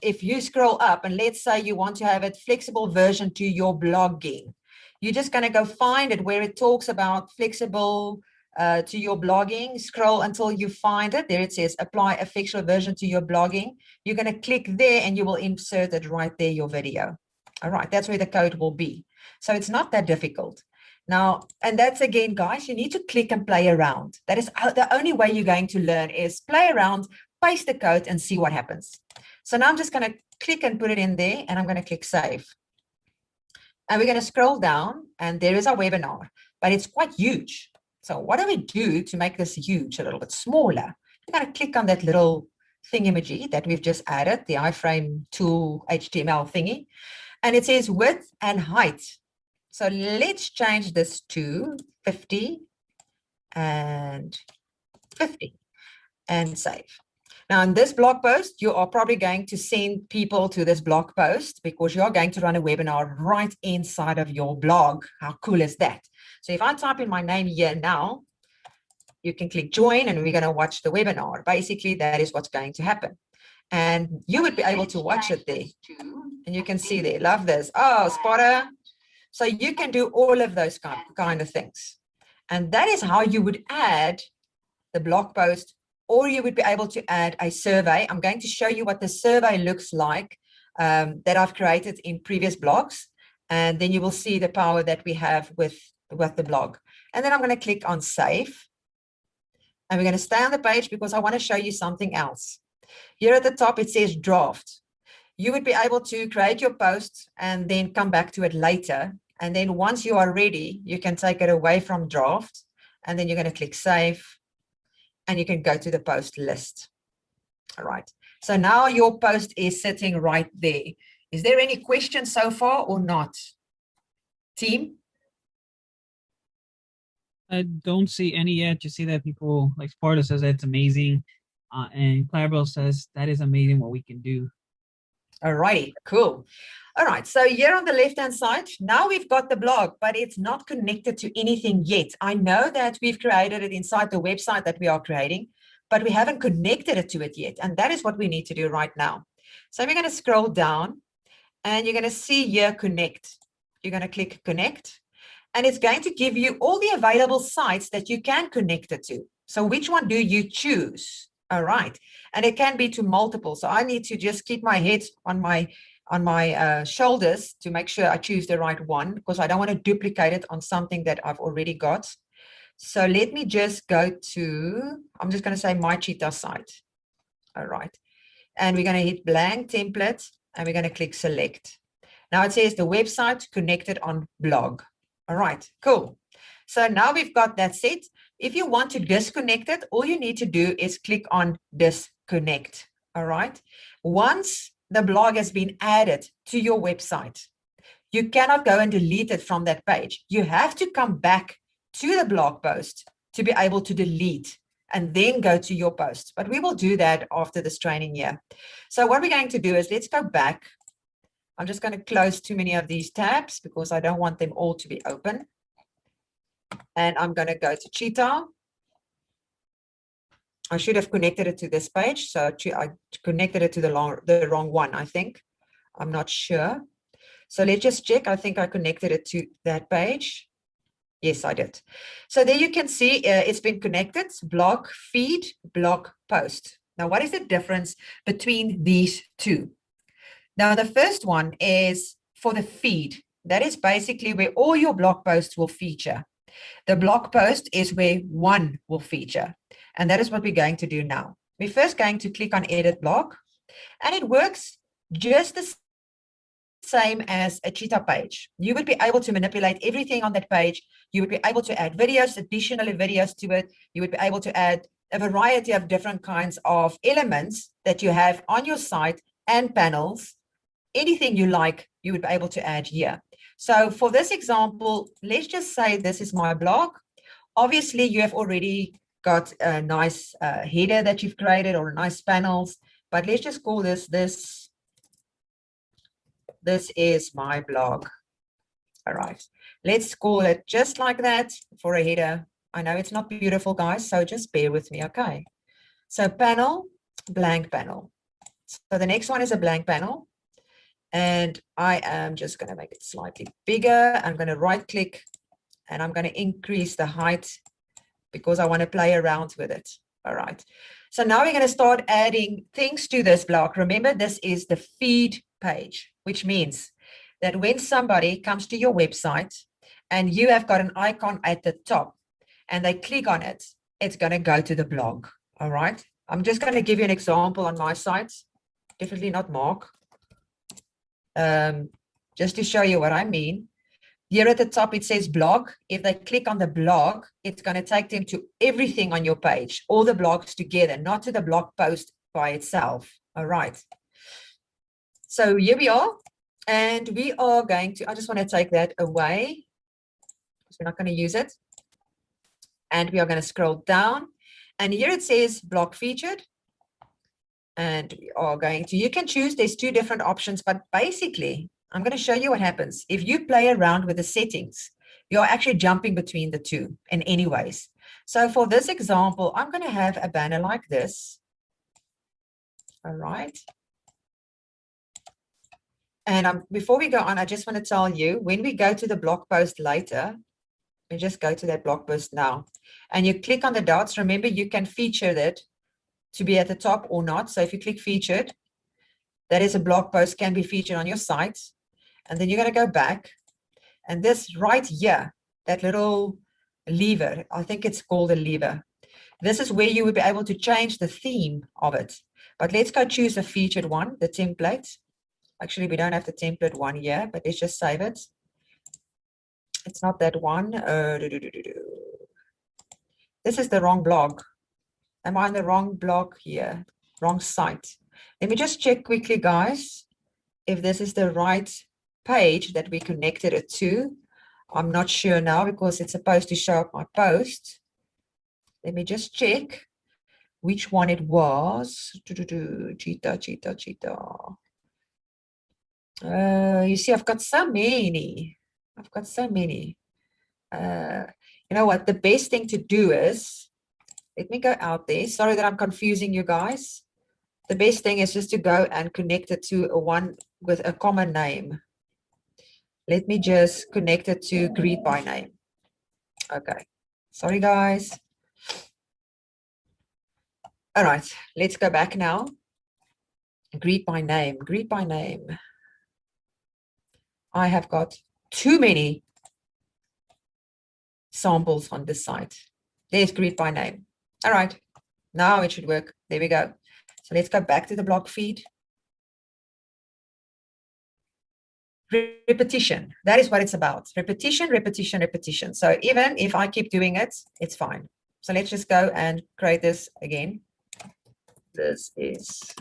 If you scroll up and let's say you want to have a flexible version to your blogging, you're just going to go find it where it talks about flexible to your blogging. Scroll until you find it. There it says apply a flexible version to your blogging. You're going to click there and you will insert it right there, your video. All right, that's where the code will be. So it's not that difficult. Now, and that's again, guys, you need to click and play around. That is the only way you're going to learn is play around, paste the code and see what happens. So now I'm just going to click and put it in there and I'm going to click save. And we're going to scroll down and there is our webinar, but it's quite huge. So what do we do to make this huge, a little bit smaller? We're going to click on that little thingy that we've just added, the iframe tool HTML thingy. And it says width and height. So let's change this to 50 and 50 and save. Now in this blog post, you are probably going to send people to this blog post because you're going to run a webinar right inside of your blog. How cool is that? So if I type in my name here now, you can click join and we're going to watch the webinar. Basically, that is what's going to happen. And you would be able to watch it there. And you can see there, love this. Oh, spotter. So you can do all of those kind of things. And that is how you would add the blog post, or you would be able to add a survey. I'm going to show you what the survey looks like that I've created in previous blogs. And then you will see the power that we have with the blog. And then I'm going to click on save. And we're going to stay on the page because I want to show you something else. Here at the top, it says draft. You would be able to create your post and then come back to it later. And then once you are ready, you can take it away from draft. And then you're going to click save. And you can go to the post list. All right. So now your post is sitting right there. Is there any questions so far or not? Team? I don't see any yet. You see that people like Sparta says that's amazing. And Clarabelle says that is amazing what we can do. All righty, cool. All right, so here on the left-hand side, now we've got the blog, but it's not connected to anything yet. I know that we've created it inside the website that we are creating, but we haven't connected it to it yet. And that is what we need to do right now. So we're going to scroll down and you're going to see here, connect. You're going to click connect. And it's going to give you all the available sites that you can connect it to. So which one do you choose? All right. And it can be to multiple. So I need to just keep my head on my shoulders to make sure I choose the right one because I don't want to duplicate it on something that I've already got. So let me just go to, I'm just going to say my Cheetah site. All right. And we're going to hit blank template and we're going to click select. Now it says the website connected on blog. All right, cool. So now we've got that set. If you want to disconnect it, all you need to do is click on disconnect. All right. Once the blog has been added to your website, you cannot go and delete it from that page. You have to come back to the blog post to be able to delete and then go to your post. But we will do that after this training here. So what we're going to do is let's go back. I'm just going to close too many of these tabs because I don't want them all to be open. And I'm going to go to Cheetah. I should have connected it to this page. So I connected it to the wrong one, I think. I'm not sure. So let's just check. I think I connected it to that page. Yes, I did. So there you can see it's been connected. Blog feed, blog post. Now, what is the difference between these two? Now, the first one is for the feed. That is basically where all your blog posts will feature. The blog post is where one will feature. And that is what we're going to do now. We're first going to click on edit blog, and it works just the same as a Cheetah page. You would be able to manipulate everything on that page. You would be able to add videos, additional videos to it. You would be able to add a variety of different kinds of elements that you have on your site and panels. Anything you like, you would be able to add here. So for this example, let's just say this is my blog. Obviously, you have already got a nice header that you've created or nice panels, but let's just call this is my blog. All right, let's call it just like that for a header. I know it's not beautiful, guys, so just bear with me, okay? So panel, blank panel. So the next one is a blank panel. And I am just going to make it slightly bigger. I'm going to right click and I'm going to increase the height because I want to play around with it. All right. So now we're going to start adding things to this block. Remember, this is the feed page, which means that when somebody comes to your website and you have got an icon at the top and they click on it, it's going to go to the blog. All right. I'm just going to give you an example on my site. Definitely not Mark. Just to show you what I mean. Here at the top, it says blog. If they click on the blog, it's going to take them to everything on your page, all the blogs together, not to the blog post by itself. All right. So here we are. And we are going to, I just want to take that away because we're not going to use it. And we are going to scroll down. And here it says blog featured. And we are going to, you can choose, there's two different options, but basically, I'm going to show you what happens. If you play around with the settings, you're actually jumping between the two in any ways. So for this example, I'm going to have a banner like this. All right. And before we go on, I just want to tell you, when we go to the blog post later, we just go to that blog post now, and you click on the dots. Remember, you can feature that to be at the top or not. So if you click featured, that is a blog post can be featured on your site. And then you're going to go back. And this right here, that little lever, I think it's called a lever. This is where you would be able to change the theme of it. But let's go choose a featured one, the template. Actually, we don't have the template one here, but let's just save it. It's not that one. This is the wrong blog. Am I on the wrong blog here? Wrong site. Let me just check quickly, guys, if this is the right page that we connected it to. I'm not sure now because it's supposed to show up my post. Let me just check which one it was. Cheetah. You see, I've got so many. You know what? The best thing to do is, let me go out there. Sorry that I'm confusing you guys. The best thing is just to go and connect it to one with a common name. Let me just connect it to greet by name. Okay. Sorry, guys. All right. Let's go back now. Greet by name. Greet by name. I have got too many samples on this site. There's greet by name. All right. Now it should work. There we go. So let's go back to the blog feed. Repetition. That is what it's about. Repetition, repetition, repetition. So even if I keep doing it, it's fine. So let's just go and create this again. This is,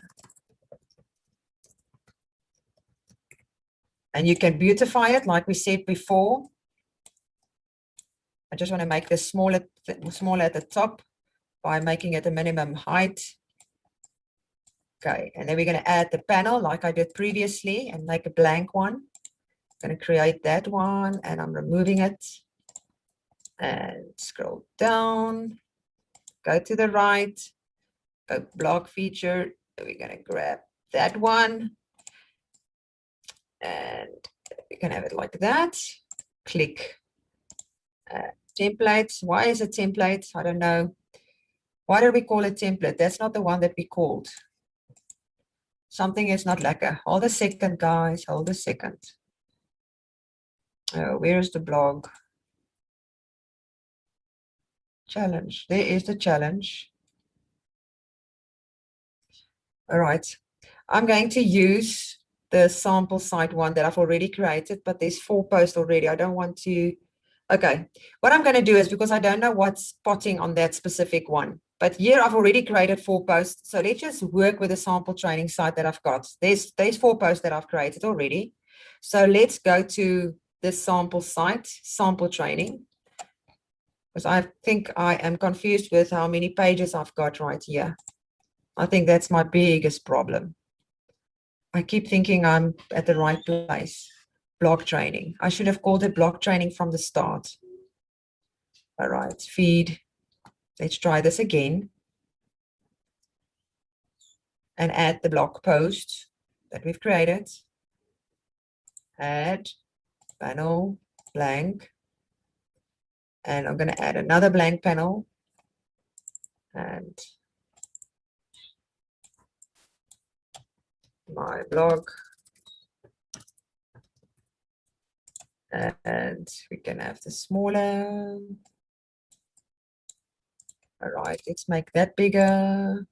and you can beautify it like we said before. I just want to make this smaller at the top by making it a minimum height. Okay, and then we're going to add the panel like I did previously and make a blank one. I'm going to create that one and I'm removing it. And scroll down, go to the right, go blog feature. We're going to grab that one. And we can have it like that. Click templates. Why is it template? I don't know. Why do we call it template? That's not the one that we called. Something is not lekker. Hold a second, guys. Hold a second. Where's the blog? Challenge. There is the challenge. All right. I'm going to use the sample site one that I've already created, but there's 4 posts already. I don't want to. Okay. What I'm going to do is, because I don't know what's spotting on that specific one, but here I've already created 4 posts. So let's just work with the sample training site that I've got. There's 4 posts that I've created already. So let's go to this sample site, sample training, because I think I am confused with how many pages I've got right here. I think that's my biggest problem. I keep thinking I'm at the right place. Block training. I should have called it block training from the start. All right, feed. Let's try this again. And add the blog post that we've created. Add panel blank. And I'm going to add another blank panel. And my blog. And we can have the smaller. All right, let's make that bigger.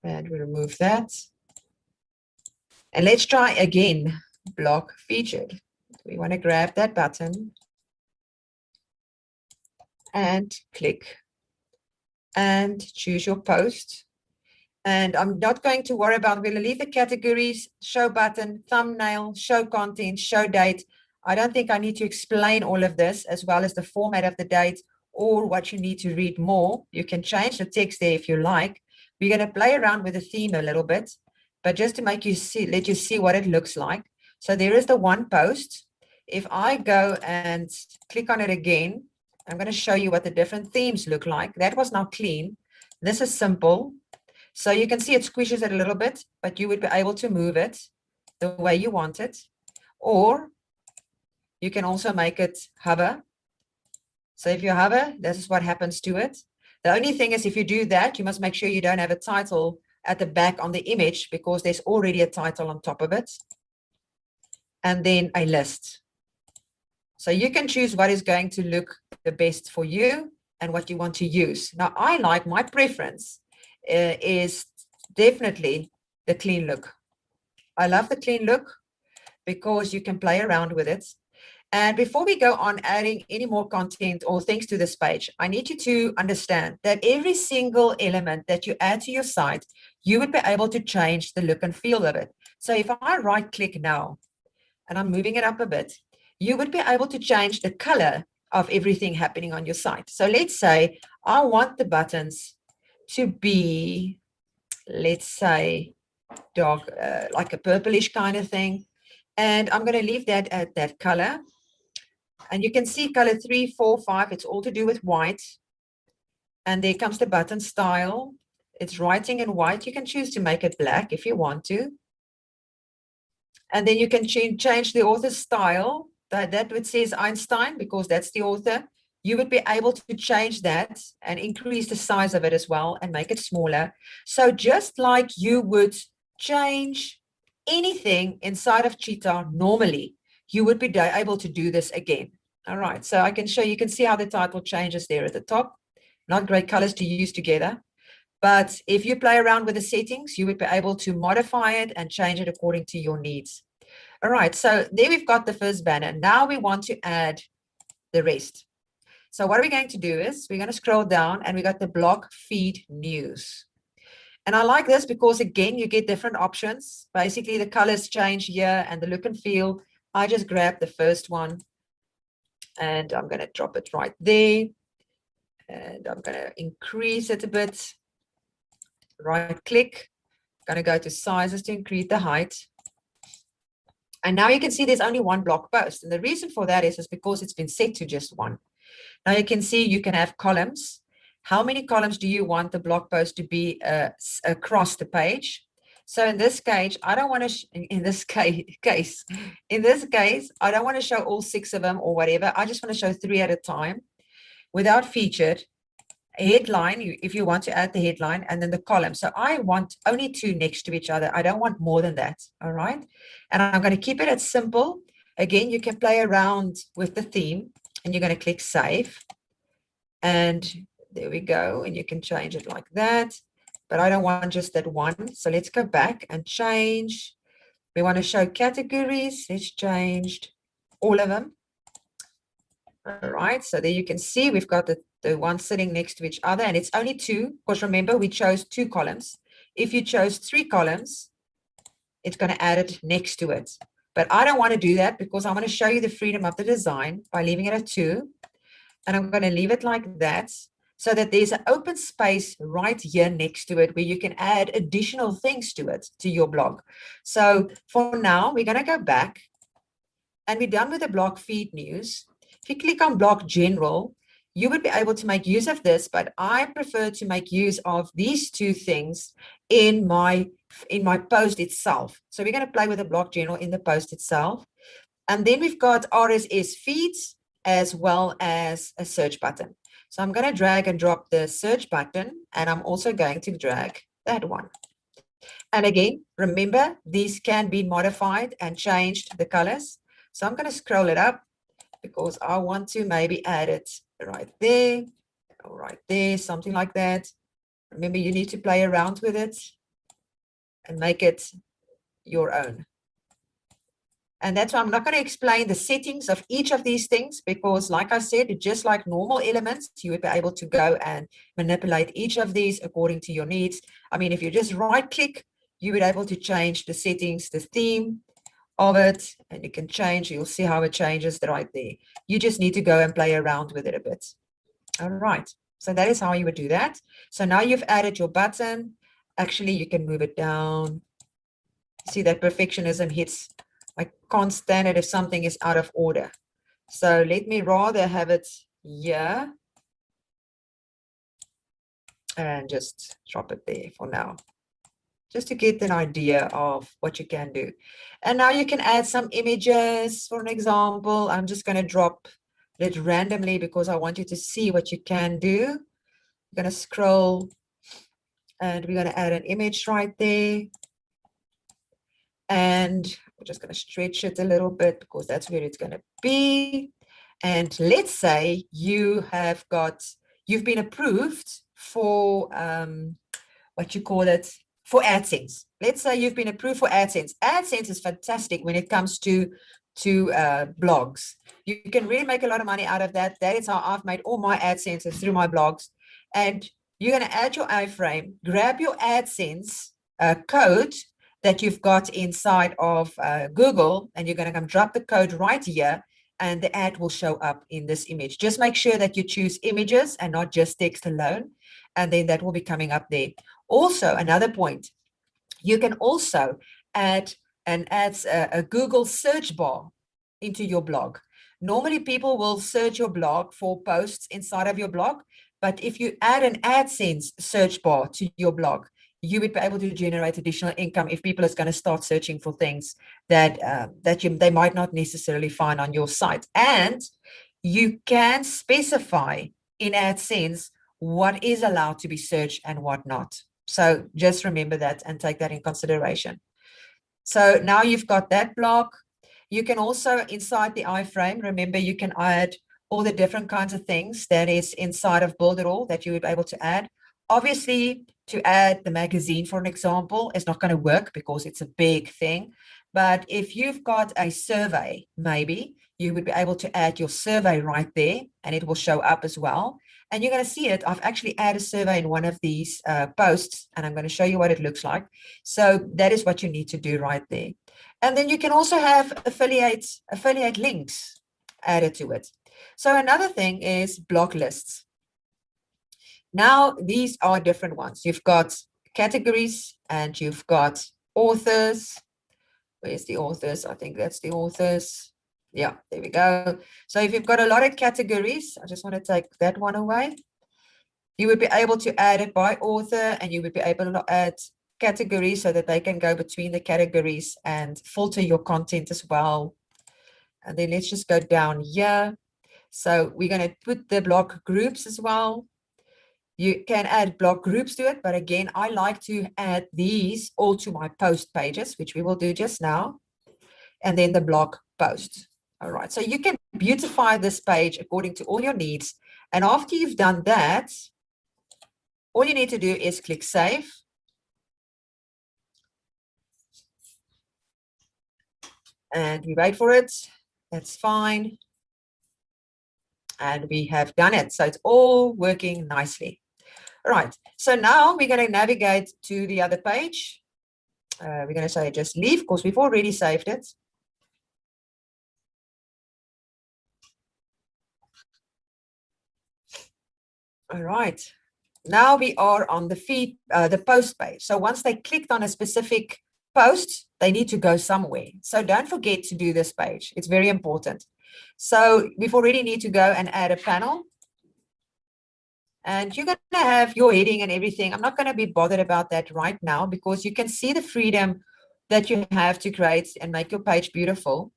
And we remove that. And let's try again, blog featured. We want to grab that button and click and choose your post. And I'm not going to worry about, we'll leave the categories, show button, thumbnail, show content, show date. I don't think I need to explain all of this, as well as the format of the date or what you need to read more. You can change the text there if you like. We're going to play around with the theme a little bit, but just to make you see, let you see what it looks like. So there is the one post. If I go and click on it again, I'm going to show you what the different themes look like. That was now clean. This is simple. So you can see it squishes it a little bit, but you would be able to move it the way you want it. Or you can also make it hover. So if you hover, this is what happens to it. The only thing is, if you do that, you must make sure you don't have a title at the back on the image, because there's already a title on top of it. And then a list. So you can choose what is going to look the best for you and what you want to use. Now, I like, my preference is definitely the clean look. I love the clean look because you can play around with it. And before we go on adding any more content or things to this page, I need you to understand that every single element that you add to your site, you would be able to change the look and feel of it. So if I right click now, and I'm moving it up a bit, you would be able to change the color of everything happening on your site. So let's say I want the buttons to be, let's say, dark, like a purplish kind of thing. And I'm going to leave that at that color. And you can see color 3, 4, 5, it's all to do with white. And there comes the button style. It's writing in white. You can choose to make it black if you want to. And then you can change the author's style. That which says Einstein, because that's the author. You would be able to change that and increase the size of it as well and make it smaller. So just like you would change anything inside of Cheetah normally, you would be able to do this again. All right, so I can show you, can see how the title changes there at the top. Not great colors to use together. But if you play around with the settings, you would be able to modify it and change it according to your needs. All right, so there we've got the first banner. Now we want to add the rest. So what are we going to do is we're going to scroll down and we got the blog feed news. And I like this because, again, you get different options. Basically, the colors change here and the look and feel. I just grabbed the first one and I'm going to drop it right there. And I'm going to increase it a bit. Right click. I'm going to go to sizes to increase the height. And now you can see there's only one blog post. And the reason for that is because it's been set to just one. Now you can see you can have columns. How many columns do you want the blog post to be across the page? So in this case, I don't want to, in this case, I don't want to show all 6 of them or whatever. I just want to show 3 at a time without featured. A headline, if you want to add the headline, and then the column. So I want only 2 next to each other. I don't want more than that. All right. And I'm going to keep it as simple. Again, you can play around with the theme. and you're going to click save. And there we go. And you can change it like that. But I don't want just that one. So let's go back and change. We want to show categories. Let's change all of them. All right. So there you can see we've got the one sitting next to each other. And it's only two. Because remember, we chose 2 columns. If you chose 3 columns, it's going to add it next to it. But I don't want to do that because I want to show you the freedom of the design by leaving it at 2. And I'm going to leave it like that so that there's an open space right here next to it where you can add additional things to it, to your blog. So for now, we're going to go back and we're done with the blog feed news. If you click on blog general, you would be able to make use of this, but I prefer to make use of these 2 things in my post itself. So we're going to play with the blog general in the post itself. And then we've got RSS feeds as well as a search button. So I'm going to drag and drop the search button, and I'm also going to drag that one. And again, remember, these can be modified and changed, the colors. So I'm going to scroll it up because I want to maybe add it right there, or right there, something like that. Remember, you need to play around with it and make it your own. And that's why I'm not going to explain the settings of each of these things because, like I said, just like normal elements, you would be able to go and manipulate each of these according to your needs. I mean, if you just right-click, you would be able to change the settings, the theme of it, and you can change. You'll see how it changes right there. You just need to go and play around with it a bit. All right. So that is how you would do that. So now you've added your button. Actually, you can move it down. See that perfectionism hits. I can't stand it if something is out of order. So let me rather have it here and just drop it there for now, just to get an idea of what you can do. And now you can add some images. For an example, I'm just going to drop it randomly because I want you to see what you can do. I'm going to scroll and we're going to add an image right there. And we're just going to stretch it a little bit because that's where it's going to be. And let's say you've been approved for what you call it, for AdSense. Let's say you've been approved for AdSense. AdSense is fantastic when it comes to blogs. You can really make a lot of money out of that. That is how I've made all my AdSenses through my blogs. And you're going to add your iframe, grab your AdSense code that you've got inside of Google, and you're going to come drop the code right here, and the ad will show up in this image. Just make sure that you choose images and not just text alone, and then that will be coming up there. Also, another point, you can also add a Google search bar into your blog. Normally, people will search your blog for posts inside of your blog, but if you add an AdSense search bar to your blog, you would be able to generate additional income if people are going to start searching for things that they might not necessarily find on your site. And you can specify in AdSense what is allowed to be searched and what not. So just remember that and take that in consideration. So now you've got that block. You can also, inside the iframe, remember you can add all the different kinds of things that is inside of Builderall that you would be able to add. Obviously, to add the magazine, for an example, is not going to work because it's a big thing. But if you've got a survey, maybe you would be able to add your survey right there, and it will show up as well. And you're going to see it. I've actually added a survey in one of these posts, and I'm going to show you what it looks like. So that is what you need to do right there. And then you can also have affiliate links added to it. So another thing is blog lists. Now, these are different ones. You've got categories and you've got authors. Where's the authors? I think that's the authors. Yeah, there we go. So if you've got a lot of categories, I just want to take that one away. You would be able to add it by author, and you would be able to add categories so that they can go between the categories and filter your content as well. And then let's just go down here. So we're going to put the blog groups as well. You can add blog groups to it, but again, I like to add these all to my post pages, which we will do just now, and then the blog posts. All right, so you can beautify this page according to all your needs. And after you've done that, all you need to do is click Save. And we wait for it. That's fine. And we have done it. So it's all working nicely. All right, so now we're going to navigate to the other page. We're going to say just leave because we've already saved it. All right, now we are on the feed, the post page. So once they clicked on a specific post, they need to go somewhere. So don't forget to do this page. It's very important. So we've already need to go and add a panel. And you're going to have your heading and everything. I'm not going to be bothered about that right now because you can see the freedom that you have to create and make your page beautiful.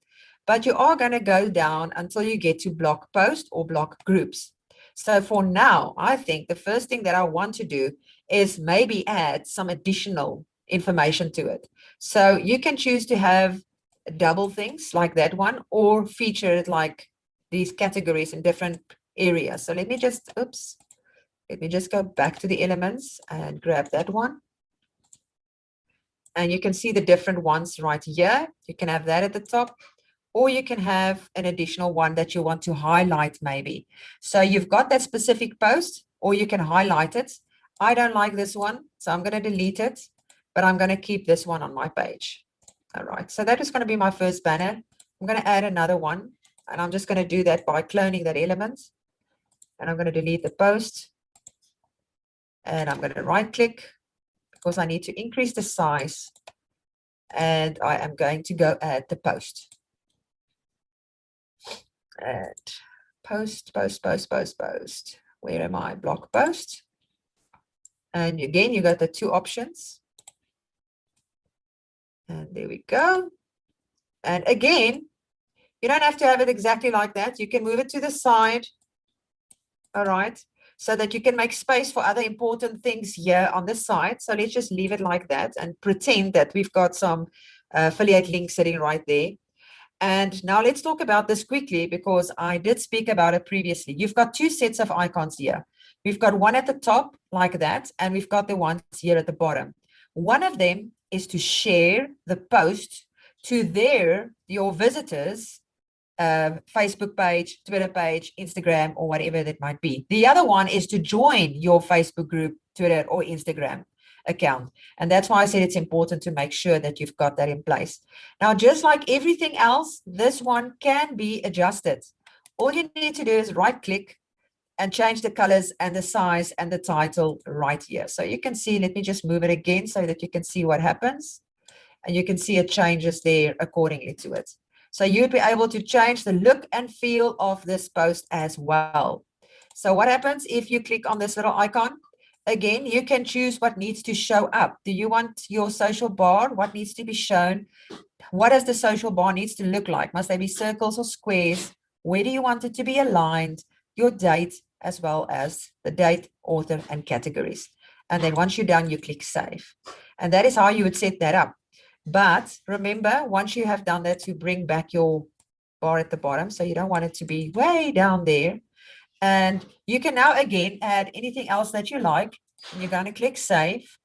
But you are going to go down until you get to block post or block groups. So for now, I think the first thing that I want to do is maybe add some additional information to it. So you can choose to have double things like that one or feature it like these categories in different areas. So let me just, let me just go back to the elements and grab that one. And you can see the different ones right here. You can have that at the top, or you can have an additional one that you want to highlight maybe. So you've got that specific post, or you can highlight it. I don't like this one, so I'm going to delete it, but I'm going to keep this one on my page. All right, so that is going to be my first banner. I'm going to add another one, and I'm just going to do that by cloning that element. And I'm going to delete the post. And I'm going to right click because I need to increase the size. And I am going to go add the post. Add post. Where am I? Block post. And again, you got the two options. And there we go. And again, you don't have to have it exactly like that. You can move it to the side. All right. So that you can make space for other important things here on the side. So let's just leave it like that and pretend that we've got some affiliate links sitting right there. And now let's talk about this quickly because I did speak about it previously. You've got two sets of icons here. We've got one at the top like that, and we've got the ones here at the bottom. One of them is to share the post to your visitors' Facebook page, Twitter page, Instagram, or whatever that might be. The other one is to join your Facebook group, Twitter, or Instagram account. And that's why I said it's important to make sure that you've got that in place. Now, just like everything else, this one can be adjusted. All you need to do is right click and change the colors and the size and the title right here. So you can see, let me just move it again so that you can see what happens. And you can see it changes there accordingly to it. So you'd be able to change the look and feel of this post as well. So what happens if you click on this little icon? Again, you can choose what needs to show up. Do you want your social bar? What needs to be shown? What does the social bar needs to look like? Must they be circles or squares? Where do you want it to be aligned? Your date, as well as the date, author, and categories. And then once you're done, you click Save. And that is how you would set that up. But remember, once you have done that, to bring back your bar at the bottom. So you don't want it to be way down there. And you can now again add anything else that you like. And you're going to click Save.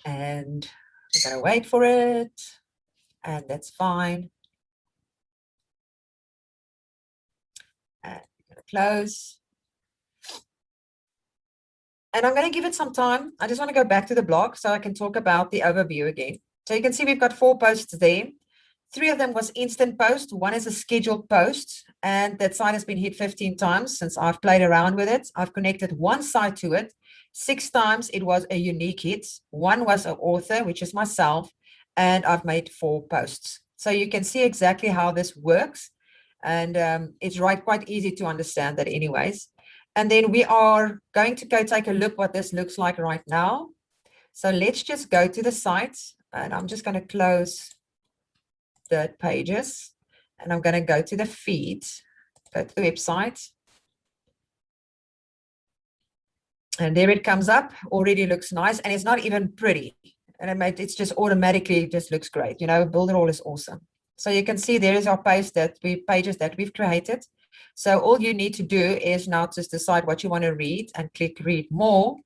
And you're going to wait for it. And that's fine. And you're going to close. And I'm going to give it some time. I just want to go back to the blog so I can talk about the overview again. So you can see we've got 4 posts there. 3 of them was instant post. 1 is a scheduled post. And that site has been hit 15 times since I've played around with it. I've connected 1 site to it. 6 times it was a unique hit. 1 was an author, which is myself. And I've made 4 posts. So you can see exactly how this works. And it's quite easy to understand that anyways. And then we are going to go take a look what this looks like right now. So let's just go to the site, and I'm just going to close the pages, and I'm going to go to the feed, go to the website. And there it comes up, already looks nice, and it's not even pretty. And it's just automatically just looks great. You know, Builderall is awesome. So you can see there is our pages that we've created. So all you need to do is now just decide what you want to read and click read more.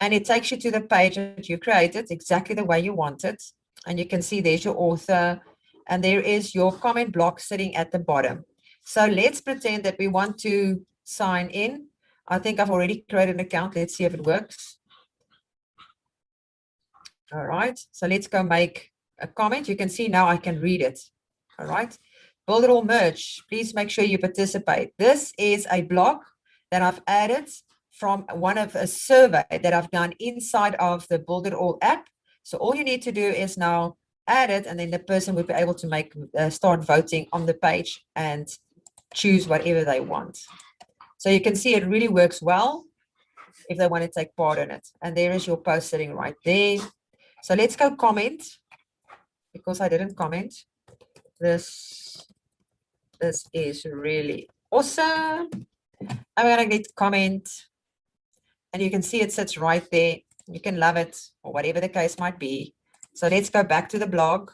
And it takes you to the page that you created exactly the way you want it. And you can see there's your author and there is your comment block sitting at the bottom. So let's pretend that we want to sign in. I think I've already created an account. Let's see if it works. All right, so let's go make a comment. You can see now I can read it. All right, Builderall merge. Please make sure you participate. This is a blog that I've added from one of a survey that I've done inside of the Builderall app. So all you need to do is now add it, and then the person will be able to make start voting on the page and choose whatever they want. So you can see it really works well if they want to take part in it. And there is your post sitting right there. So let's go comment, because I didn't comment. This is really awesome. I'm gonna get comment, and you can see it sits right there. You can love it, or whatever the case might be. So let's go back to the blog,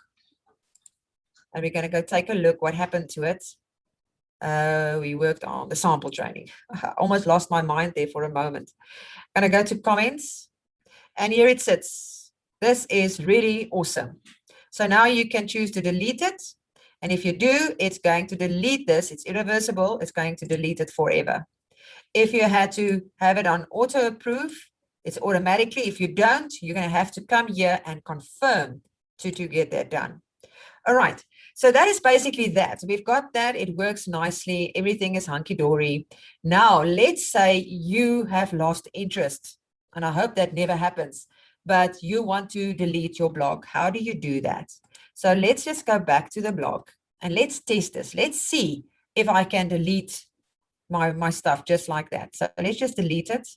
and we're gonna go take a look what happened to it. We worked on the sample training. I almost lost my mind there for a moment. I'm gonna go to comments, and here it sits. This is really awesome. So now you can choose to delete it. And if you do, it's going to delete this. It's irreversible. It's going to delete it forever. If you had to have it on auto approve, it's automatically. If you don't, you're going to have to come here and confirm to get that done. All right. So that is basically that. We've got that. It works nicely. Everything is hunky-dory. Now, let's say you have lost interest. And I hope that never happens. But you want to delete your blog. How do you do that? So let's just go back to the blog and let's test this. Let's see if I can delete my stuff just like that. So let's just delete it.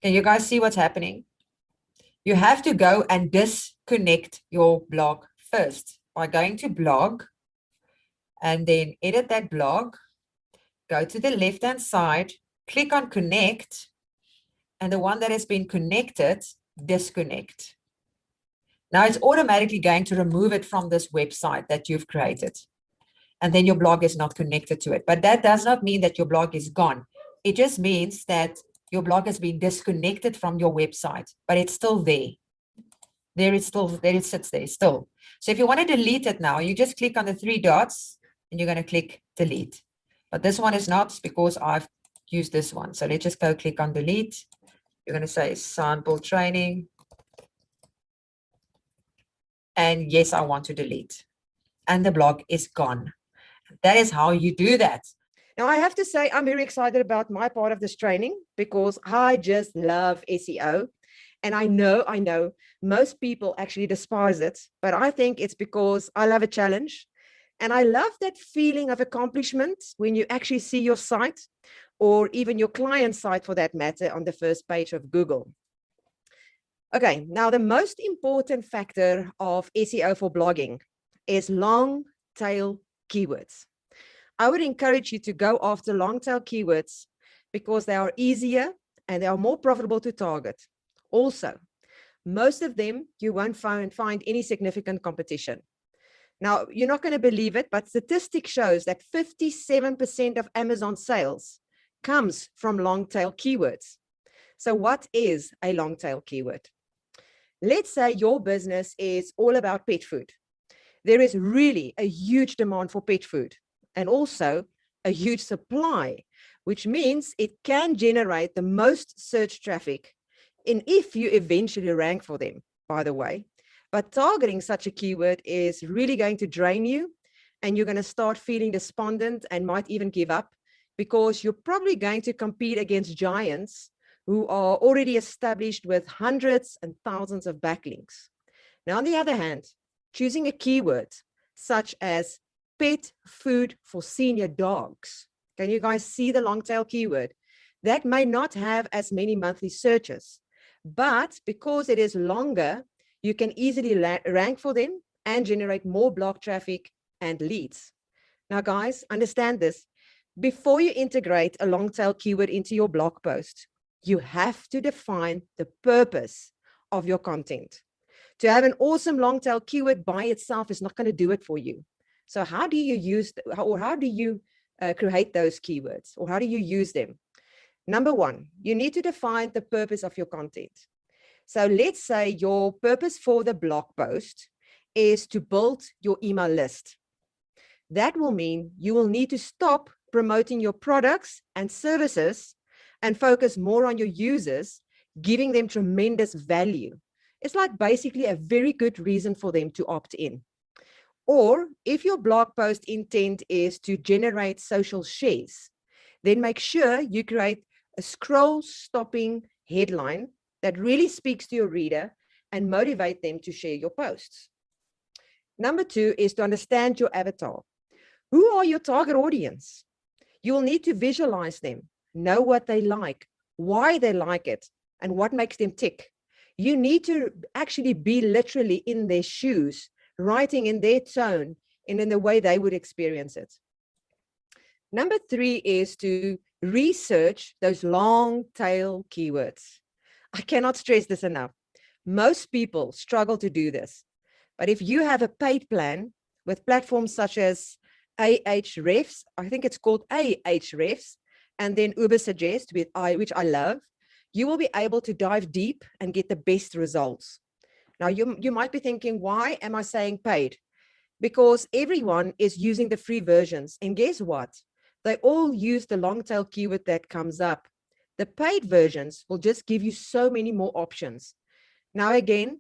Can you guys see what's happening? You have to go and disconnect your blog first by going to blog and then edit that blog. Go to the left-hand side, click on connect, and the one that has been connected, disconnect. Now it's automatically going to remove it from this website that you've created. And then your blog is not connected to it. But that does not mean that your blog is gone. It just means that your blog has been disconnected from your website, but it's still there. There it sits there still. So if you want to delete it now, you just click on the three dots and you're going to click delete. But this one is not, because I've used this one. So let's just go click on delete. You're going to say sample training. And yes, I want to delete. And the blog is gone. That is how you do that. Now, I have to say, I'm very excited about my part of this training because I just love SEO. And I know most people actually despise it, but I think it's because I love a challenge. And I love that feeling of accomplishment when you actually see your site, or even your client site for that matter, on the first page of Google. Okay, now the most important factor of SEO for blogging is long tail keywords. I would encourage you to go after long tail keywords because they are easier and they are more profitable to target. Also, most of them you won't find any significant competition. Now, you're not going to believe it, but statistics shows that 57% of Amazon sales comes from long tail keywords. So what is a long tail keyword? Let's say your business is all about pet food. There is really a huge demand for pet food and also a huge supply, which means it can generate the most search traffic, and if you eventually rank for them, by the way. But targeting such a keyword is really going to drain you, and you're going to start feeling despondent and might even give up, because you're probably going to compete against giants who are already established with hundreds and thousands of backlinks. Now, on the other hand, choosing a keyword such as pet food for senior dogs. Can you guys see the long tail keyword? That may not have as many monthly searches, but because it is longer, you can easily rank for them and generate more blog traffic and leads. Now, guys, understand this. before you integrate a long tail keyword into your blog post, you have to define the purpose of your content. To have an awesome long tail keyword by itself is not going to do it for you. So how do you use, how do you create those keywords, or how do you use them? Number one, you need to define the purpose of your content. So let's say your purpose for the blog post is to build your email list. That will mean you will need to stop promoting your products and services and focus more on your users, giving them tremendous value. It's like basically a very good reason for them to opt in. Or if your blog post intent is to generate social shares, then make sure you create a scroll stopping headline that really speaks to your reader and motivate them to share your posts. Number two is to understand your avatar. Who are your target audience? You will need to visualize them, know what they like, why they like it, and what makes them tick. You need to actually be literally in their shoes, writing in their tone and in the way they would experience it. Number three is to research those long tail keywords. I cannot stress this enough. Most people struggle to do this. But if you have a paid plan with platforms such as Ahrefs, I think it's called Ahrefs, and then Ubersuggest, which I love, you will be able to dive deep and get the best results. Now, you might be thinking, why am I saying paid? Because everyone is using the free versions. And guess what? They all use the long tail keyword that comes up. The paid versions will just give you so many more options. Now, again,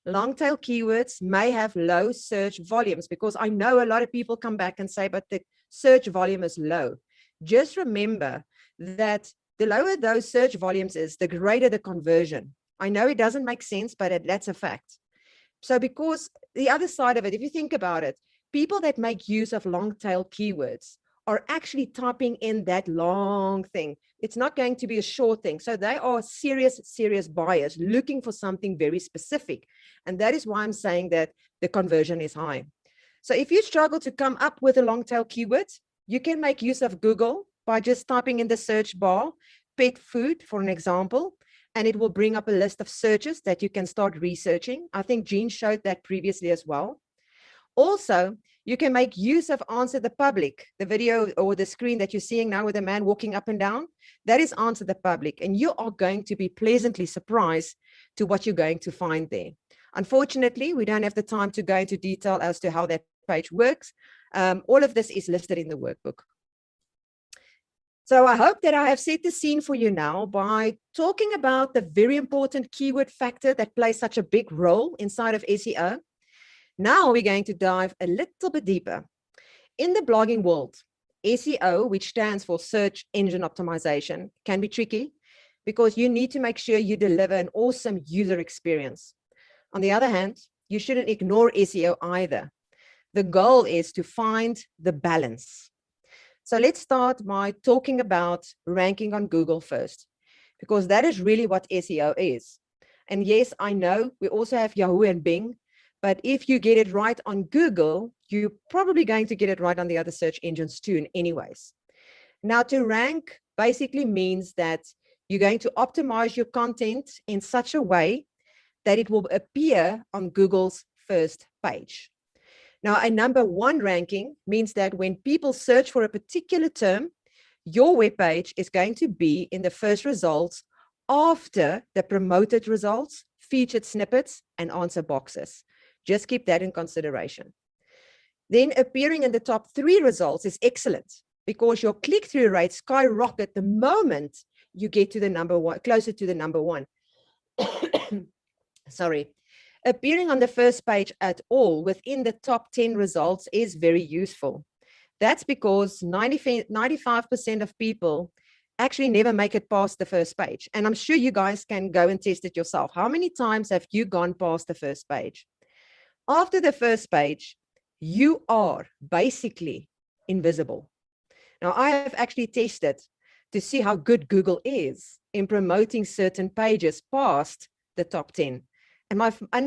long tail keywords may have low search volumes, because I know a lot of people come back and say, but the search volume is low. Just remember that the lower those search volumes is, the greater the conversion. I know it doesn't make sense, but that's a fact. So because the other side of it, if you think about it, people that make use of long tail keywords are actually typing in that long thing. It's not going to be a short thing. So they are serious buyers looking for something very specific. And that is why I'm saying that the conversion is high. So if you struggle to come up with a long tail keyword, you can make use of Google by just typing in the search bar, pet food, for an example, and it will bring up a list of searches that you can start researching. I think Jean showed that previously as well. Also, you can make use of Answer the Public, the video or the screen that you're seeing now with a man walking up and down. That is Answer the Public, and you are going to be pleasantly surprised to what you're going to find there. Unfortunately, we don't have the time to go into detail as to how that page works. All of this is listed in the workbook. So I hope that I have set the scene for you now by talking about the very important keyword factor that plays such a big role inside of SEO. Now we're going to dive a little bit deeper. In the blogging world, SEO, which stands for search engine optimization, can be tricky because you need to make sure you deliver an awesome user experience. On the other hand, you shouldn't ignore SEO either. The goal is to find the balance. So let's start by talking about ranking on Google first, because that is really what SEO is. And yes, I know we also have Yahoo and Bing, but if you get it right on Google, you're probably going to get it right on the other search engines too anyways. Now, to rank basically means that you're going to optimize your content in such a way that it will appear on Google's first page. Now, a #1 ranking means that when people search for a particular term, your webpage is going to be in the first results after the promoted results, featured snippets, and answer boxes. Just keep that in consideration. Then appearing in the top 3 results is excellent because your click-through rates skyrocket the moment you get to the #1, closer to the #1. Sorry. Appearing on the first page at all within the top 10 results is very useful. That's because 95% of people actually never make it past the first page. And I'm sure you guys can go and test it yourself. How many times have you gone past the first page? After the first page, you are basically invisible. Now, I have actually tested to see how good Google is in promoting certain pages past the top 10. And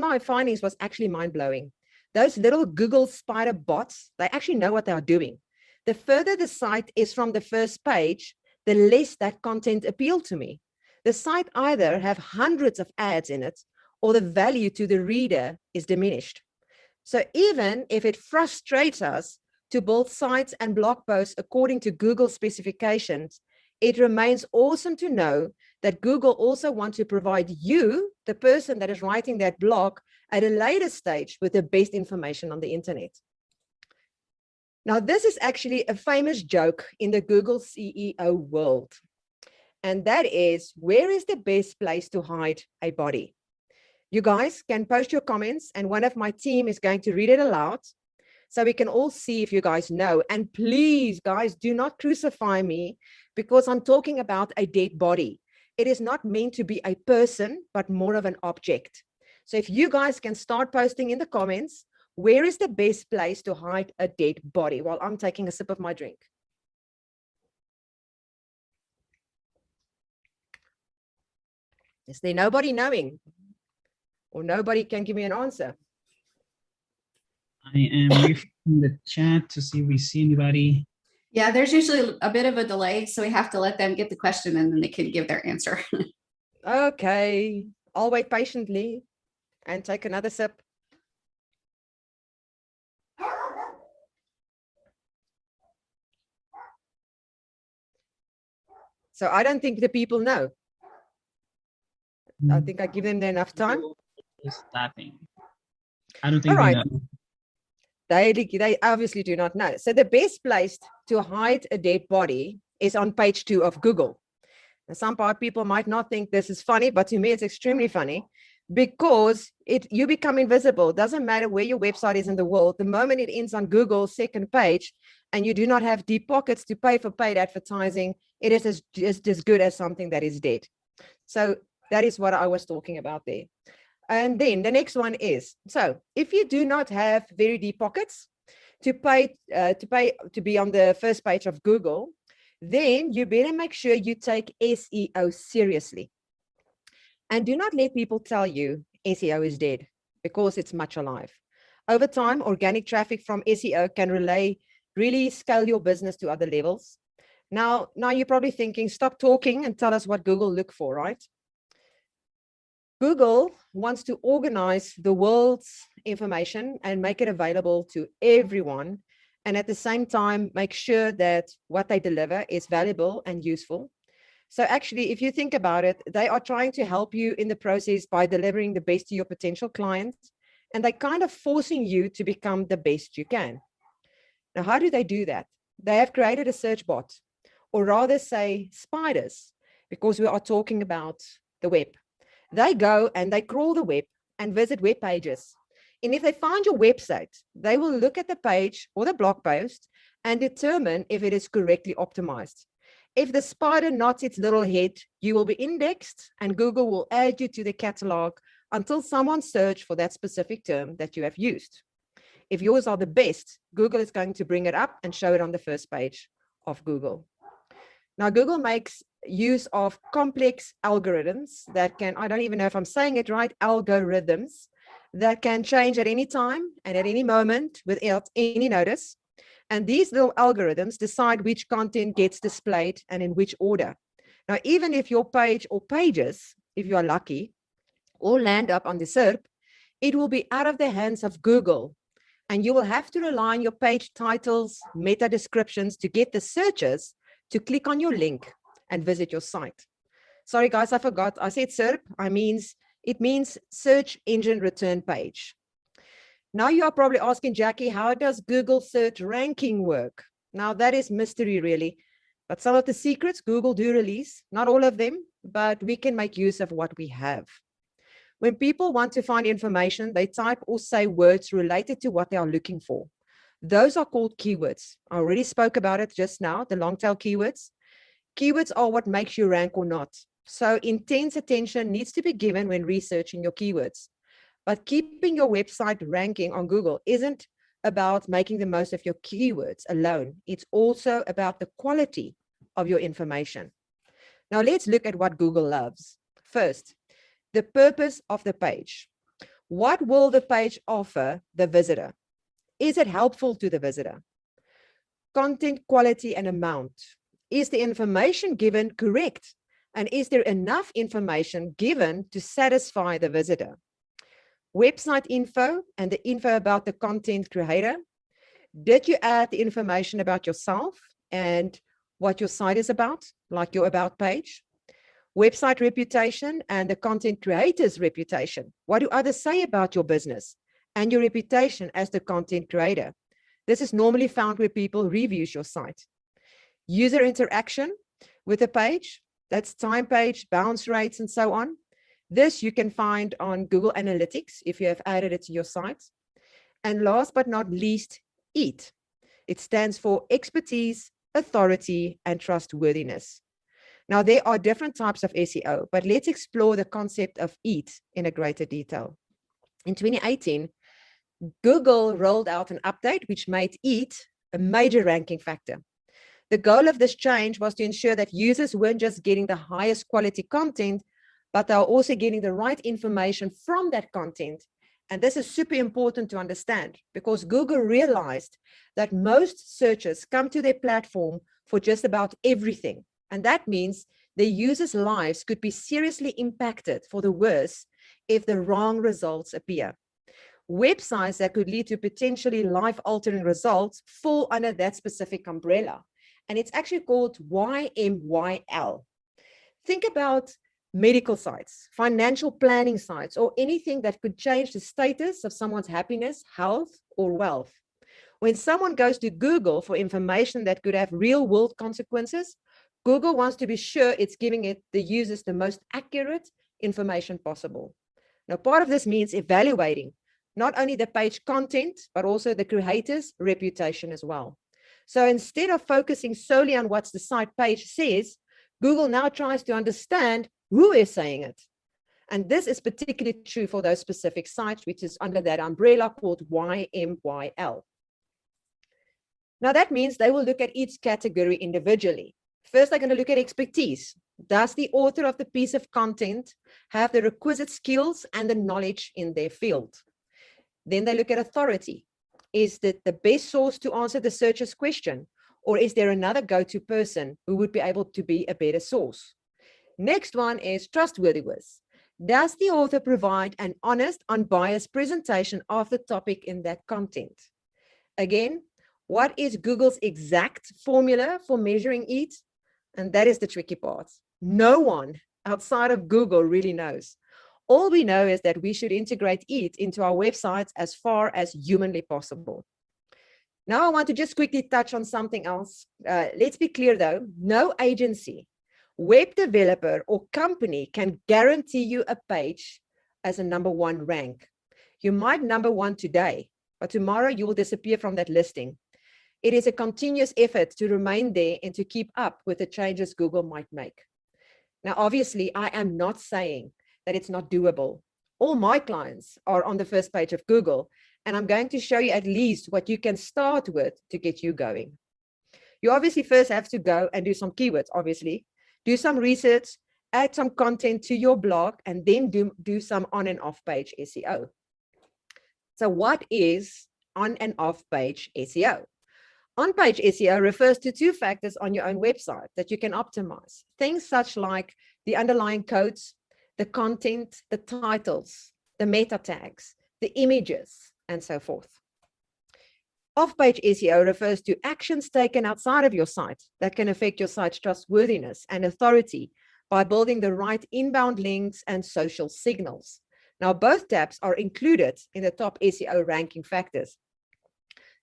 my findings was actually mind-blowing. Those little Google spider bots, they actually know what they are doing. the further the site is from the first page, the less that content appealed to me. The site either have hundreds of ads in it, or the value to the reader is diminished. So even if it frustrates us to build sites and blog posts according to Google specifications, it remains awesome to know that Google also wants to provide you, the person that is writing that blog, at a later stage with the best information on the internet. Now, this is actually a famous joke in the Google CEO world. And that is, where is the best place to hide a body? You guys can post your comments and one of my team is going to read it aloud so we can all see if you guys know. And please, guys, do not crucify me because I'm talking about a dead body. It is not meant to be a person, but more of an object. So if you guys can start posting in the comments, where is the best place to hide a dead body while I'm taking a sip of my drink? Is there nobody knowing? Or nobody can give me an answer? I am refreshing the chat to see if we see anybody. Yeah, there's usually a bit of a delay, so we have to let them get the question and then they can give their answer. Okay, I'll wait patiently and take another sip. So I don't think the people know. I think I give them enough time. Just laughing. I don't think All right. they know. They obviously do not know. So the best place to hide a dead body is on page 2 of Google. And some people might not think this is funny, but to me, it's extremely funny because you become invisible. It doesn't matter where your website is in the world. The moment it ends on Google's second page and you do not have deep pockets to pay for paid advertising, it is just as good as something that is dead. So that is what I was talking about there. And then the next one is, so if you do not have very deep pockets to be on the first page of Google, then you better make sure you take SEO seriously. And do not let people tell you SEO is dead, because it's much alive. Over time, organic traffic from SEO can really scale your business to other levels. Now you're probably thinking, stop talking and tell us what Google look for, right? Google wants to organize the world's information and make it available to everyone, and at the same time, make sure that what they deliver is valuable and useful. So actually, if you think about it, they are trying to help you in the process by delivering the best to your potential clients, and they're kind of forcing you to become the best you can. Now, how do they do that? They have created a search bot, or rather say spiders, because we are talking about the web. They go and they crawl the web and visit web pages. And if they find your website, they will look at the page or the blog post and determine if it is correctly optimized. If the spider nods its little head, you will be indexed and Google will add you to the catalog until someone searches for that specific term that you have used. If yours are the best, Google is going to bring it up and show it on the first page of Google. Now, Google makes use of complex algorithms that can, I don't even know if I'm saying it right, algorithms that can change at any time and at any moment without any notice. And these little algorithms decide which content gets displayed and in which order. Now, even if your page or pages, if you are lucky, all land up on the SERP, it will be out of the hands of Google. And you will have to rely on your page titles, meta descriptions to get the searchers to click on your link and visit your site. Sorry, guys, I forgot. I said SERP. It means search engine return page. Now you are probably asking, Jackie, how does Google search ranking work? Now that is mystery, really. But some of the secrets Google do release, not all of them, but we can make use of what we have. When people want to find information, they type or say words related to what they are looking for. Those are called keywords. I already spoke about it just now, the long tail keywords. Keywords are what makes you rank or not. So intense attention needs to be given when researching your keywords. But keeping your website ranking on Google isn't about making the most of your keywords alone. It's also about the quality of your information. Now let's look at what Google loves. First, the purpose of the page. What will the page offer the visitor? Is it helpful to the visitor? content quality and amount. Is the information given correct? And is there enough information given to satisfy the visitor? Website info and the info about the content creator. Did you add the information about yourself and what your site is about, like your about page? Website reputation and the content creator's reputation. What do others say about your business and your reputation as the content creator? This is normally found where people reviews your site. User interaction with the page, that's time page, bounce rates, and so on. This you can find on Google Analytics if you have added it to your site. And last but not least, EAT. It stands for expertise, authority, and trustworthiness. Now, there are different types of SEO, but let's explore the concept of EAT in a greater detail. In 2018, Google rolled out an update which made EAT a major ranking factor. The goal of this change was to ensure that users weren't just getting the highest quality content, but they are also getting the right information from that content. And this is super important to understand because Google realized that most searchers come to their platform for just about everything. And that means their users' lives could be seriously impacted for the worse if the wrong results appear. Websites that could lead to potentially life-altering results fall under that specific umbrella. And it's actually called YMYL. Think about medical sites, financial planning sites, or anything that could change the status of someone's happiness, health, or wealth. When someone goes to Google for information that could have real-world consequences, Google wants to be sure it's giving the users the most accurate information possible. Now, part of this means evaluating not only the page content, but also the creator's reputation as well. So instead of focusing solely on what the site page says, Google now tries to understand who is saying it. And this is particularly true for those specific sites, which is under that umbrella called YMYL. Now that means they will look at each category individually. First, they're going to look at expertise. Does the author of the piece of content have the requisite skills and the knowledge in their field? Then they look at authority. Is that the best source to answer the searcher's question? Or is there another go-to person who would be able to be a better source? Next one is trustworthiness. Does the author provide an honest, unbiased presentation of the topic in that content? Again, what is Google's exact formula for measuring it? And that is the tricky part. No one outside of Google really knows. All we know is that we should integrate it into our websites as far as humanly possible. Now I want to just quickly touch on something else. Let's be clear though, no agency, web developer, or company can guarantee you a page as a #1 rank. You might #1 today, but tomorrow you will disappear from that listing. It is a continuous effort to remain there and to keep up with the changes Google might make. Now, obviously, I am not saying that it's not doable. All my clients are on the first page of Google, and I'm going to show you at least what you can start with to get you going. You obviously first have to go and do some keywords, obviously, do some research, add some content to your blog, and then do some on and off page SEO. So what is on and off page SEO? On-page SEO refers to 2 factors on your own website that you can optimize. Things such like the underlying codes, the content, the titles, the meta tags, the images, and so forth. Off-page SEO refers to actions taken outside of your site that can affect your site's trustworthiness and authority by building the right inbound links and social signals. Now, both tabs are included in the top SEO ranking factors.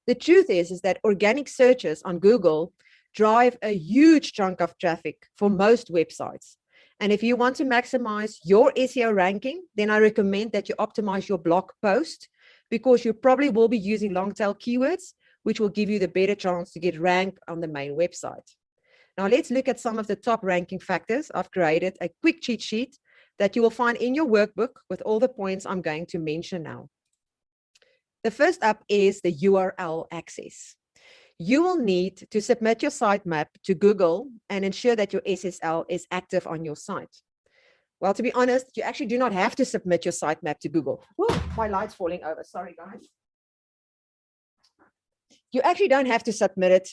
The truth is that organic searches on Google drive a huge chunk of traffic for most websites. And if you want to maximize your SEO ranking, then I recommend that you optimize your blog post because you probably will be using long tail keywords, which will give you the better chance to get ranked on the main website. Now let's look at some of the top ranking factors. I've created a quick cheat sheet that you will find in your workbook with all the points I'm going to mention now. The first up is the URL access. You will need to submit your sitemap to Google and ensure that your SSL is active on your site. Well, to be honest, you actually do not have to submit your sitemap to Google. Whoa, my light's falling over. Sorry, guys. you actually don't have to submit it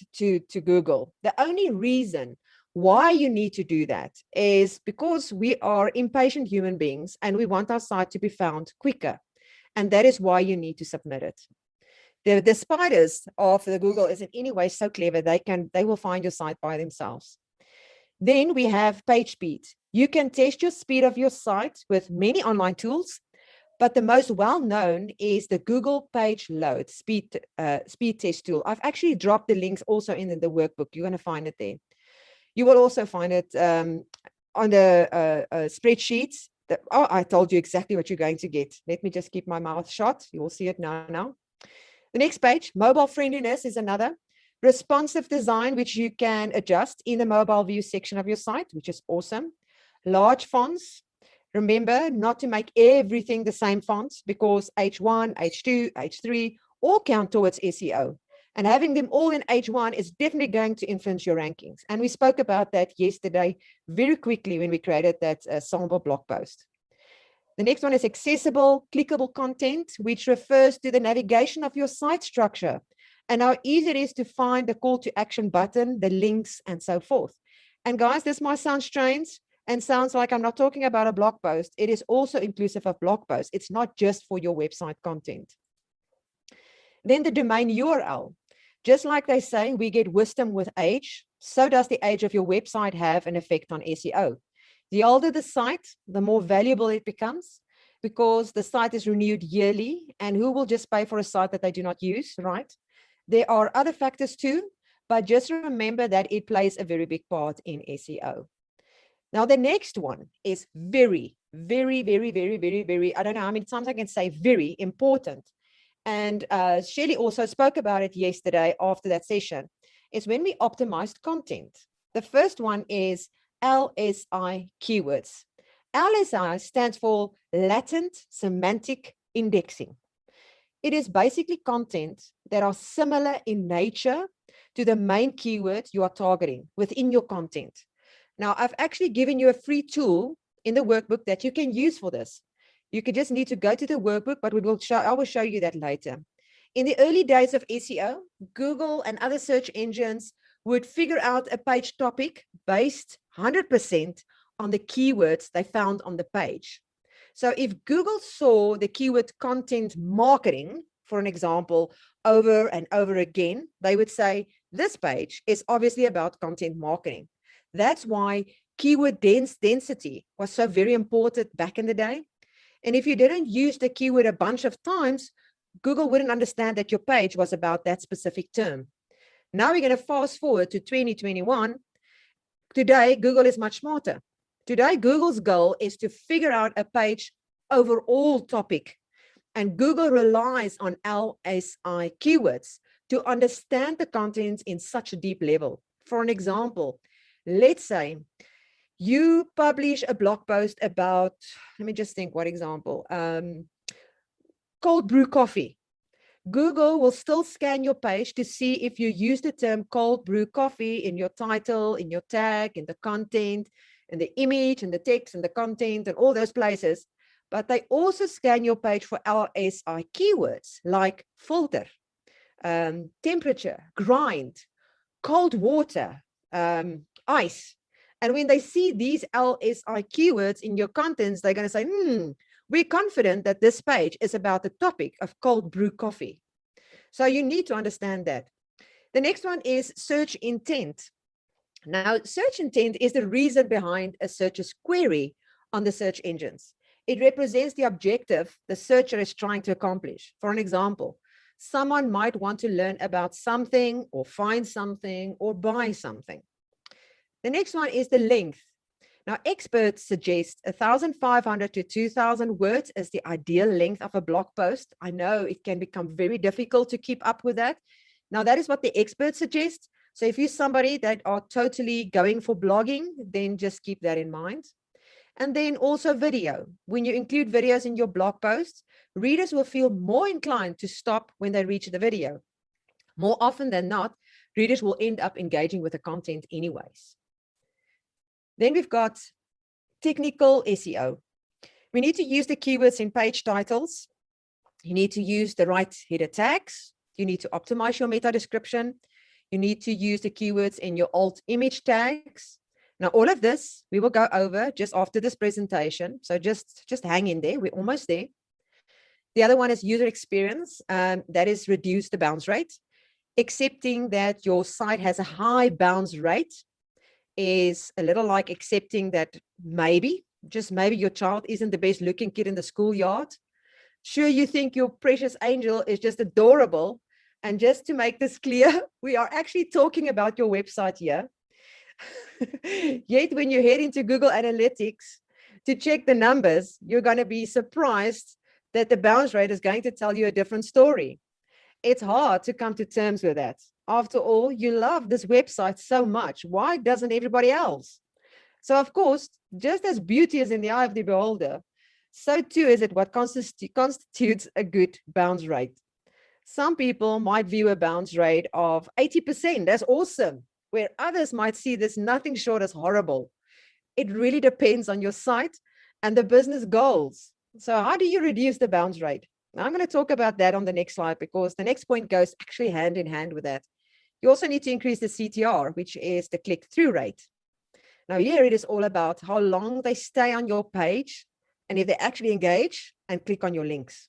to Google. The only reason why you need to do that is because we are impatient human beings and we want our site to be found quicker. And that is why you need to submit it. The spiders of the Google isn't anyway so clever, they will find your site by themselves. Then we have page speed. You can test your speed of your site with many online tools, but the most well-known is the Google page load speed test tool. I've actually dropped the links also in the workbook. You're going to find it there. You will also find it on the spreadsheets. Oh, I told you exactly what you're going to get. Let me just keep my mouth shut. You will see it now. The next page, mobile friendliness, is another. Responsive design, which you can adjust in the mobile view section of your site, which is awesome. Large fonts. Remember not to make everything the same fonts, because H1, H2, H3 all count towards SEO. And having them all in H1 is definitely going to influence your rankings. And we spoke about that yesterday very quickly when we created that sample blog post. The next one is accessible, clickable content, which refers to the navigation of your site structure and how easy it is to find the call to action button, the links, and so forth. And guys, this might sound strange and sounds like I'm not talking about a blog post. It is also inclusive of blog posts. It's not just for your website content. Then the domain URL. Just like they say, we get wisdom with age, so does the age of your website have an effect on SEO. The older the site, the more valuable it becomes, because the site is renewed yearly, and who will just pay for a site that they do not use, right? There are other factors too, but just remember that it plays a very big part in SEO. Now, the next one is very, very, very, very, very, very, I don't know how many times I can say very important. And Shelley also spoke about it yesterday after that session, is when we optimized content. The first one is LSI keywords. LSI stands for latent semantic indexing. It is basically content that are similar in nature to the main keywords you are targeting within your content. Now, I've actually given you a free tool in the workbook that you can use for this. You could just need to go to the workbook, but I will show you that later. In the early days of SEO, Google and other search engines would figure out a page topic based 100% on the keywords they found on the page. So if Google saw the keyword content marketing, for an example, over and over again, they would say, this page is obviously about content marketing. That's why keyword density was so very important back in the day. And if you didn't use the keyword a bunch of times, Google wouldn't understand that your page was about that specific term. Now we're going to fast forward to 2021. Today, Google is much smarter. Today, Google's goal is to figure out a page overall topic. And Google relies on LSI keywords to understand the content in such a deep level. For an example, let's say you publish a blog post about, let me just think what example, cold brew coffee. Google will still scan your page to see if you use the term cold brew coffee in your title, in your tag, in the content, in the image, in the text, and the content, and all those places. But they also scan your page for LSI keywords like filter, temperature, grind, cold water, ice. And when they see these LSI keywords in your contents, they're going to say, we're confident that this page is about the topic of cold brew coffee. So you need to understand that. The next one is search intent. Now, search intent is the reason behind a searcher's query on the search engines. It represents the objective the searcher is trying to accomplish. For an example, someone might want to learn about something or find something or buy something. The next one is the length. Now, experts suggest 1,500 to 2,000 words is the ideal length of a blog post. I know it can become very difficult to keep up with that. Now, that is what the experts suggest. So if you're somebody that are totally going for blogging, then just keep that in mind. And then also video. When you include videos in your blog posts, readers will feel more inclined to stop when they reach the video. More often than not, readers will end up engaging with the content anyways. Then we've got technical SEO. We need to use the keywords in page titles. You need to use the right header tags. You need to optimize your meta description. You need to use the keywords in your alt image tags. Now, all of this we will go over just after this presentation. So just hang in there. We're almost there. The other one is user experience. That is reduce the bounce rate. Accepting that your site has a high bounce rate is a little like accepting that maybe, just maybe, your child isn't the best looking kid in the schoolyard. Sure, you think your precious angel is just adorable. And just to make this clear, we are actually talking about your website here. Yet when you head into Google Analytics to check the numbers, you're going to be surprised that the bounce rate is going to tell you a different story. It's hard to come to terms with that. After all, you love this website so much. Why doesn't everybody else? So, of course, just as beauty is in the eye of the beholder, so too is it what constitutes a good bounce rate. Some people might view a bounce rate of 80%. That's awesome. Where others might see this nothing short as horrible. It really depends on your site and the business goals. So how do you reduce the bounce rate? Now, I'm going to talk about that on the next slide because the next point goes actually hand in hand with that. You also need to increase the CTR, which is the click-through rate. Now, here it is all about how long they stay on your page and if they actually engage and click on your links.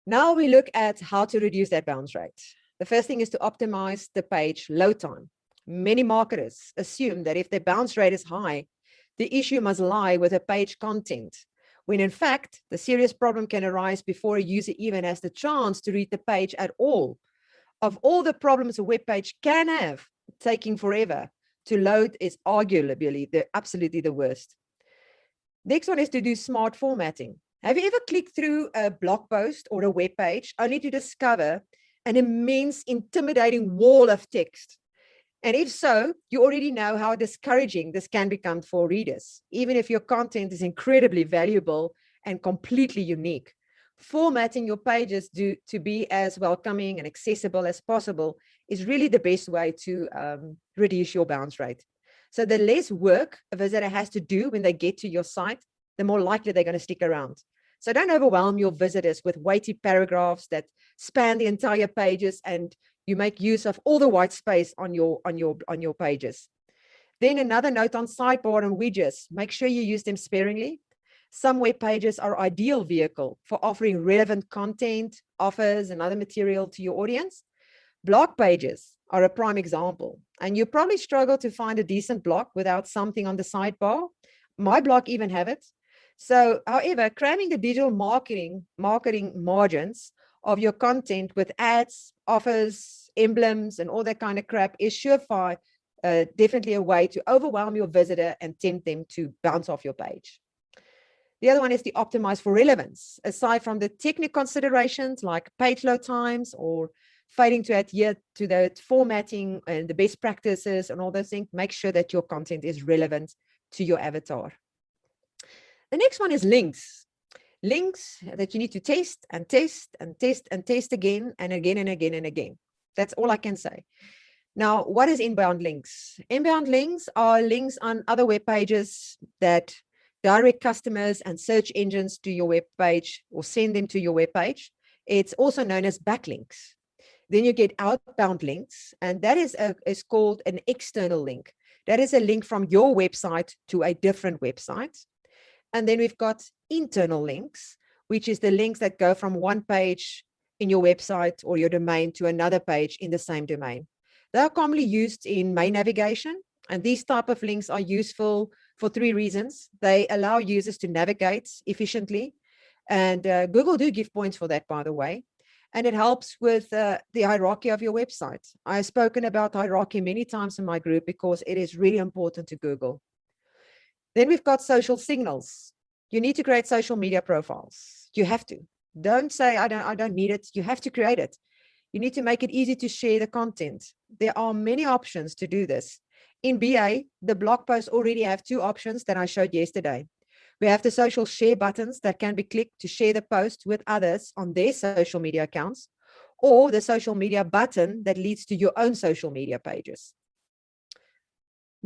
Now we look at how to reduce that bounce rate. The first thing is to optimize the page load time. Many marketers assume that if the bounce rate is high, the issue must lie with the page content, when in fact, the serious problem can arise before a user even has the chance to read the page at all. Of all the problems a web page can have, taking forever to load is arguably absolutely the worst. Next one is to do smart formatting. Have you ever clicked through a blog post or a web page only to discover an immense, intimidating wall of text? And if so, you already know how discouraging this can become for readers, even if your content is incredibly valuable and completely unique. Formatting your pages to be as welcoming and accessible as possible is really the best way to reduce your bounce rate. So the less work a visitor has to do when they get to your site, the more likely they're going to stick around. So don't overwhelm your visitors with weighty paragraphs that span the entire pages and you make use of all the white space on your pages. Then another note on sidebar and widgets. Make sure you use them sparingly. Some web pages are ideal vehicle for offering relevant content, offers, and other material to your audience. Blog pages are a prime example. And you probably struggle to find a decent blog without something on the sidebar. My blog even have it. So, however, cramming the digital marketing margins of your content with ads, offers, emblems, and all that kind of crap is surefire, definitely a way to overwhelm your visitor and tempt them to bounce off your page. The other one is to optimize for relevance. Aside from the technical considerations like page load times or failing to adhere to the formatting and the best practices and all those things, make sure that your content is relevant to your avatar. The next one is links. Links that you need to test and test and test and test again and again and again and again. That's all I can say. Now, what is inbound links? Inbound links are links on other web pages that direct customers and search engines to your web page or send them to your web page. It's also known as backlinks. Then you get outbound links, and that is called an external link. That is a link from your website to a different website. And then we've got internal links, which is the links that go from one page in your website or your domain to another page in the same domain. They are commonly used in main navigation, and these type of links are useful for three reasons. They allow users to navigate efficiently, and Google do give points for that, by the way. And it helps with the hierarchy of your website. I've spoken about hierarchy many times in my group because it is really important to Google. Then we've got social signals. You need to create social media profiles. You have to. Don't say, I don't need it. You have to create it. You need to make it easy to share the content. There are many options to do this. In BA, the blog posts already have two options that I showed yesterday. We have the social share buttons that can be clicked to share the post with others on their social media accounts, or the social media button that leads to your own social media pages.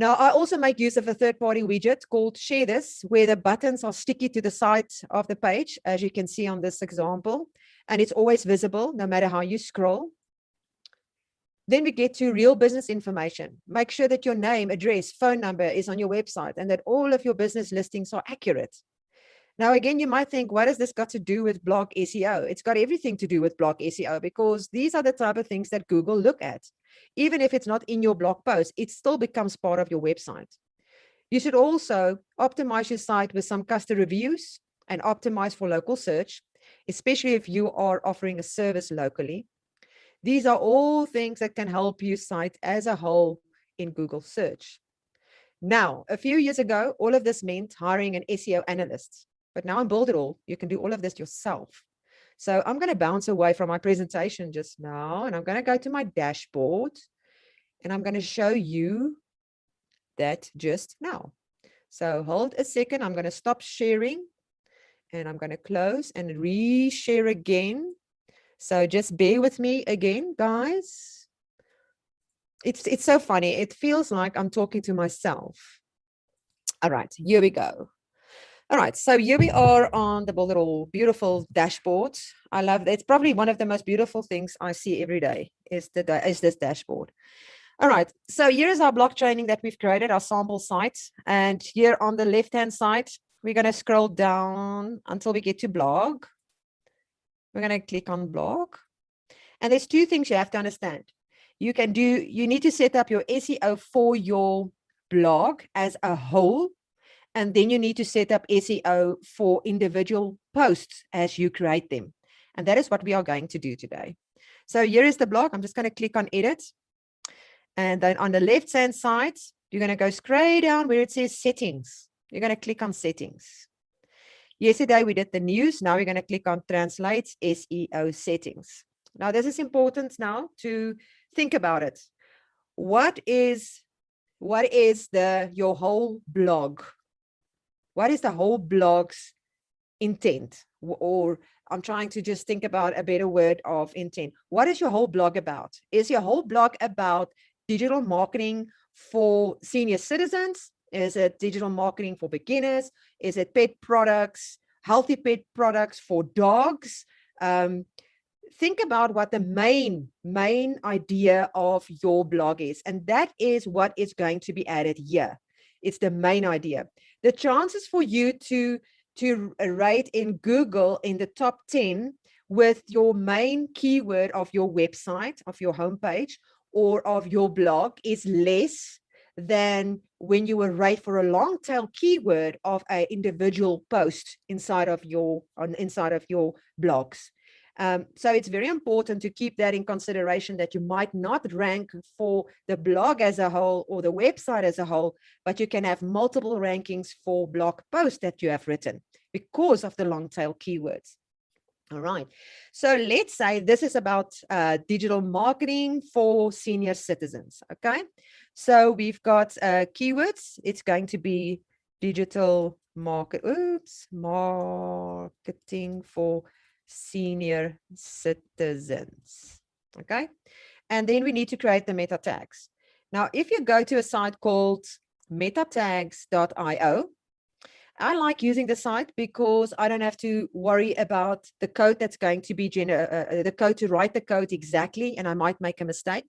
Now, I also make use of a third-party widget called Share This, where the buttons are sticky to the side of the page, as you can see on this example, and it's always visible no matter how you scroll. Then we get to real business information. Make sure that your name, address, phone number is on your website and that all of your business listings are accurate. Now, again, you might think, what has this got to do with blog SEO? It's got everything to do with blog SEO because these are the type of things that Google look at. Even if it's not in your blog post, it still becomes part of your website. You should also optimize your site with some custom reviews and optimize for local search, especially if you are offering a service locally. These are all things that can help your site as a whole in Google search. Now, a few years ago, all of this meant hiring an SEO analyst. But now in Builderall, you can do all of this yourself. So I'm going to bounce away from my presentation just now, and I'm going to go to my dashboard, and I'm going to show you that just now. So hold a second. I'm going to stop sharing, and I'm going to close and re-share again. So just bear with me again, guys. It's so funny. It feels like I'm talking to myself. All right, here we go. All right, so here we are on the Builderall beautiful dashboard. I love that. It's probably one of the most beautiful things I see every day is this dashboard. All right, so here is our block training that we've created, our sample site. And here on the left-hand side, we're going to scroll down until we get to blog. We're going to click on blog. And there's two things you have to understand. You need to set up your SEO for your blog as a whole. And then you need to set up SEO for individual posts as you create them. And that is what we are going to do today. So here is the blog. I'm just going to click on edit. And then on the left-hand side, you're going to go straight down where it says settings. You're going to click on settings. Yesterday, we did the news. Now we're going to click on translate SEO settings. Now, this is important now to think about it. What is your whole blog? What is the whole blog's intent? Or I'm trying to just think about a better word of intent. What is your whole blog about? Is your whole blog about digital marketing for senior citizens? Is it digital marketing for beginners? Is it pet products, healthy pet products for dogs? Think about what the main idea of your blog is. And that is what is going to be added here. It's the main idea. The chances for you to rate in Google in the top 10 with your main keyword of your website, of your homepage, or of your blog is less than when you will rate for a long tail keyword of an individual post inside of your blogs. So it's very important to keep that in consideration, that you might not rank for the blog as a whole or the website as a whole, but you can have multiple rankings for blog posts that you have written because of the long tail keywords. All right. So let's say this is about digital marketing for senior citizens. Okay. So we've got keywords. It's going to be digital marketing for senior citizens. Okay. And then we need to create the meta tags. Now, if you go to a site called metatags.io, I like using the site because I don't have to worry about the code that's going to be the code to write the code exactly, and I might make a mistake.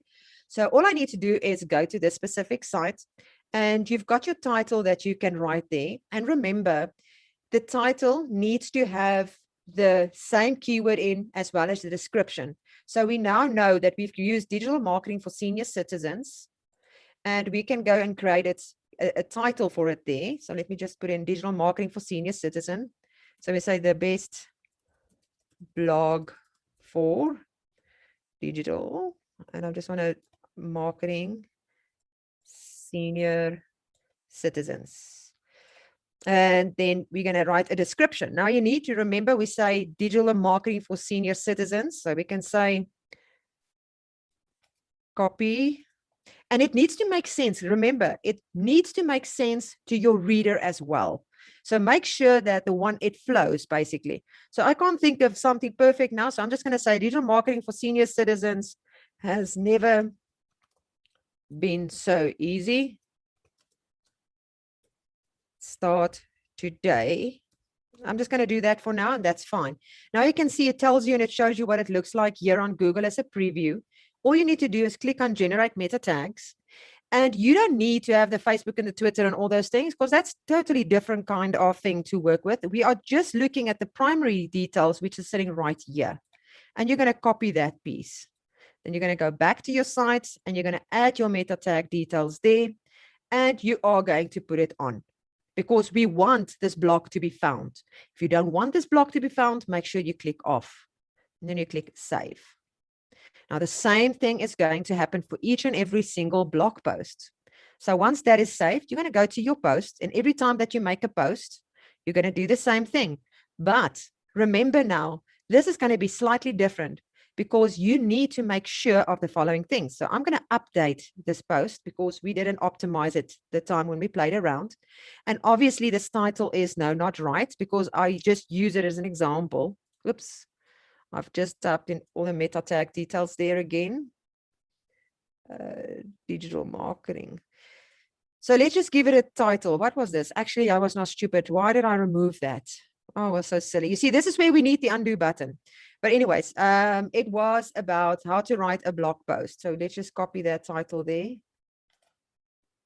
So all I need to do is go to this specific site, and you've got your title that you can write there. And remember, the title needs to have the same keyword in as well as the description. So we now know that we've used digital marketing for senior citizens, and we can go and create a title for it there. So let me just put in digital marketing for senior citizen. So we say the best blog for digital, and I just want to marketing senior citizens. And then we're going to write a description. Now you need to remember, we say digital marketing for senior citizens. So we can say copy, and it needs to make sense. Remember, it needs to make sense to your reader as well. So make sure that it flows basically. So I can't think of something perfect now. So I'm just going to say digital marketing for senior citizens has never been so easy start today. I'm just going to do that for now, and that's fine. Now you can see it tells you and it shows you what it looks like here on Google as a preview. All you need to do is click on generate meta tags. And you don't need to have the Facebook and the Twitter and all those things, because that's totally different kind of thing to work with. We are just looking at the primary details, which is sitting right here. And you're going to copy that piece. Then you're going to go back to your site and you're going to add your meta tag details there. And you are going to put it on, because we want this block to be found. If you don't want this block to be found, make sure you click off. And then you click save. Now, the same thing is going to happen for each and every single blog post. So once that is saved, you're going to go to your post. And every time that you make a post, you're going to do the same thing. But remember now, this is going to be slightly different, because you need to make sure of the following things. So I'm going to update this post because we didn't optimize it the time when we played around. And obviously this title is no, not right, because I just use it as an example. Oops. I've just typed in all the meta tag details there again. Digital marketing. So let's just give it a title. What was this? Actually, I was not stupid. Why did I remove that? Oh, I was so silly. You see, this is where we need the undo button. But anyways, it was about how to write a blog post. So let's just copy that title there.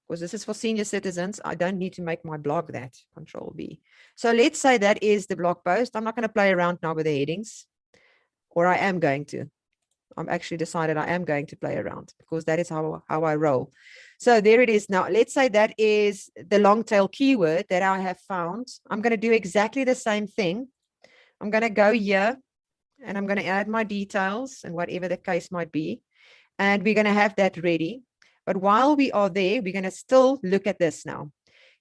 Because this is for senior citizens. I don't need to make my blog that. Control B. So let's say that is the blog post. I'm not going to play around now with the headings. Or I am going to. I've actually decided I am going to play around, because that is how I roll. So there it is. Now, let's say that is the long tail keyword that I have found. I'm going to do exactly the same thing. I'm going to go here and I'm going to add my details and whatever the case might be. And we're going to have that ready. But while we are there, we're going to still look at this now.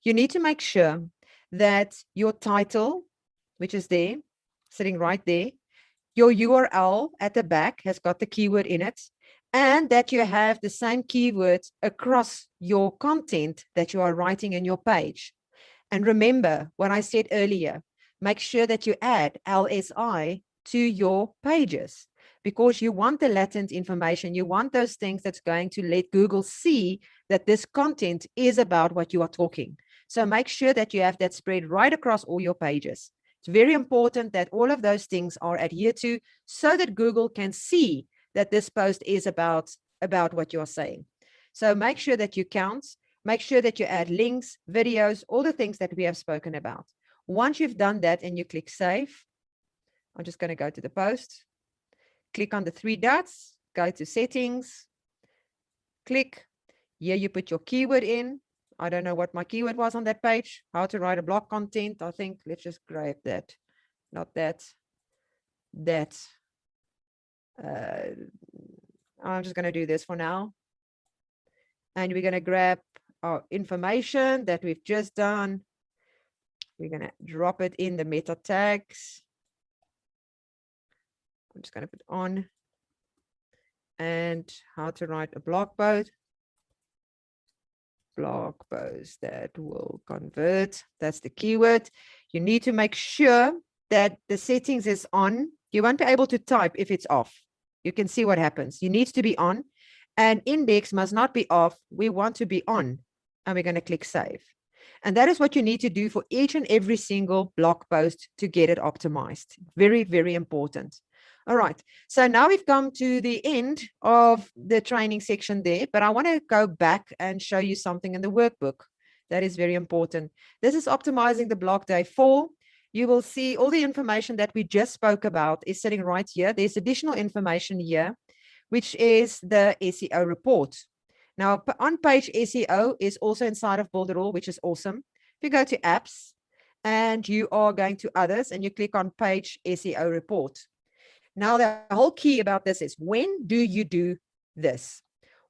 You need to make sure that your title, which is there, sitting right there, your URL at the back has got the keyword in it, and that you have the same keywords across your content that you are writing in your page. And remember what I said earlier, make sure that you add LSI to your pages, because you want the latent information. You want those things that's going to let Google see that this content is about what you are talking. So make sure that you have that spread right across all your pages. It's very important that all of those things are adhered to, so that Google can see that this post is about what you are saying. So make sure that you count, make sure that you add links, videos, all the things that we have spoken about. Once you've done that and you click save, I'm just going to go to the post, click on the three dots, go to settings, click. Here you put your keyword in. I don't know what my keyword was on that page. How to write a blog content. I think let's just grab that. Not that. That. I'm just going to do this for now. And we're going to grab our information that we've just done. We're going to drop it in the meta tags. I'm just going to put on. And how to write a blog post. Blog post that will convert. That's the keyword. You need to make sure that the settings is on. You won't be able to type if it's off. You can see what happens. You need to be on, and index must not be off. We want to be on, and we're going to click save. And that is what you need to do for each and every single blog post to get it optimized. Very, very important. All right, so now we've come to the end of the training section there, but I want to go back and show you something in the workbook that is very important. This is optimizing the blog day 4. You will see all the information that we just spoke about is sitting right here. There's additional information here, which is the SEO report. Now, on page SEO is also inside of Builderall, which is awesome. If you go to apps and you are going to others and you click on page SEO report. Now, the whole key about this is, when do you do this?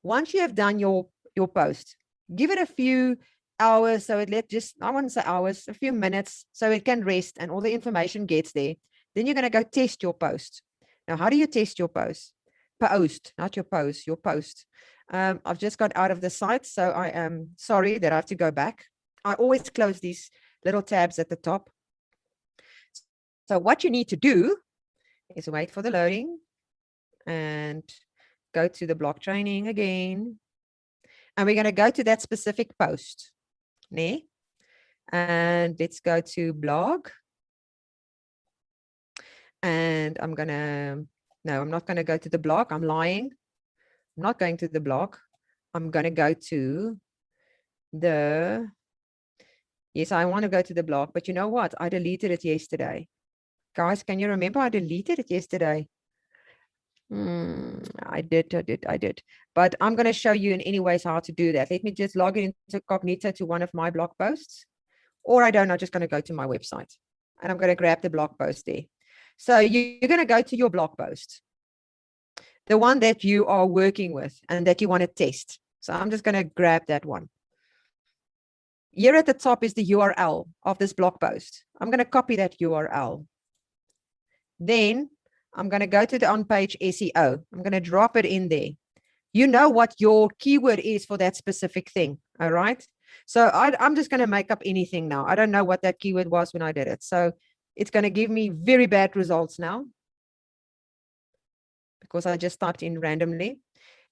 Once you have done your post, give it a few hours. So I wouldn't say hours, a few minutes, so it can rest and all the information gets there. Then you're going to go test your post. Now, how do you test your post? Post, not your post, your post. I've just got out of the site, so I am sorry that I have to go back. I always close these little tabs at the top. So what you need to do is wait for the loading and go to the block training again. And we're going to go to that specific post. Nee? And let's go to blog. And I'm not gonna go to the blog. I'm lying. I'm not going to the blog. I'm gonna go to the, yes, I want to go to the blog, but you know what? I deleted it yesterday. Guys, can you remember I deleted it yesterday? I did. But I'm going to show you in any ways how to do that. Let me just log into incognito to one of my blog posts, or I'm just going to go to my website and I'm going to grab the blog post there. So you're going to go to your blog post, the one that you are working with and that you want to test. So I'm just going to grab that one. Here at the top is the URL of this blog post. I'm going to copy that URL. Then I'm going to go to the on-page SEO. I'm going to drop it in there. You know what your keyword is for that specific thing, all right? So I'm just going to make up anything now. I don't know what that keyword was when I did it. So it's going to give me very bad results now because I just typed in randomly.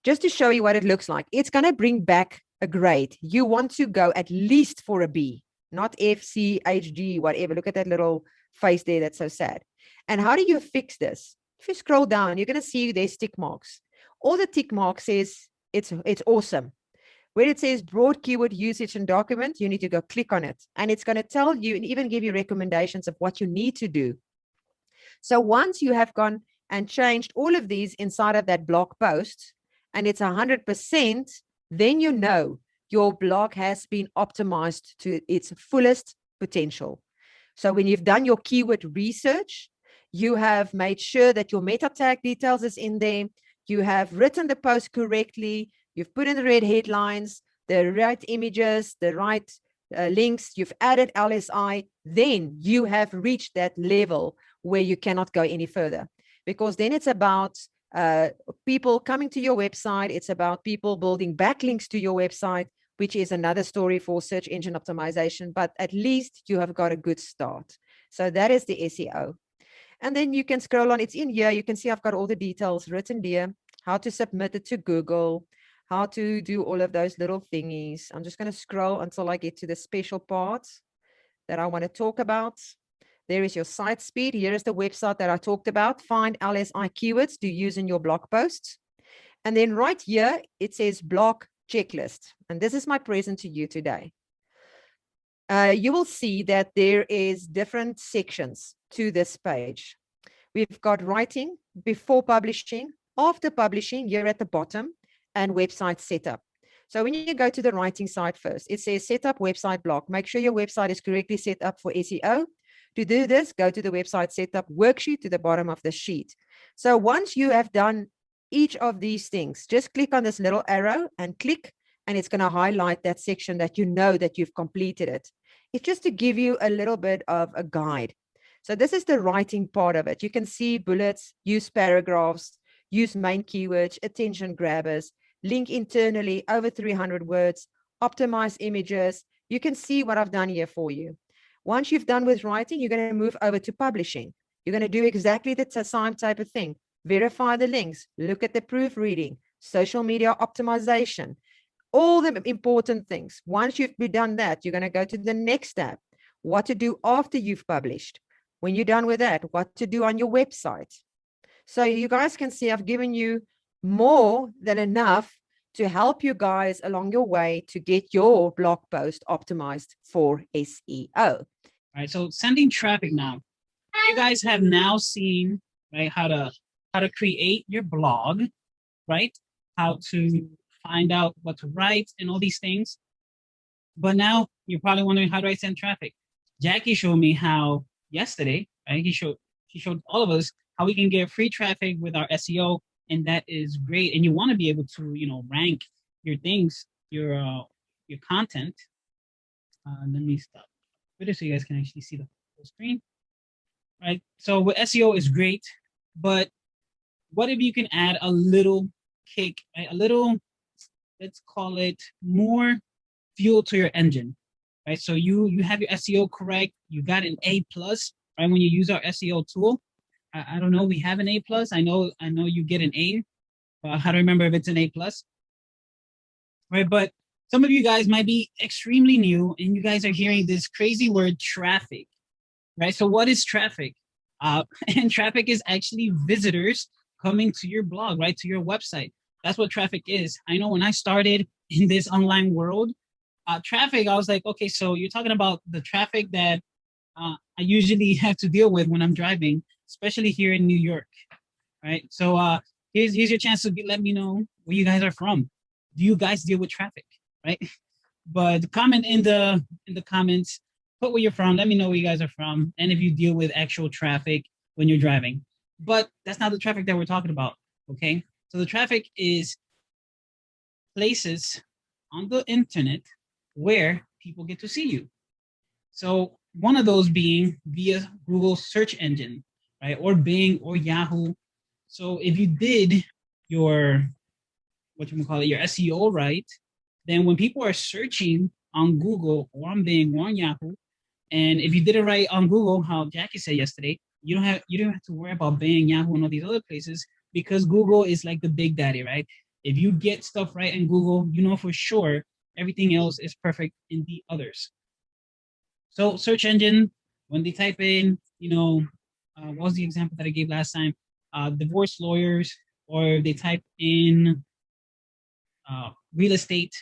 Just to show you what it looks like, it's going to bring back a grade. You want to go at least for a B, not F, C, H, G, whatever. Look at that little face there. That's so sad. And how do you fix this? If you scroll down, you're going to see there's tick marks. All the tick marks says it's awesome. Where it says broad keyword usage and document, you need to go click on it. And it's going to tell you and even give you recommendations of what you need to do. So once you have gone and changed all of these inside of that blog post, and it's 100%, then you know your blog has been optimized to its fullest potential. So when you've done your keyword research, you have made sure that your meta tag details is in there. You have written the post correctly. You've put in the right headlines, the right images, the right links. You've added LSI. Then you have reached that level where you cannot go any further, because then it's about people coming to your website. It's about people building backlinks to your website, which is another story for search engine optimization. But at least you have got a good start. So that is the SEO. And then you can scroll on. It's in here. You can see I've got all the details written there, how to submit it to Google, how to do all of those little thingies. I'm just going to scroll until I get to the special parts that I want to talk about. There is your site speed. Here is the website that I talked about. Find LSI keywords to use in your blog posts. And then right here, it says blog checklist. And this is my present to you today. You will see that there is different sections to this page. We've got writing, before publishing, after publishing, here at the bottom, and website setup. So when you go to the writing side first, it says set up website blog. Make sure your website is correctly set up for SEO. To do this, go to the website setup worksheet to the bottom of the sheet. So once you have done each of these things, just click on this little arrow and click, and it's going to highlight that section that you know that you've completed it. It's just to give you a little bit of a guide. So this is the writing part of it. You can see bullets, use paragraphs, use main keywords, attention grabbers, link internally over 300 words, optimize images. You can see what I've done here for you. Once you've done with writing, you're going to move over to publishing. You're going to do exactly the same type of thing. Verify the links, look at the proofreading, social media optimization, all the important things. Once you've done that, you're going to go to the next step, what to do after you've published. When you're done with that, what to do on your website. So you guys can see I've given you more than enough to help you guys along your way to get your blog post optimized for SEO. All right, so sending traffic now. You guys have now seen, right, how to create your blog, right? How to find out what to write and all these things. But now you're probably wondering, how do I send traffic? Jackie showed me how yesterday, right? She showed all of us how we can get free traffic with our SEO, and that is great. And you want to be able to, rank your things, your content. Let me stop video so you guys can actually see the whole screen. Right. So with SEO is great, but what if you can add a little kick, right? A little, let's call it more fuel to your engine, right? So you have your SEO correct. You got an A+, right? When you use our SEO tool, I don't know, we have an A+. I know you get an A, but how to remember if it's an A+, right? But some of you guys might be extremely new and you guys are hearing this crazy word traffic, right? So what is traffic? And traffic is actually visitors coming to your blog, right? To your website. That's what traffic is. I know when I started in this online world, traffic, I was like, okay, so you're talking about the traffic that I usually have to deal with when I'm driving, especially here in New York, right? So here's your chance to let me know where you guys are from. Do you guys deal with traffic, right? But comment in the comments, put where you're from. Let me know where you guys are from, and if you deal with actual traffic when you're driving. But that's not the traffic that we're talking about, okay? So the traffic is places on the internet where people get to see you. So one of those being via Google search engine, right? Or Bing or Yahoo. So if you did your, your SEO right, then when people are searching on Google or on Bing or on Yahoo, and if you did it right on Google, how Jackie said yesterday, you don't have to worry about Bing, Yahoo, and all these other places, because Google is like the big daddy, right? If you get stuff right in Google, you know for sure everything else is perfect in the others. So search engine, when they type in, what was the example that I gave last time? Divorce lawyers, or they type in real estate,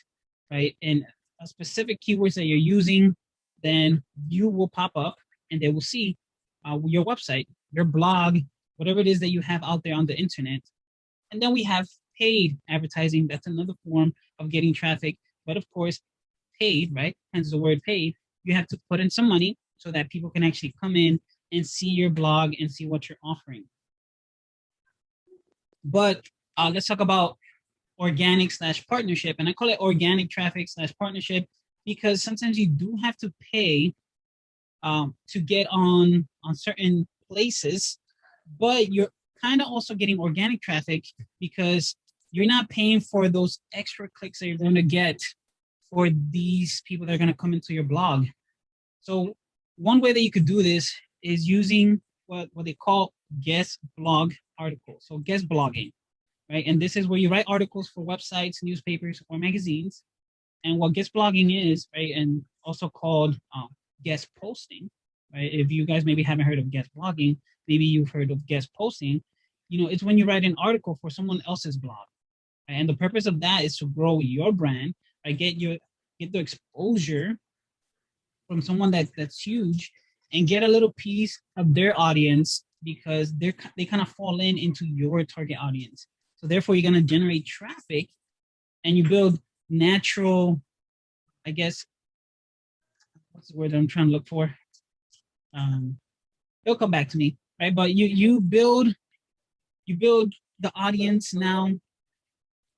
right? And a specific keywords that you're using, then you will pop up and they will see your website, your blog, whatever it is that you have out there on the internet. And then we have paid advertising. That's another form of getting traffic. But of course, paid, right? Hence the word paid. You have to put in some money so that people can actually come in and see your blog and see what you're offering. But let's talk about organic / partnership. And I call it organic traffic / partnership because sometimes you do have to pay to get on certain places, but you're kind of also getting organic traffic because you're not paying for those extra clicks that you're going to get for these people that are going to come into your blog. So one way that you could do this is using what they call guest blog articles. So guest blogging, right? And this is where you write articles for websites, newspapers, or magazines. And what guest blogging is, right, and also called guest posting, right? If you guys maybe haven't heard of guest blogging, maybe you've heard of guest posting. It's when you write an article for someone else's blog, right? And the purpose of that is to grow your brand, right? Get the exposure from someone that's huge, and get a little piece of their audience because they kind of fall into your target audience. So therefore, you're going to generate traffic, and you build natural, I guess, what's the word that I'm trying to look for? It'll come back to me, right? But you build the audience now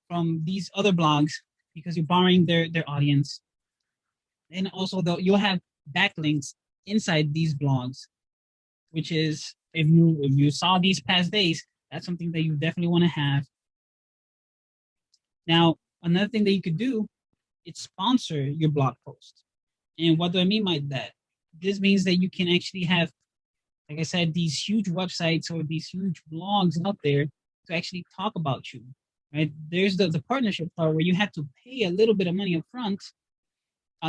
from these other blogs because you're borrowing their audience. And also you'll have backlinks inside these blogs, which is, if you saw these past days, that's something that you definitely want to have. Now, another thing that you could do is sponsor your blog post. And what do I mean by that? This means that you can actually have, like I said, these huge websites or these huge blogs out there to actually talk about you, right? There's the partnership part where you have to pay a little bit of money up front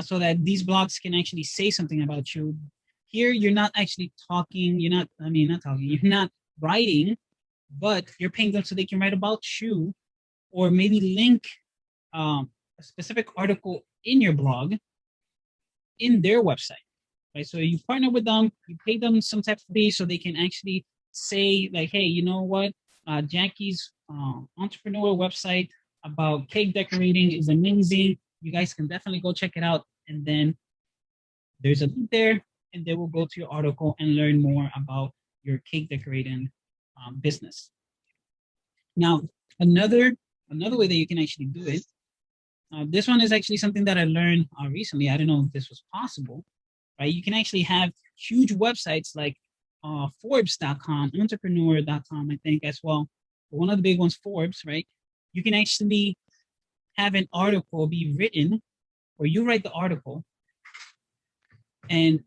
so that these blogs can actually say something about you. Here, you're not actually talking, you're not writing, but you're paying them so they can write about you, or maybe link a specific article in your blog in their website, right? So you partner with them, you pay them some type of fee so they can actually say like, hey, you know what? Jackie's entrepreneur website about cake decorating is amazing. You guys can definitely go check it out. And then there's a link there, and they will go to your article and learn more about your cake decorating business. Now, another way that you can actually do it, this one is actually something that I learned recently. I didn't know if this was possible, right? You can actually have huge websites like Forbes.com, entrepreneur.com, I think as well. But one of the big ones, Forbes, right? You can actually have an article be written, or you write the article. And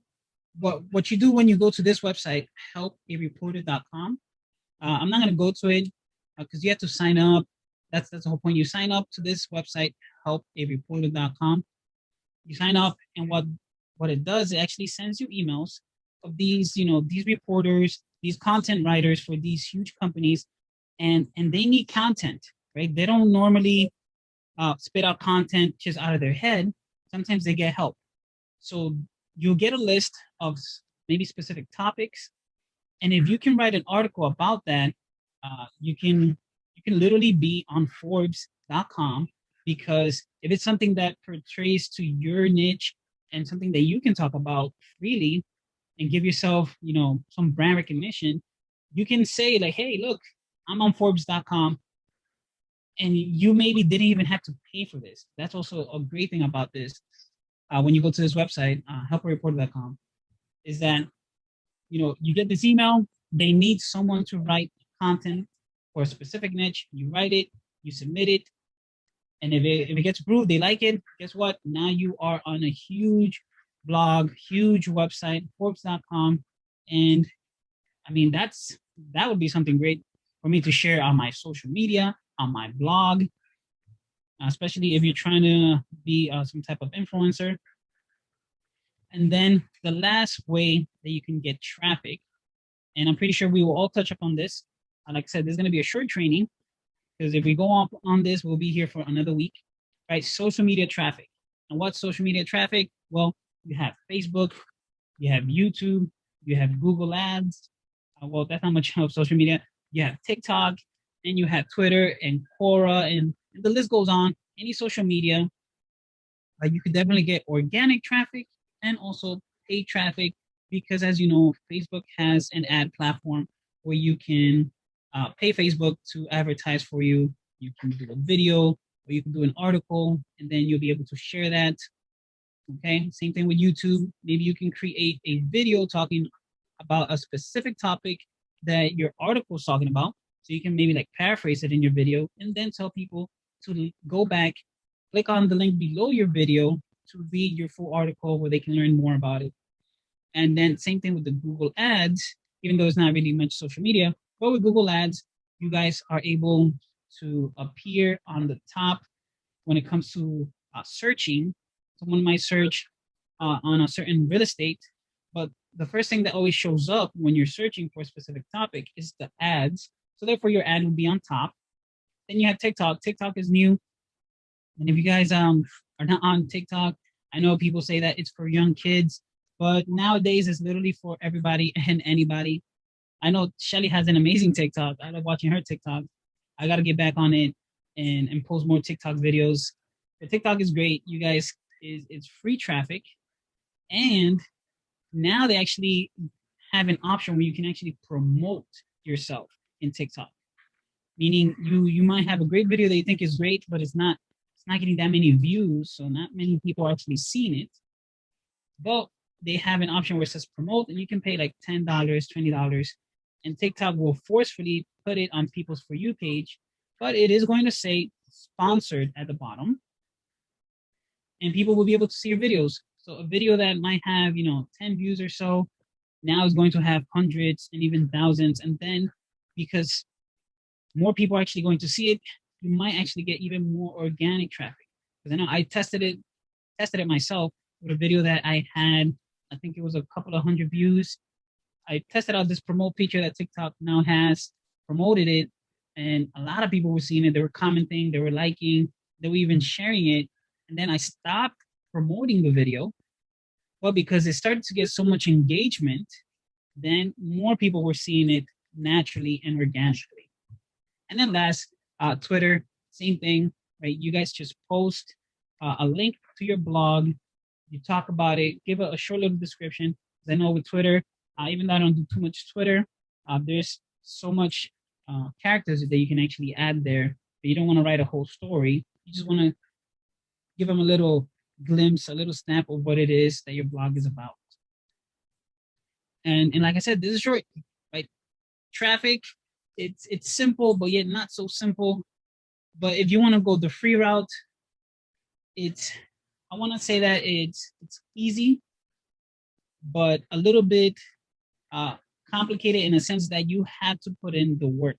what you do when you go to this website, helpareporter.com, I'm not going to go to it because you have to sign up. That's the whole point. You sign up to this website, helpareporter.com. You sign up, and what it does, it actually sends you emails of these, these reporters, these content writers for these huge companies, and they need content, right? They don't normally spit out content just out of their head. Sometimes they get help. So you'll get a list of maybe specific topics, and if you can write an article about that, you can literally be on Forbes.com, because if it's something that portrays to your niche and something that you can talk about freely and give yourself, some brand recognition, you can say like, hey, look, I'm on Forbes.com, and you maybe didn't even have to pay for this. That's also a great thing about this. When you go to this website, helpareporter.com, is that, you get this email, they need someone to write content for a specific niche. You write it, you submit it, and if it gets approved, they like it, guess what? Now you are on a huge blog, huge website, Forbes.com. And I mean, that would be something great for me to share on my social media, on my blog, especially if you're trying to be some type of influencer. And then the last way that you can get traffic, and I'm pretty sure we will all touch up on this. Like I said, there's going to be a short training, because if we go up on this, we'll be here for another week, right? Social media traffic. And what's social media traffic? Well, you have Facebook, you have YouTube, you have Google Ads. Well, that's not much of social media. You have TikTok, and you have Twitter and Quora, and the list goes on. Any social media, you could definitely get organic traffic and also paid traffic, because as you know, Facebook has an ad platform where you can pay Facebook to advertise for you. You can do a video, or you can do an article, and then you'll be able to share that. Okay, same thing with YouTube. Maybe you can create a video talking about a specific topic that your article is talking about. So you can maybe like paraphrase it in your video, and then tell people to go back, click on the link below your video to read your full article where they can learn more about it. And then same thing with the Google Ads, even though it's not really much social media, but with Google Ads, you guys are able to appear on the top when it comes to searching. Someone might search on a certain real estate, but the first thing that always shows up when you're searching for a specific topic is the ads. So therefore your ad will be on top. Then you have TikTok. TikTok is new. And if you guys are not on TikTok, I know people say that it's for young kids, but nowadays it's literally for everybody and anybody. I know Shelly has an amazing TikTok. I love watching her TikTok. I got to get back on it and post more TikTok videos. The TikTok is great. You guys, it's free traffic. And now they actually have an option where you can actually promote yourself in TikTok. Meaning you might have a great video that you think is great, but it's not getting that many views, so not many people are actually seeing it. But they have an option where it says promote, and you can pay like $10, $20, and TikTok will forcefully put it on people's For You page, but it is going to say sponsored at the bottom, and people will be able to see your videos. So a video that might have 10 views or so now is going to have hundreds and even thousands, and then because more people are actually going to see it, you might actually get even more organic traffic. Because I know I tested it myself with a video that I had. I think it was a couple of hundred views. I tested out this promote feature that TikTok now has, promoted it, and a lot of people were seeing it. They were commenting, they were liking, they were even sharing it. And then I stopped promoting the video. Well, because it started to get so much engagement, then more people were seeing it naturally and organically. And then last, Twitter, same thing, right? You guys just post a link to your blog, you talk about it, give a short little description. I know with Twitter, even though I don't do too much Twitter, there's so much characters that you can actually add there, but you don't want to write a whole story. You just want to give them a little glimpse, a little snap of what it is that your blog is about. And like I said, this is short, right? Traffic, it's simple, but yet not so simple. But if you want to go the free route, I want to say that it's easy, but a little bit complicated in a sense that you have to put in the work.